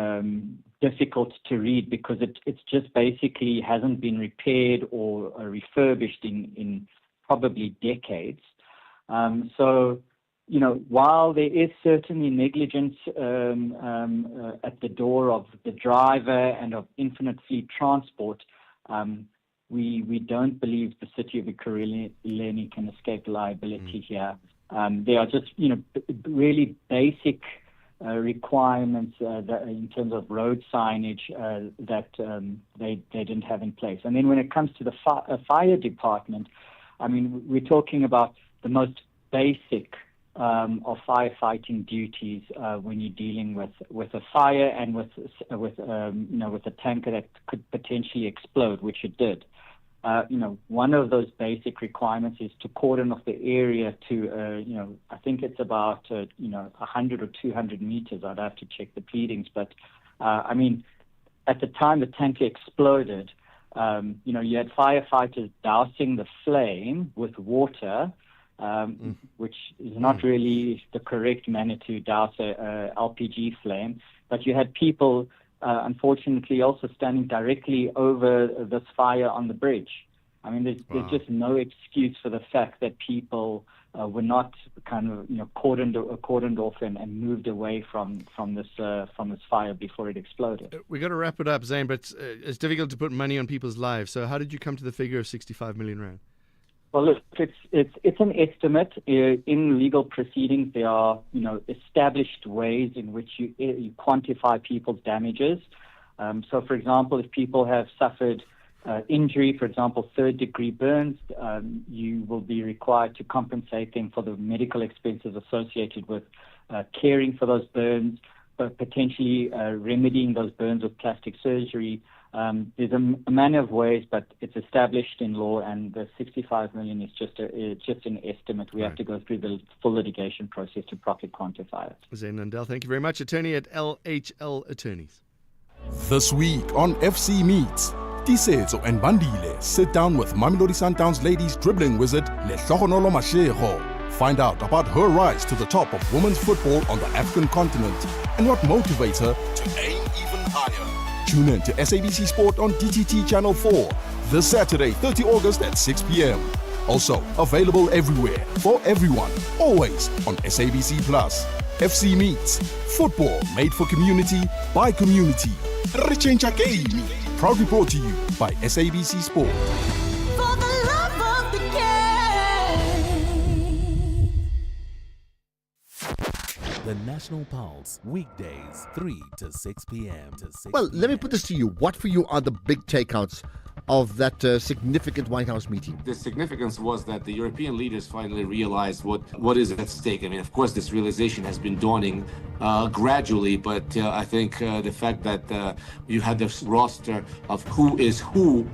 difficult to read because it's just basically hasn't been repaired or refurbished in probably decades. While there is certainly negligence at the door of the driver and of Infinite Fleet Transport, we don't believe the city of Ekurhuleni can escape liability here. There are just, really basic requirements that in terms of road signage that they didn't have in place. And then when it comes to the fire department, we're talking about the most basic of firefighting duties when you're dealing with a fire and with a tanker that could potentially explode, which it did. One of those basic requirements is to cordon off the area to, I think it's about, 100 or 200 meters. I'd have to check the pleadings. But, at the time the tanker exploded, you had firefighters dousing the flame with water, which is not really the correct manner to douse a LPG flame. But you had people unfortunately also standing directly over this fire on the bridge. There's just no excuse for the fact that people were not cordoned off and moved away from this fire before it exploded. We got to wrap it up, Zane, but it's difficult to put money on people's lives. So how did you come to the figure of 65 million rand? Well, look, it's an estimate. In legal proceedings, there are established ways in which you quantify people's damages. So, for example, if people have suffered injury, for example, third-degree burns, you will be required to compensate them for the medical expenses associated with caring for those burns, but potentially remedying those burns with plastic surgery. There's a manner of ways, but it's established in law, and the 65 million is just an estimate. We have to go through the full litigation process to properly quantify it. Zane Nandel, thank you very much. Attorney at LHL Attorneys. This week on FC Meets, Tisetso and Bandile sit down with Mamelodi Sundowns ladies dribbling wizard Lehlohonolo Mashego. Find out about her rise to the top of women's football on the African continent and what motivates her to aim even higher. Tune in to SABC Sport on DTT Channel 4 this Saturday, 30 August at 6 p.m. Also available everywhere for everyone, always on SABC Plus. FC Meets, football made for community by community. Rechencha Game, proudly brought to you by SABC Sport. For the love of the game. The National Pulse, weekdays, 3 to 6 p.m. Well, let me put this to you. What for you are the big takeouts of that significant White House meeting? The significance was that the European leaders finally realized what is at stake. I mean, of course, this realization has been dawning gradually, but I think the fact that you had this roster of who is who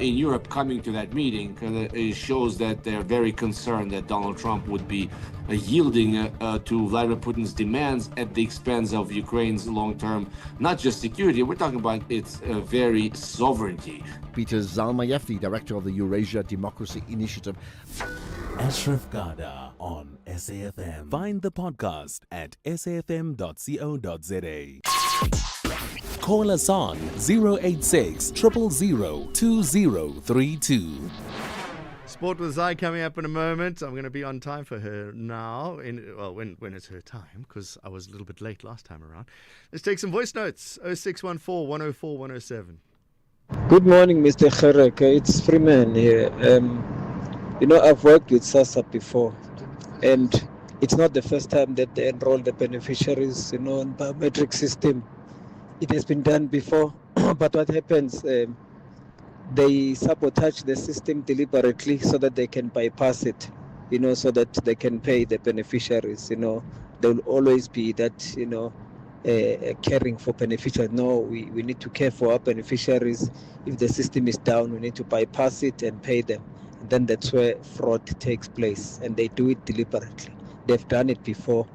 in Europe coming to that meeting it shows that they're very concerned that Donald Trump would be yielding to Vladimir Putin's demands at the expense of Ukraine's long-term, not just security, we're talking about its very sovereignty. Peter Zalmayevsky, director of the Eurasia Democracy Initiative. Ashraf Garda on SAFM. Find the podcast at safm.co.za. Call us on 086 000 2032. Sport with Zai coming up in a moment. I'm going to be on time for her now. When it's her time, because I was a little bit late last time around. Let's take some voice notes. 0614 104 107. Good morning, Mr. Kharek. It's Freeman here. I've worked with SASSA before, and it's not the first time that they enroll the beneficiaries, in biometric system. It has been done before, but what happens, they sabotage the system deliberately so that they can bypass it, so that they can pay the beneficiaries. There will always be that, caring for beneficiaries. No, we need to care for our beneficiaries. If the system is down, we need to bypass it and pay them. And then that's where fraud takes place, and they do it deliberately. They've done it before.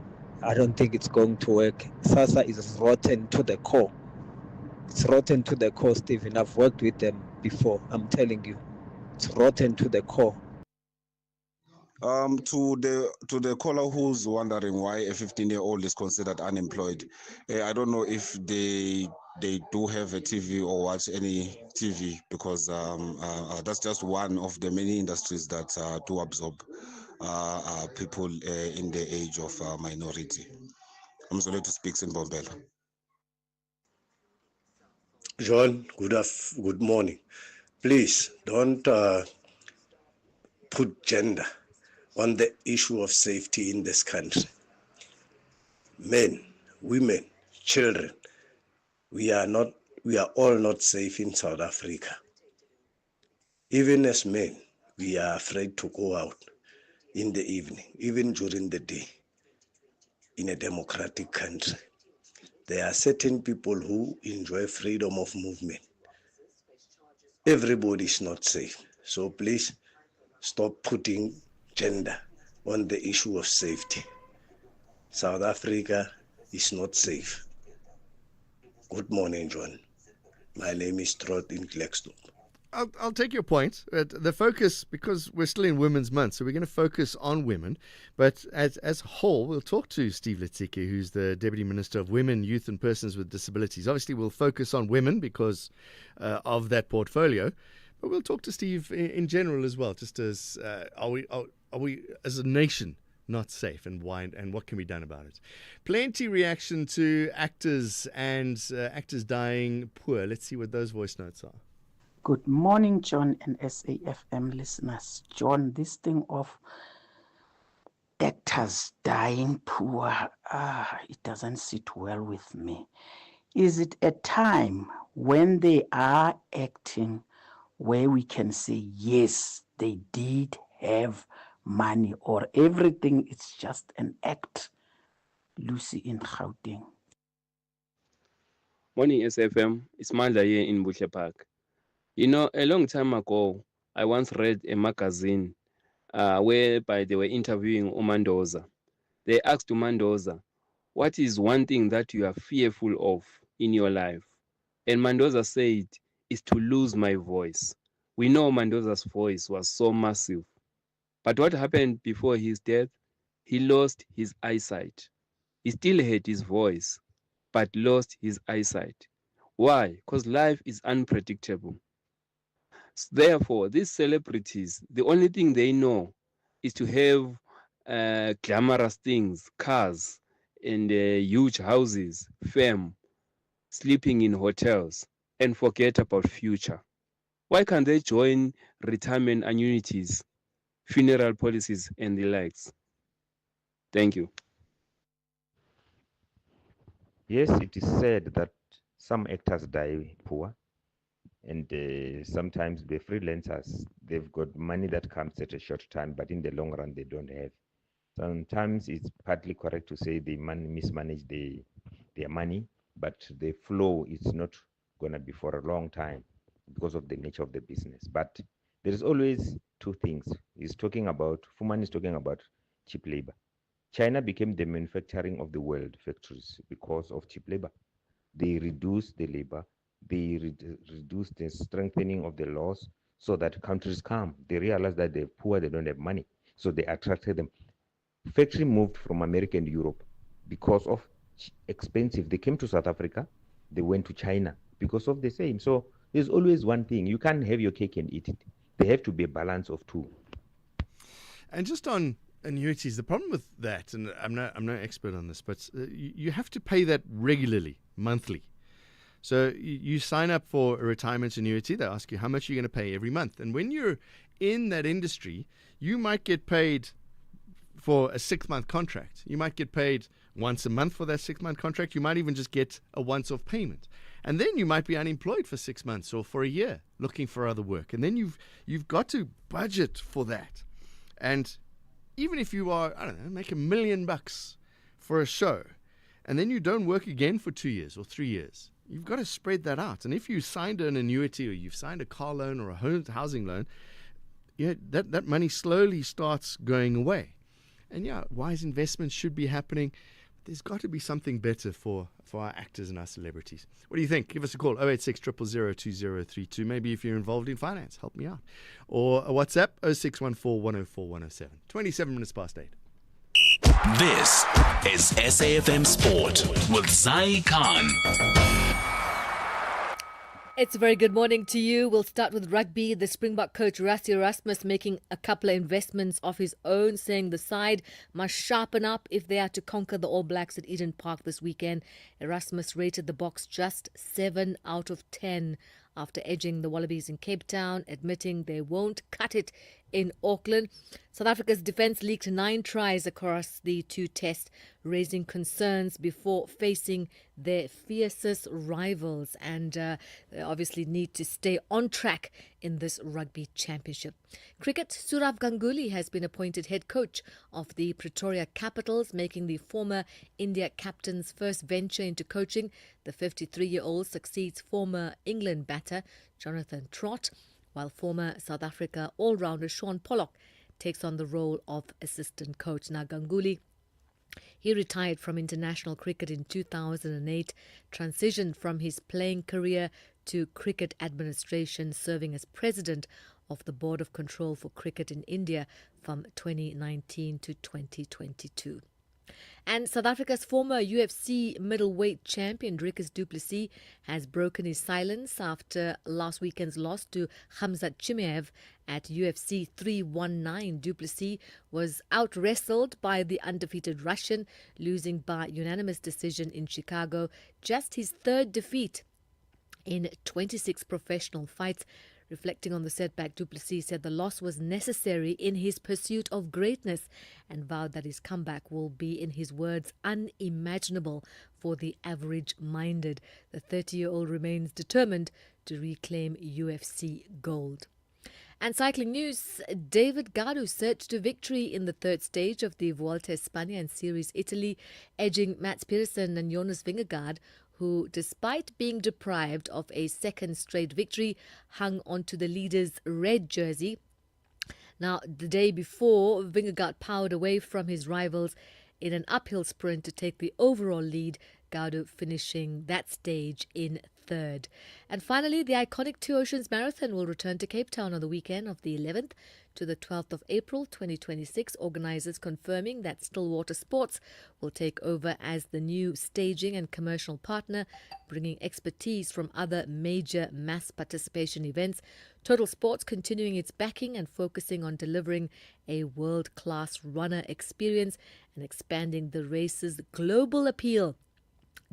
I don't think it's going to work. SASSA is rotten to the core. It's rotten to the core, Stephen. I've worked with them before. I'm telling you, it's rotten to the core. To the caller who's wondering why a 15-year-old is considered unemployed, I don't know if they do have a TV or watch any TV, because that's just one of the many industries that do absorb people in the age of minority. I'm sorry to speak in Bombela. John, good morning. Please don't put gender on the issue of safety in this country. Men, women, children, we are all not safe in South Africa. Even as men, we are afraid to go out in the evening, even during the day. In a democratic country, there are certain people who enjoy freedom of movement. Everybody is not safe. So please stop putting gender on the issue of safety. South Africa is not safe. Good morning, John. My name is Trot in Klerksdorp. I'll take your point. The focus, because we're still in Women's Month, so we're going to focus on women. But as a whole, we'll talk to Steve Letike, who's the Deputy Minister of Women, Youth and Persons with Disabilities. Obviously, we'll focus on women because of that portfolio. But we'll talk to Steve in general as well, just as are we as a nation not safe, and why, and what can be done about it? Plenty reaction to actors and actors dying poor. Let's see what those voice notes are. Good morning, John and SAFM listeners. John, this thing of actors dying poor, it doesn't sit well with me. Is it a time when they are acting where we can say, yes, they did have money, or everything is just an act? Lucy in Gauteng. Morning, SFM. It's Malda here in Bushre Park. A long time ago, I once read a magazine whereby they were interviewing Umandoza. They asked Umandoza, what is one thing that you are fearful of in your life? And Mandoza said, is to lose my voice. We know Mandoza's voice was so massive. But what happened before his death? He lost his eyesight. He still had his voice, but lost his eyesight. Why? Because life is unpredictable. Therefore, these celebrities, the only thing they know is to have glamorous things, cars, and huge houses, fame, sleeping in hotels, and forget about future. Why can't they join retirement annuities, funeral policies, and the likes? Thank you. Yes, it is said that some actors die poor, and sometimes the freelancers, they've got money that comes at a short time, but in the long run, they don't have. Sometimes it's partly correct to say they mismanage their money, but the flow is not going to be for a long time because of the nature of the business. But there is always two things. Fuman is talking about cheap labor. China became the manufacturing of the world factories because of cheap labor. They reduced the labor, they reduced the strengthening of the laws so that countries come. They realize that they're poor, they don't have money. So they attracted them. Factory moved from America and Europe because of expensive. They came to South Africa, they went to China because of the same. So there's always one thing. You can't have your cake and eat it. There have to be a balance of two. And just on annuities, the problem with that, and I'm no expert on this, but you have to pay that regularly, monthly. So you sign up for a retirement annuity. They ask you how much you're going to pay every month. And when you're in that industry, you might get paid for a 6-month contract. You might get paid once a month for that 6-month contract. You might even just get a once-off payment. And then you might be unemployed for 6 months or for a year looking for other work. And then you've got to budget for that. And even if you are, I don't know, make $1 million for a show, and then you don't work again for 2 years or 3 years, you've got to spread that out. And if you signed an annuity or you've signed a car loan or a housing loan, that money slowly starts going away. And wise investments should be happening. There's got to be something better for our actors and our celebrities. What do you think? Give us a call, 086 000 2032. Maybe if you're involved in finance, help me out. Or a WhatsApp, 0614 104 107. 27 minutes past 8. This is SAFM Sport with Zai Khan. It's a very good morning to you. We'll start with rugby. The Springbok coach Rassie Erasmus making a couple of investments of his own, saying the side must sharpen up if they are to conquer the All Blacks at Eden Park this weekend. Erasmus rated the Boks just 7 out of 10 after edging the Wallabies in Cape Town, admitting they won't cut it in Auckland. South Africa's defence leaked 9 tries across the 2 tests, raising concerns before facing their fiercest rivals, and they obviously need to stay on track in this rugby championship. Cricket, Sourav Ganguly has been appointed head coach of the Pretoria Capitals, making the former India captain's first venture into coaching. The 53-year-old succeeds former England batter Jonathan Trott, while former South Africa all-rounder Sean Pollock takes on the role of assistant coach. Now, Ganguly, he retired from international cricket in 2008, transitioned from his playing career to cricket administration, serving as president of the Board of Control for Cricket in India from 2019 to 2022. And South Africa's former UFC middleweight champion Dricus du Plessis has broken his silence after last weekend's loss to Khamzat Chimaev at UFC 319. Du Plessis was out-wrestled by the undefeated Russian, losing by unanimous decision in Chicago, just his 3rd defeat in 26 professional fights. Reflecting on the setback, du Plessis said the loss was necessary in his pursuit of greatness and vowed that his comeback will be, in his words, unimaginable for the average-minded. The 30-year-old remains determined to reclaim UFC gold. And cycling news, David Gaudu surged to victory in the 3rd stage of the Vuelta a España and Series Italy, edging Mats Pedersen and Jonas Vingegaard, who, despite being deprived of a 2nd straight victory, hung onto the leader's red jersey. Now, the day before, Vingegaard powered away from his rivals in an uphill sprint to take the overall lead, Gaudu finishing that stage in 3rd. And finally, the iconic Two Oceans Marathon will return to Cape Town on the weekend of the 11th to the 12th of April 2026, organisers confirming that Stillwater Sports will take over as the new staging and commercial partner, bringing expertise from other major mass participation events. Total Sports continuing its backing and focusing on delivering a world-class runner experience and expanding the race's global appeal.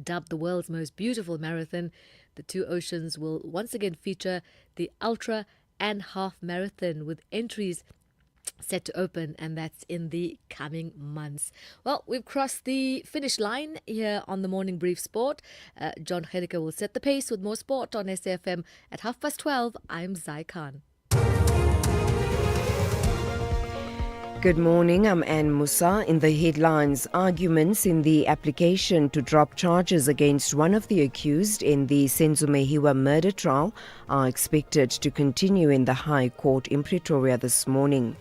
Dubbed the world's most beautiful marathon, the Two Oceans will once again feature the ultra and half marathon, with entries set to open, and that's in the coming months. Well, we've crossed the finish line here on the Morning Brief Sport. John Gericke will set the pace with more sport on SAFM at 12:30. I'm Zai Khan. Good morning, I'm Anne Musa. In the headlines, arguments in the application to drop charges against one of the accused in the Senzo Mehiwa murder trial are expected to continue in the High Court in Pretoria this morning.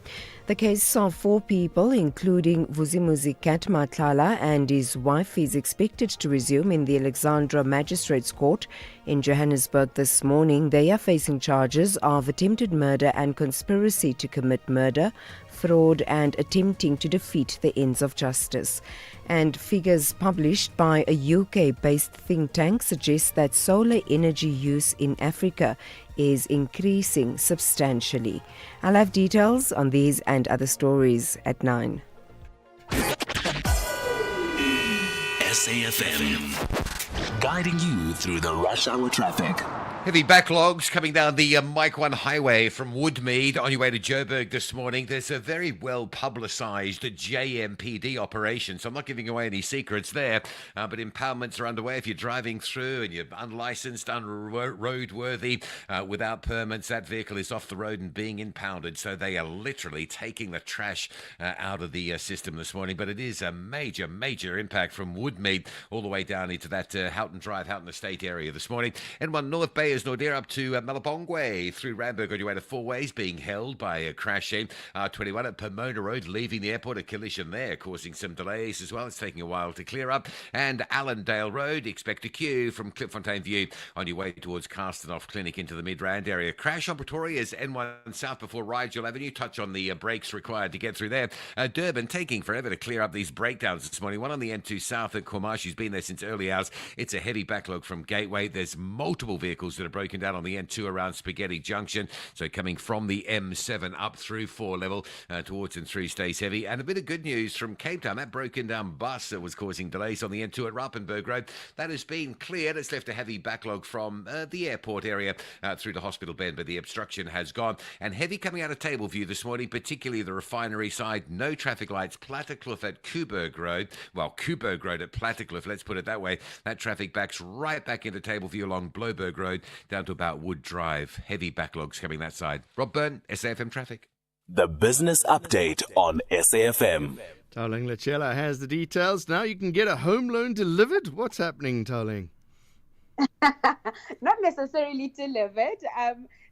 The case of 4 people, including Vuzimuzi Kat Matlala and his wife, is expected to resume in the Alexandra Magistrates Court in Johannesburg this morning. They are facing charges of attempted murder and conspiracy to commit murder, fraud and attempting to defeat the ends of justice. And figures published by a UK-based think tank suggest that solar energy use in Africa is increasing substantially. I'll have details on these and other stories at 9. SAFM, guiding you through the rush hour traffic. Heavy backlogs coming down the Mike 1 highway from Woodmead on your way to Joburg this morning. There's a very well publicised JMPD operation, so I'm not giving away any secrets there, but impoundments are underway. If you're driving through and you're unlicensed, unroadworthy, without permits, that vehicle is off the road and being impounded. So they are literally taking the trash out of the system this morning. But it is a major, major impact from Woodmead all the way down into that Houghton Drive, Houghton Estate area this morning. N1 North Bay is Nordir up to Malabongwe through Randburg on your way to Four Ways, being held by a crashing. 21 at Pomona Road, leaving the airport, a collision there, causing some delays as well. It's taking a while to clear up. And Allendale Road, expect a queue from Klipfontein View on your way towards Carstenoff Clinic into the Midrand area. Crash on Pretoria's N1 South before Rigel Avenue. Touch on the brakes required to get through there. Durban taking forever to clear up these breakdowns this morning. One on the N2 South at Komashi's been there since early hours. It's a heavy backlog from Gateway. There's multiple vehicles that are broken down on the N2 around Spaghetti Junction. So coming from the M7 up through 4 level towards and through stays heavy. And a bit of good news from Cape Town. That broken down bus that was causing delays on the N2 at Rappenberg Road, that has been cleared. It's left a heavy backlog from the airport area through to Hospital Bend, but the obstruction has gone. And heavy coming out of Tableview this morning, particularly the refinery side. No traffic lights. Plattekloof at Kuiberg Road. Well, Kuiberg Road at Plattekloof, let's put it that way. That traffic backs right back into Tableview along Bloberg Road down to about Wood Drive. Heavy backlogs coming that side. Rob Byrne, SAFM Traffic. The business update on SAFM. Taoling Lachela has the details. Now you can get a home loan delivered. What's happening, Taoling? Not necessarily delivered.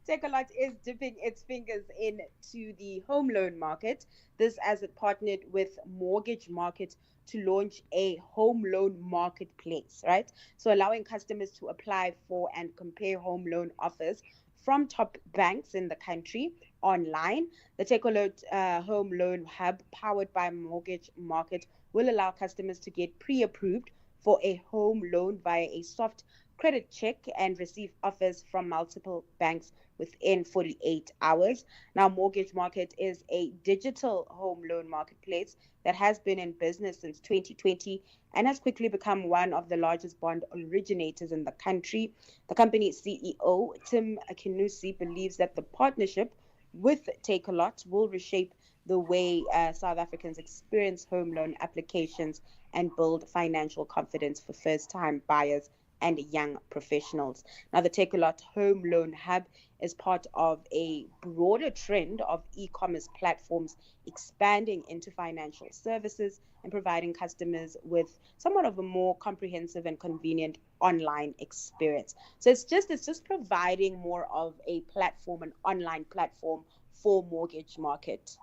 Takealot is dipping its fingers into the home loan market. This as it partnered with Mortgage Market to launch a home loan marketplace, right? So allowing customers to apply for and compare home loan offers from top banks in the country online. The Takealot Home Loan Hub, powered by Mortgage Market, will allow customers to get pre-approved for a home loan via a soft credit check and receive offers from multiple banks within 48 hours. Now, Mortgage Market is a digital home loan marketplace that has been in business since 2020 and has quickly become one of the largest bond originators in the country. The company's CEO, Tim Akinusi, believes that the partnership with Takealot will reshape the way South Africans experience home loan applications and build financial confidence for first-time buyers and young professionals. Now, the Takealot Home Loan Hub is part of a broader trend of e-commerce platforms expanding into financial services and providing customers with somewhat of a more comprehensive and convenient online experience. So it's just providing more of a platform, an online platform for Mortgage Market.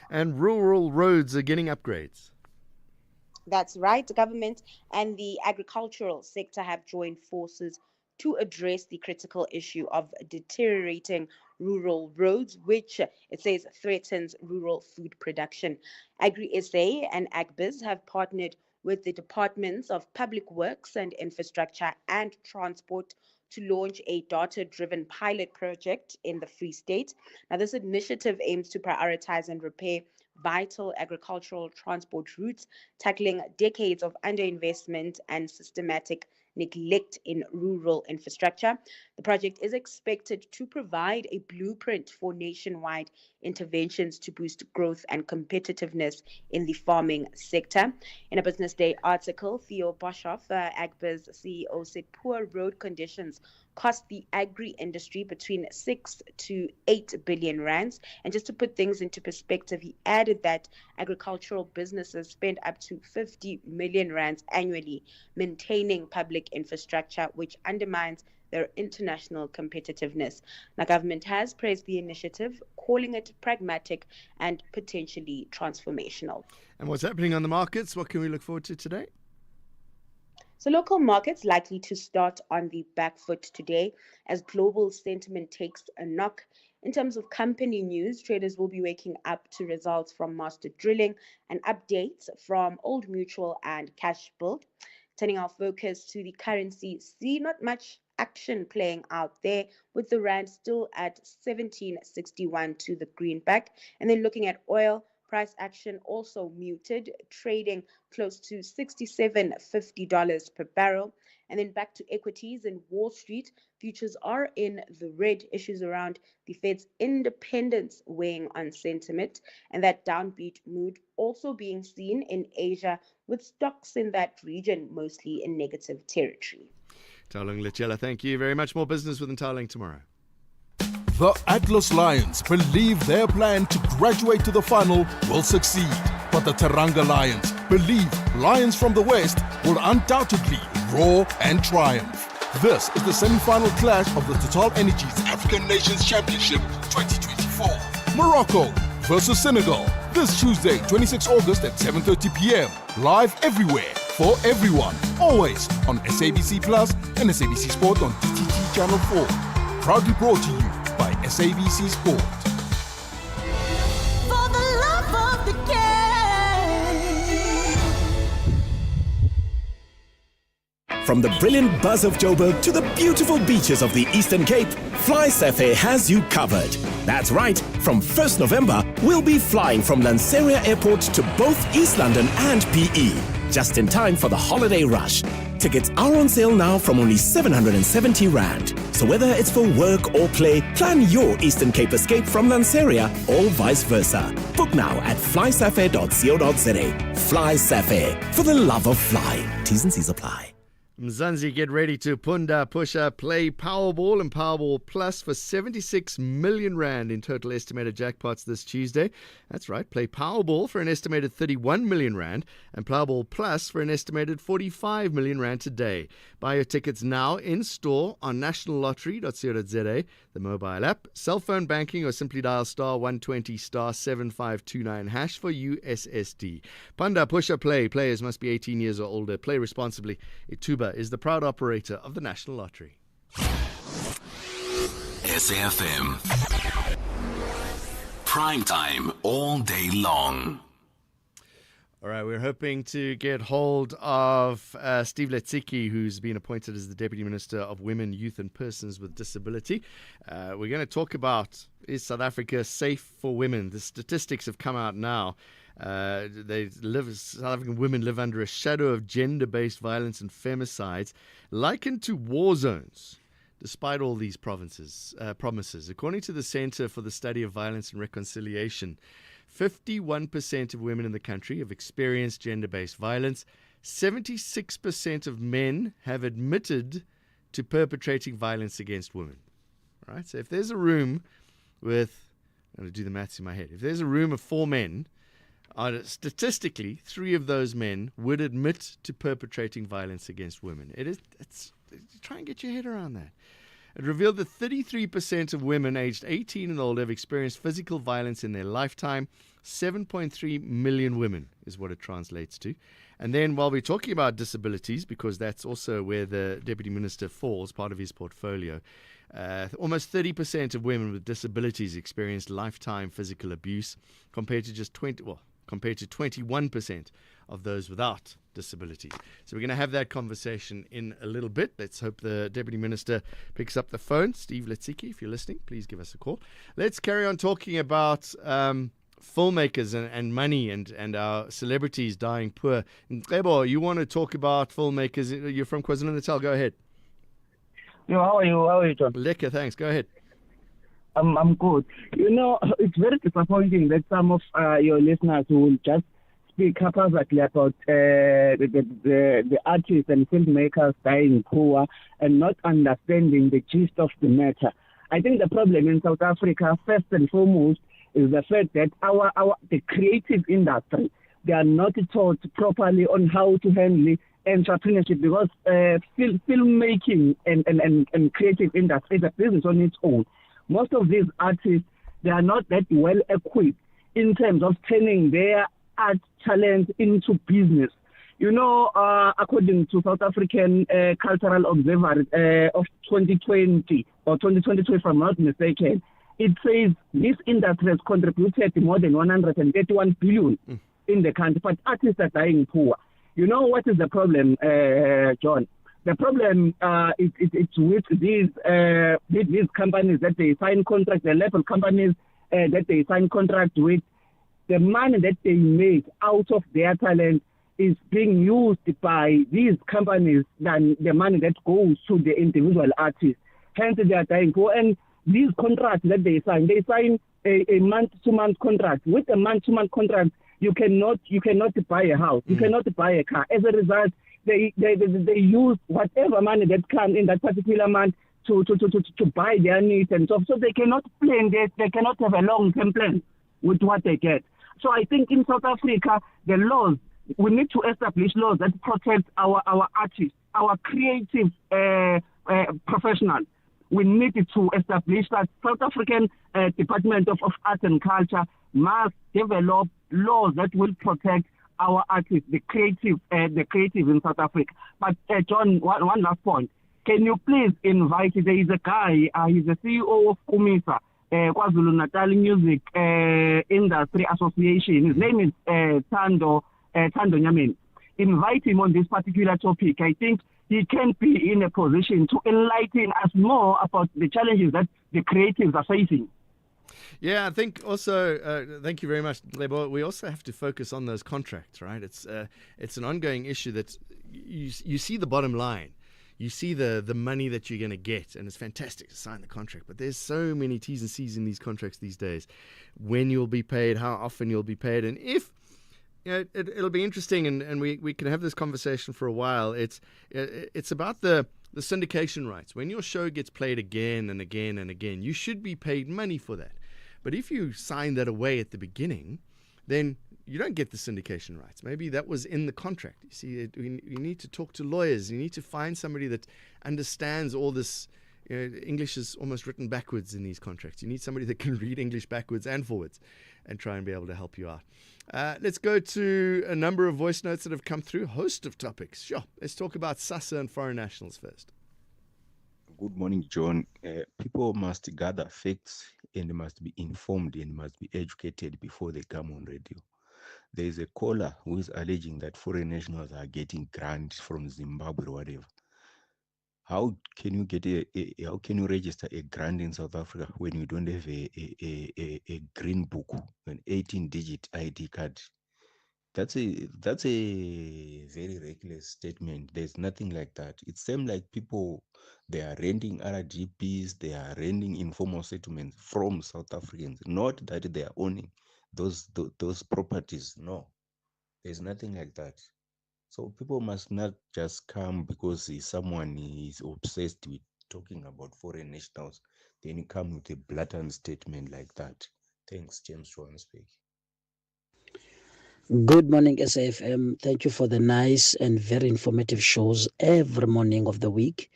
And rural roads are getting upgrades. That's right. The government and the agricultural sector have joined forces to address the critical issue of deteriorating rural roads, which it says threatens rural food production. AgriSA and AgBiz have partnered with the Departments of Public Works and Infrastructure and Transport to launch a data-driven pilot project in the Free State. Now, this initiative aims to prioritize and repair vital agricultural transport routes, tackling decades of underinvestment and systematic neglect in rural infrastructure. The project is expected to provide a blueprint for nationwide interventions to boost growth and competitiveness in the farming sector. In a Business Day article, Theo Boshoff, AgBiz CEO, said poor road conditions cost the agri-industry between 6 to 8 billion rands. And just to put things into perspective, he added that agricultural businesses spend up to 50 million rands annually maintaining public infrastructure, which undermines their international competitiveness. Now, government has praised the initiative, calling it pragmatic and potentially transformational. And what's happening on the markets? What can we look forward to today? So local markets likely to start on the back foot today as global sentiment takes a knock. In terms of company news, traders will be waking up to results from Master Drilling and updates from Old Mutual and Cashbuild. Turning our focus to the currency, see not much action playing out there, with the rand still at 17.61 to the greenback. And then looking at oil, price action also muted, trading close to $67.50 per barrel. And then back to equities in Wall Street, futures are in the red. Issues around the Fed's independence weighing on sentiment, and that downbeat mood also being seen in Asia, with stocks in that region mostly in negative territory. Taolong Lechela, thank you very much. More business with Taolong tomorrow. The Atlas Lions believe their plan to graduate to the final will succeed. But the Teranga Lions believe Lions from the West will undoubtedly roar and triumph. This is the semi-final clash of the Total Energies African Nations Championship 2024. Morocco versus Senegal. This Tuesday, 26 August at 7:30 p.m. Live everywhere for everyone. Always on SABC Plus and SABC Sport on DTT Channel 4. Proudly brought to you by SABC Sport. For the love of the game. From the brilliant buzz of Joburg to the beautiful beaches of the Eastern Cape, FlySafair has you covered. That's right, from 1st November, we'll be flying from Lanseria Airport to both East London and PE, just in time for the holiday rush. Tickets are on sale now from only 770 Rand. So whether it's for work or play, plan your Eastern Cape escape from Lanseria or vice versa. Book now at flysafair.co.za. FlySafair, for the love of fly. T's and C's apply. Mzansi, get ready to Punda Pusha play Powerball and Powerball Plus for 76 million Rand in total estimated jackpots this Tuesday. That's right, play Powerball for an estimated 31 million Rand and Powerball Plus for an estimated 45 million Rand today. Buy your tickets now in store on nationallottery.co.za, the mobile app, cell phone banking, or simply dial *120 *7529# for USSD. Punda Pusha play. Players must be 18 years or older. Play responsibly. Ituba is the proud operator of the National Lottery. SAFM. Prime time all day long. All right, we're hoping to get hold of Steve Letsiki, who's been appointed as the Deputy Minister of Women, Youth and Persons with Disability. We're going to talk about, is South Africa safe for women? The statistics have come out now. South African women live under a shadow of gender-based violence and femicides, likened to war zones, despite all these promises. According to the Center for the Study of Violence and Reconciliation, 51% of women in the country have experienced gender-based violence. 76% of men have admitted to perpetrating violence against women. All right, so if there's a room with, I'm going to do the maths in my head, if there's a room of 4 men, statistically, 3 of those men would admit to perpetrating violence against women. Try and get your head around that. It revealed that 33% of women aged 18 and older have experienced physical violence in their lifetime. 7.3 million women is what it translates to. And then while we're talking about disabilities, because that's also where the Deputy Minister falls, part of his portfolio, almost 30% of women with disabilities experienced lifetime physical abuse, compared to 21% of those without disabilities. So we're going to have that conversation in a little bit. Let's hope the Deputy Minister picks up the phone. Steve Letsiki, if you're listening, please give us a call. Let's carry on talking about filmmakers and money and our celebrities dying poor. Ngebo, you want to talk about filmmakers? You're from KwaZulu-Natal. Go ahead. How are you, John? Lekker, thanks. Go ahead. I'm good. It's very disappointing that some of your listeners will just speak haphazardly about the artists and filmmakers dying poor and not understanding the gist of the matter. I think the problem in South Africa, first and foremost, is the fact that the creative industry, they are not taught properly on how to handle entrepreneurship, because filmmaking and creative industry is a business on its own. Most of these artists, they are not that well equipped in terms of turning their art talent into business. You know, according to South African Cultural Observer of 2020 or 2022, if I'm not mistaken, it says this industry has contributed more than 131 billion in the country, but artists are dying poor. You know what is the problem, John? The problem it's with these companies that they sign contracts, the level companies that they sign contracts with. The money that they make out of their talent is being used by these companies than the money that goes to the individual artists. Hence, they are dying poor. And these contracts that they sign a month-to-month contract. With a month-to-month contract, you cannot buy a house, you cannot buy a car. As a result, they use whatever money that comes in that particular month to buy their needs and stuff. So they cannot plan, they cannot have a long-term plan with what they get. So I think in South Africa, the laws, we need to establish laws that protect our artists, our creative professionals. We need to establish that South African Department of Arts and Culture must develop laws that will protect our artists, the creative in South Africa. But John, one last point. Can you please invite, there is a guy, he's the CEO of Kumisa, KwaZulu-Natal Music Industry Association. His name is Thando Nyameni. Invite him on this particular topic. I think he can be in a position to enlighten us more about the challenges that the creatives are facing. Yeah, I think also, thank you very much, Lebo. We also have to focus on those contracts, right? It's an ongoing issue that you see the bottom line. You see the money that you're going to get, and it's fantastic to sign the contract. But there's so many T's and C's in these contracts these days. When you'll be paid, how often you'll be paid, and if it'll be interesting, and we can have this conversation for a while. It's about the syndication rights. When your show gets played again and again and again, you should be paid money for that. But if you sign that away at the beginning, then you don't get the syndication rights. Maybe that was in the contract. You see, you need to talk to lawyers. You need to find somebody that understands all this. English is almost written backwards in these contracts. You need somebody that can read English backwards and forwards and try and be able to help you out. Let's go to a number of voice notes that have come through. Host of topics. Sure. Let's talk about SASSA and foreign nationals first. Good morning, John. People must gather facts and must be informed and must be educated before they come on radio. There is a caller who is alleging that foreign nationals are getting grants from Zimbabwe or whatever. How can you get how can you register a grant in South Africa when you don't have a green book, an 18-digit ID card? That's a very reckless statement. There's nothing like that. It seems like people, they are renting RDPs, they are renting informal settlements from South Africans, not that they are owning those properties. No, there's nothing like that. So people must not just come because someone is obsessed with talking about foreign nationals, then come with a blatant statement like that. Thanks, James Johannesburg. Good morning, SAFM. Thank you for the nice and very informative shows every morning of the week.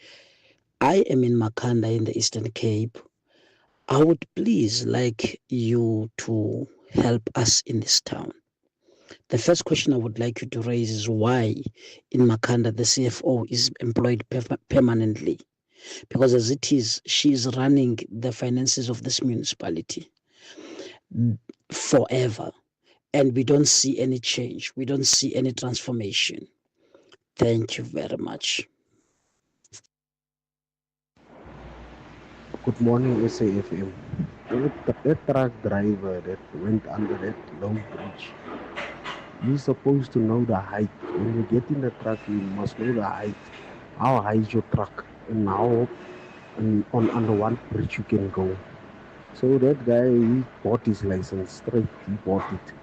I am in Makhanda in the Eastern Cape. I would please like you to help us in this town. The first question I would like you to raise is why in Makhanda the CFO is employed permanently. Because as it is, she is running the finances of this municipality forever. And we don't see any change. We don't see any transformation. Thank you very much. Good morning, SAFM. That truck driver that went under that long bridge, you're supposed to know the height. When you get in the truck, you must know the height. How high is your truck? And how on under what bridge you can go. So that guy, he bought his license straight. He bought it.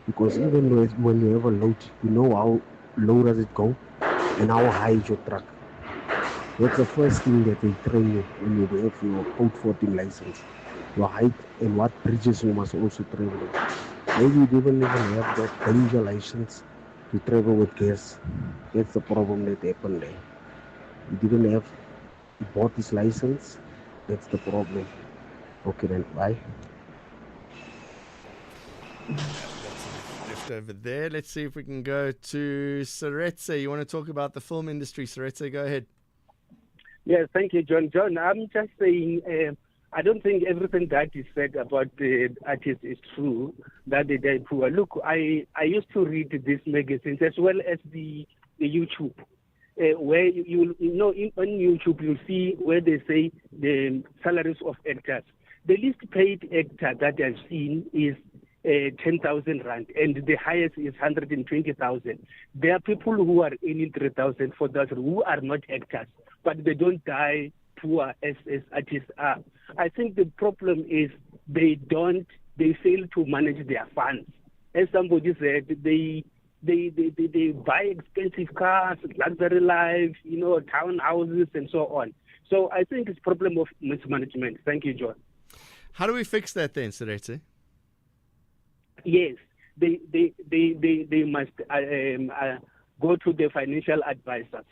Because even when you have a load, you know how low does it go and how high is your truck. That's the first thing that they train you when you have your Code 14 license. Your height and what bridges you must also travel. Maybe you didn't even have that danger license to travel with gas. That's the problem that happened there. You didn't have, you bought this license. That's the problem. Okay then, bye. Left over there. Let's see if we can go to Seretse. You want to talk about the film industry, Seretse? Go ahead. Yes, thank you, John. John, I'm just saying, I don't think everything that is said about the artists is true, that they die poor. Look, I used to read these magazines as well as the YouTube, where you know, on YouTube you'll see where they say the salaries of actors. The least paid actor that I've seen is 10,000 rand, and the highest is 120,000. There are people who are earning 3,000, 4,000 who are not actors, but they don't die poor as artists are. I think the problem is they fail to manage their funds. As somebody said, they buy expensive cars, luxury life, you know, townhouses and so on. So I think it's a problem of mismanagement. Thank you, John. How do we fix that then, Seretse? Yes, they must go to the financial advisors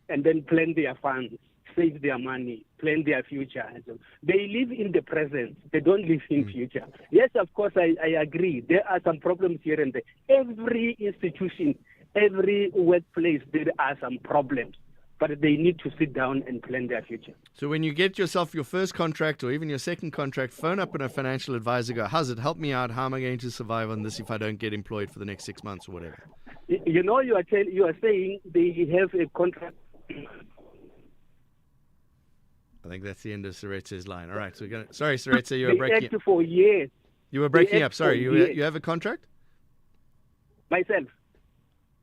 and then plan their funds, save their money, plan their future. So they live in the present. They don't live in future. Yes, of course, I agree. There are some problems here and there. Every institution, every workplace, there are some problems. But they need to sit down and plan their future. So when you get yourself your first contract or even your second contract, phone up and a financial advisor, go, how's it? Help me out. How am I going to survive on this if I don't get employed for the next 6 months or whatever? You know, you are saying they have a contract. I think that's the end of Seretse's line. All right. So we're going to... Sorry, Seretse, you were breaking up. For years. You were breaking up. Sorry. You have a contract? Myself.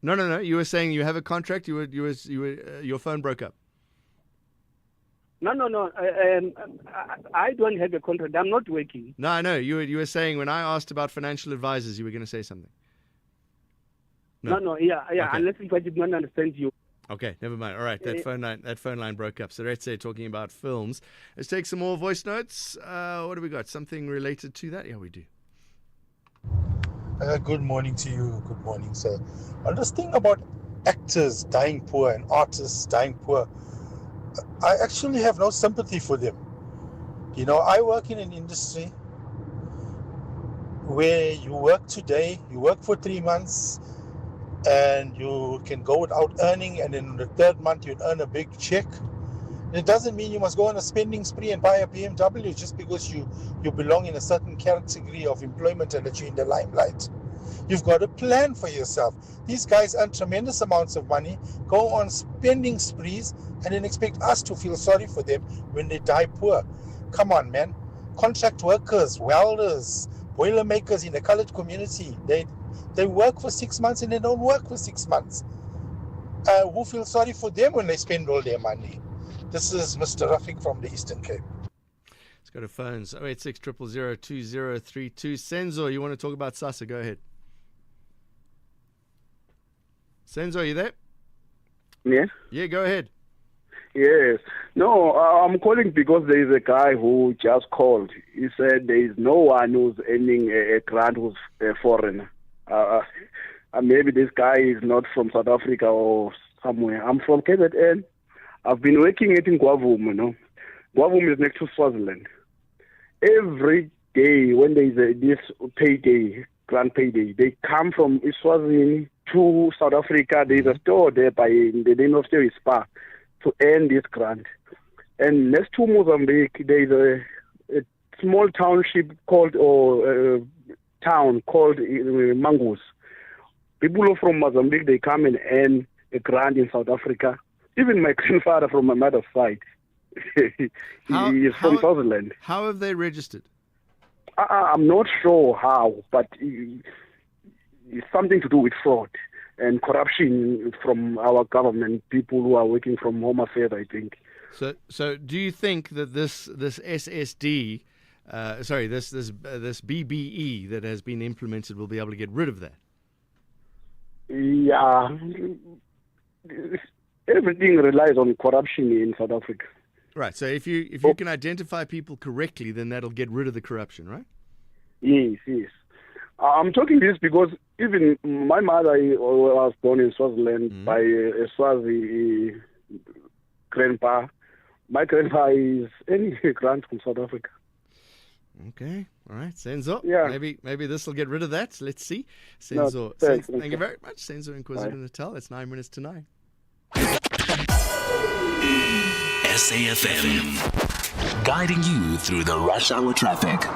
No. You were saying you have a contract. Your phone broke up. No. I don't have a contract. I'm not working. No, I know. You were saying when I asked about financial advisors, you were going to say something. No. Yeah. Okay. Unless if I did not understand you. Okay, never mind. All right, that phone line broke up. So let's say talking about films. Let's take some more voice notes. What do we got? Something related to that? Yeah, we do. Good morning to you. Good morning, sir. On this thing about actors dying poor and artists dying poor, I actually have no sympathy for them. You know, I work in an industry where you work today, you work for 3 months, and you can go without earning, and in the third month you'd earn a big check. It doesn't mean you must go on a spending spree and buy a BMW just because you belong in a certain category of employment and that you're in the limelight. You've got to plan for yourself. These guys earn tremendous amounts of money, go on spending sprees, and then expect us to feel sorry for them when they die poor. Come on, man. Contract workers, welders, boiler makers in the colored community, they work for 6 months and they don't work for 6 months. Who feel sorry for them when they spend all their money? This is Mr. Rafiq from the Eastern Cape. Let's go to phones. 086 000 2032. Senzo, you want to talk about SASSA? Go ahead. Senzo, are you there? Yeah? Yeah, go ahead. Yes. No, I'm calling because there is a guy who just called. He said there is no one who's earning a grant who's a foreigner. Maybe this guy is not from South Africa or somewhere. I'm from KZN. I've been working at in Gwavum, you know. Gwavum is next to Swaziland. Every day when there is this payday, grant payday, they come from Eswatini to South Africa. There is a store there by the name of Steri Spa to earn this grant. And next to Mozambique, there is a small township called, town called Mangus. People from Mozambique, they come and earn a grant in South Africa. Even my grandfather from my mother's side, he is from Swaziland. How have they registered? I'm not sure how, but it's something to do with fraud and corruption from our government, people who are working from Home Affairs, I think. So do you think that this SSD, this BBE that has been implemented will be able to get rid of that? Yeah. Everything relies on corruption in South Africa. Right. So if you can identify people correctly, then that'll get rid of the corruption, right? Yes. I'm talking this because even my mother was born in Swaziland by a Swazi grandpa. My grandpa is any grant from South Africa. Okay, all right, Senzo. Yeah. Maybe this will get rid of that. Let's see. No, Senzo, thanks, thank you Mr. very much, Senzo in KwaZulu-Natal. It's 9 minutes to 9. SAFM, guiding you through the rush hour traffic.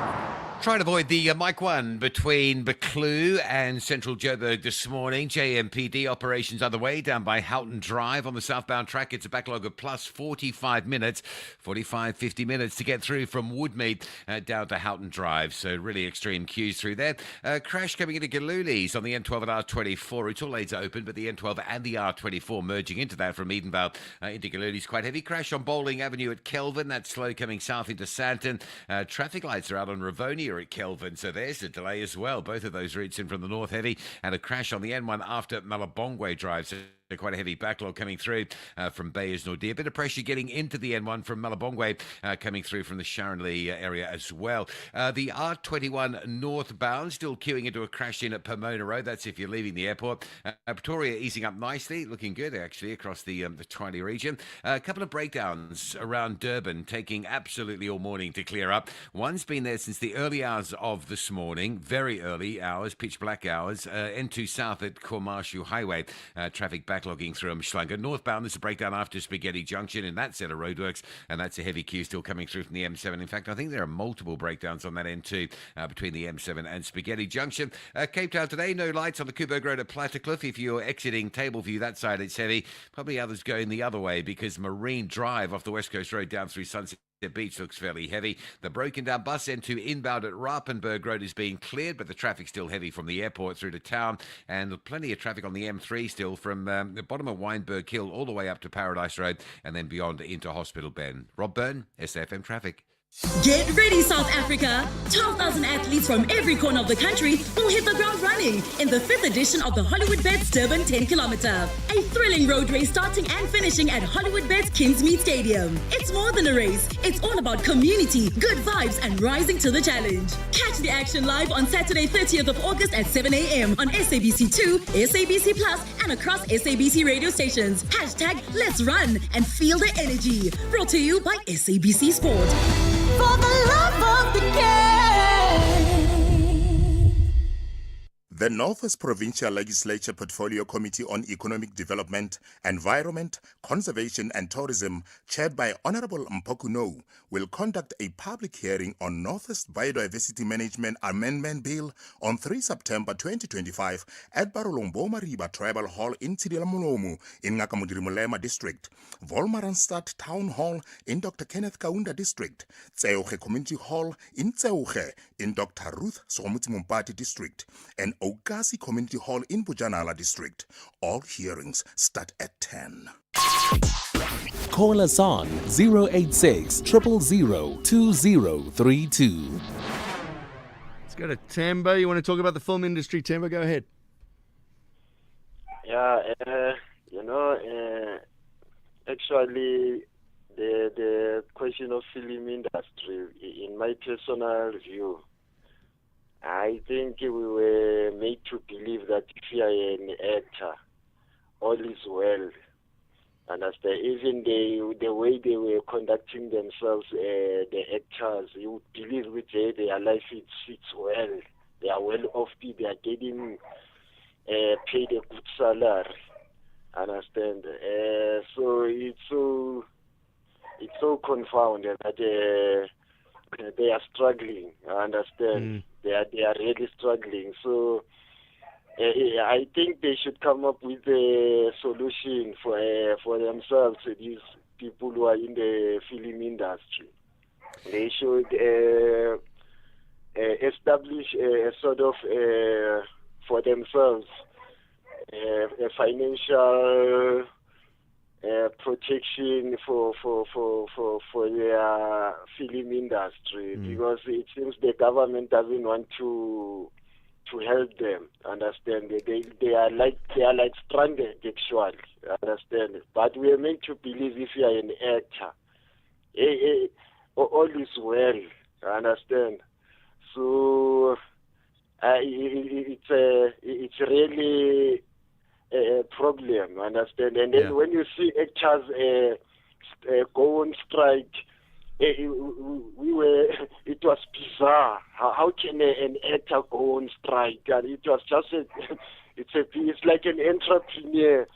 Try to avoid the Mike 1 between Buccleuch and Central Joburg this morning. JMPD operations underway down by Houghton Drive on the southbound track. It's a backlog of plus 45 minutes, 50 minutes to get through from Woodmead down to Houghton Drive. So really extreme queues through there. Crash coming into Galulis on the N12 and R24. Two lanes are open, but the N12 and the R24 merging into that from Edenvale into Galulis. Quite heavy. Crash on Bowling Avenue at Kelvin. That's slow coming south into Sandton. Traffic lights are out on Rivonia at Kelvin, so there's a delay as well. Both of those routes in from the north heavy, and a crash on the N1 after Malabongwe Drive. So quite a heavy backlog coming through from Bayers Nordia. A bit of pressure getting into the N1 from Malabongwe coming through from the Sharonley area as well. The R21 northbound still queuing into a crash in at Pomona Road. That's if you're leaving the airport. Pretoria easing up nicely, looking good actually across the Tshwane region. A couple of breakdowns around Durban taking absolutely all morning to clear up. One's been there since the early hours of this morning, very early hours, pitch black hours. N2 south at KwaMashu Highway, traffic backlogging through Umhlanga. Northbound, there's a breakdown after Spaghetti Junction in that set of roadworks, and that's a heavy queue still coming through from the M7. In fact, I think there are multiple breakdowns on that N2 between the M7 and Spaghetti Junction. Cape Town today, no lights on the Kuberg Road at Plattercliff. If you're exiting Tableview, that side it's heavy. Probably others going the other way because Marine Drive off the West Coast Road down through Sunset Beach looks fairly heavy. The broken down bus N2 inbound at Rappenberg Road is being cleared, but the traffic's still heavy from the airport through to town, and plenty of traffic on the M3 still from the bottom of Wynberg Hill all the way up to Paradise Road and then beyond into Hospital Bend. Rob Byrne, SAFM Traffic. Get ready, South Africa! 12,000 athletes from every corner of the country will hit the ground running in the 5th edition of the Hollywoodbets Durban 10 Kilometer. A thrilling road race starting and finishing at Hollywoodbets Kingsmead Stadium. It's more than a race. It's all about community, good vibes, and rising to the challenge. Catch the action live on Saturday, 30th of August at 7 a.m. on SABC2, SABC Plus, and across SABC radio stations. Hashtag Let's Run and feel the energy. Brought to you by SABC Sport. For the love of the game. The Northwest Provincial Legislature Portfolio Committee on Economic Development, Environment, Conservation and Tourism, chaired by Honorable Mpoku Nou, will conduct a public hearing on Northwest Biodiversity Management Amendment Bill on 3 September 2025 at Barolombo Mariba Tribal Hall in Tsidilamolomo in Ngakamudiri Mulema District, Wolmaranstad Town Hall in Dr. Kenneth Kaunda District, Tseuche Community Hall in Tseuche in Dr. Ruth Somuti Mumpati District, and Okasi Community Hall in Bujanala District. All hearings start at 10. Call us on 086 000 2032. Let's go to Temba. You want to talk about the film industry, Temba? Go ahead. Yeah, actually, the question of film industry, in my personal view, I think we were made to believe that if you are an actor, all is well. Understand? Even the way they were conducting themselves, the actors, you would believe with their life it's well. They are well off. They are getting paid a good salary. Understand? So it's so confounded that they are struggling. I understand. They are really struggling. So I think they should come up with a solution for themselves. These people who are in the film industry, they should establish a sort of for themselves a financial protection for their film industry, because it seems the government doesn't want to help them. Understand? They are like stranded actually. Understand? But we are meant to believe if you are an actor, all is well. Understand? So it's really a problem, understand? And then when you see actors go on strike, we were. It was bizarre. How can an actor go on strike? And it was just it's like an entrepreneur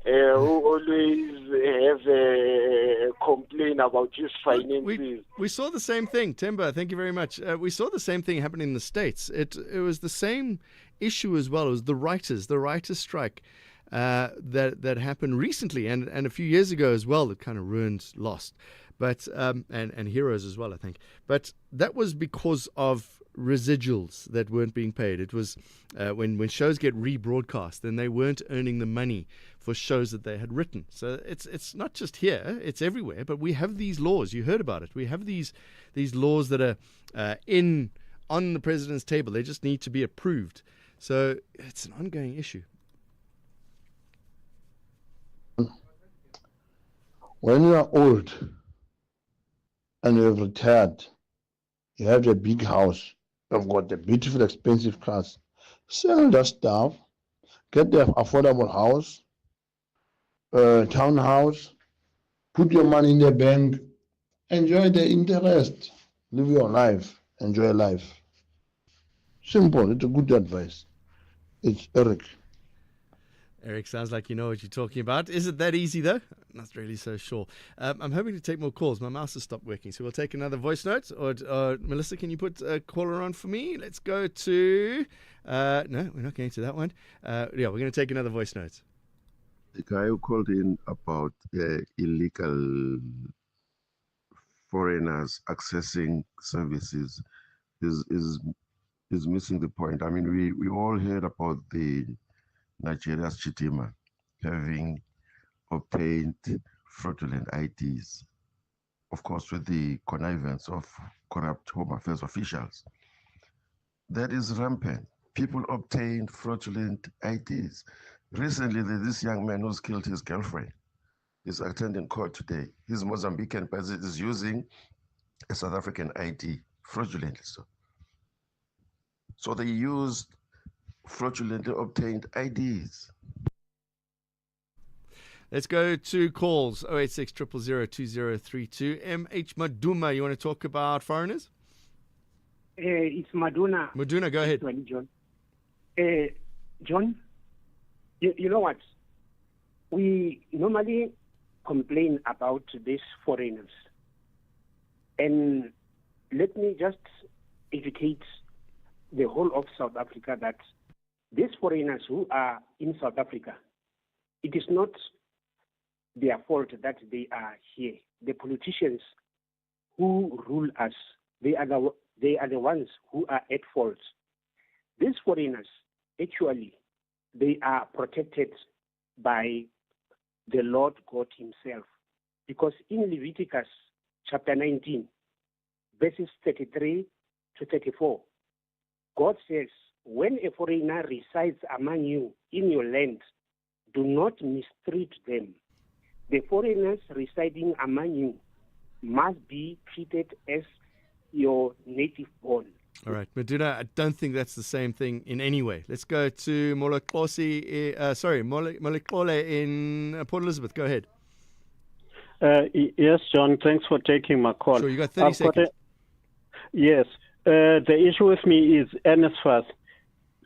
who always have a complaint about his finances. We saw the same thing, Temba. Thank you very much. We saw the same thing happen in the States. It was the same issue as well. It was the writers' strike that happened recently and a few years ago as well. That kind of ruined Lost, but and Heroes as well, I think. But that was because of residuals that weren't being paid. It was when shows get rebroadcast, then they weren't earning the money for shows that they had written. So it's not just here, it's everywhere. But we have these laws. You heard about it. We have these laws that are on the president's table. They just need to be approved. So it's an ongoing issue. When you are old and you have retired, you have a big house, you've got a beautiful, expensive cars, sell that stuff, get the affordable house, townhouse, put your money in the bank, enjoy the interest, live your life, enjoy life. Simple, it's a good advice. It's Eric. Eric, sounds like you know what you're talking about. Is it that easy, though? Not really so sure. I'm hoping to take more calls. My mouse has stopped working, so we'll take another voice note. Or Melissa, can you put a caller on for me? Let's go to... no, we're not going to that one. Yeah, we're going to take another voice note. The guy who called in about illegal foreigners accessing services is missing the point. I mean, we all heard about the Nigeria's Chitima having obtained fraudulent IDs, of course, with the connivance of corrupt Home Affairs officials. That is rampant. People obtain fraudulent IDs. Recently, there's this young man who's killed his girlfriend. He's attending court today. His Mozambican president is using a South African ID, fraudulently so. So they used fraudulently obtained IDs. Let's go to calls 086 000 2032. MH Maduma, you want to talk about foreigners? It's Maduna. Maduna, go ahead. John. John, you know what? We normally complain about these foreigners. And let me just educate the whole of South Africa that these foreigners who are in South Africa, it is not their fault that they are here. The politicians who rule us, they are the ones who are at fault. These foreigners, actually, they are protected by the Lord God himself. Because in Leviticus chapter 19, verses 33 to 34, God says, when a foreigner resides among you in your land, do not mistreat them. The foreigners residing among you must be treated as your native born. All right, Maduna, I don't think that's the same thing in any way. Let's go to Molekole in Port Elizabeth. Go ahead. Yes, John, thanks for taking my call. Sure, you got 30 seconds. Yes, the issue with me is NSFAS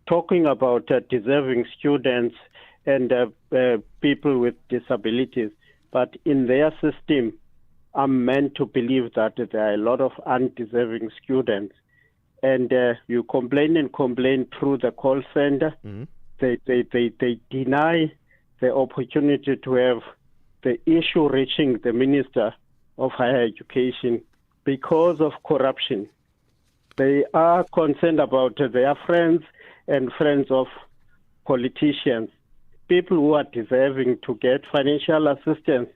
talking about deserving students and people with disabilities. But in their system, I'm meant to believe that there are a lot of undeserving students. And you complain through the call center. Mm-hmm. They deny the opportunity to have the issue reaching the Minister of Higher Education because of corruption. They are concerned about their friends and friends of politicians. People who are deserving to get financial assistance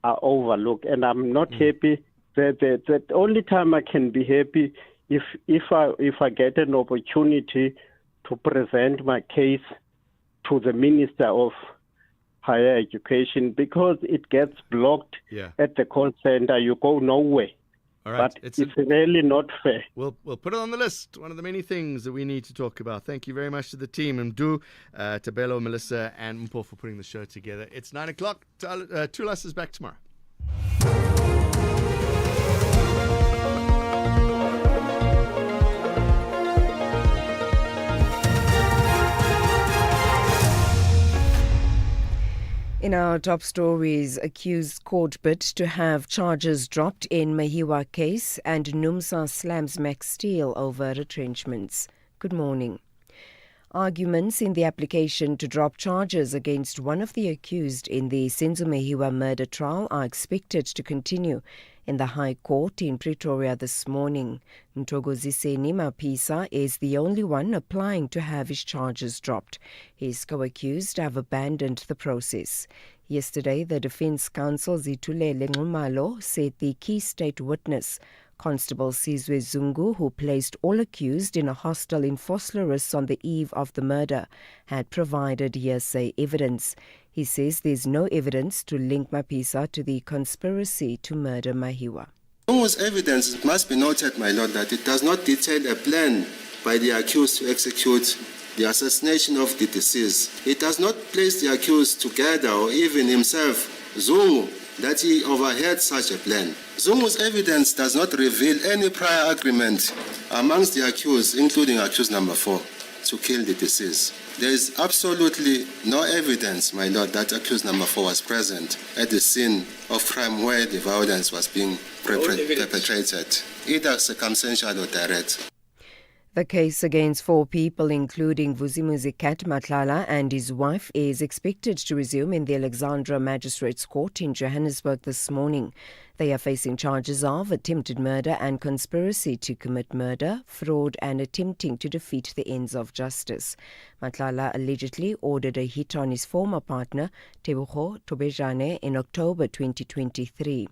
are overlooked. And I'm not happy. The only time I can be happy if I get an opportunity to present my case to the Minister of Higher Education, because it gets blocked at the call center. You go nowhere. All right. But it's really not fair. We'll put it on the list. One of the many things that we need to talk about. Thank you very much to the team, Mdu, Tabelo, Melissa, and Mpo for putting the show together. It's 9 o'clock. Tulas is back tomorrow. In our top stories, accused court bid to have charges dropped in Mahiwa case and NUMSA slams Max Steel over retrenchments. Good morning. Arguments in the application to drop charges against one of the accused in the Senzo Mahiwa murder trial are expected to continue in the High Court in Pretoria this morning. Ntogoziseni Mapisa is the only one applying to have his charges dropped. His co-accused have abandoned the process. Yesterday, the Defence Counsel Zitulele Nxumalo said the key state witness, Constable Sizwe Zungu, who placed all accused in a hostel in Vosloorus on the eve of the murder, had provided hearsay evidence. He says there's no evidence to link Mapisa to the conspiracy to murder Mahiwa. Zungu's evidence, it must be noted, my lord, that it does not detail a plan by the accused to execute the assassination of the deceased. It does not place the accused together or even himself, Zungu, that he overheard such a plan. Zungu's evidence does not reveal any prior agreement amongst the accused, including accused number 4, to kill the deceased. There is absolutely no evidence, my lord, that accused number 4 was present at the scene of crime where the violence was being perpetrated, either circumstantial or direct. The case against 4 people, including Vusimuzi Kat Matlala and his wife, is expected to resume in the Alexandra Magistrates Court in Johannesburg this morning. They are facing charges of attempted murder and conspiracy to commit murder, fraud and attempting to defeat the ends of justice. Matlala allegedly ordered a hit on his former partner, Tebogo Tobejane, in October 2023.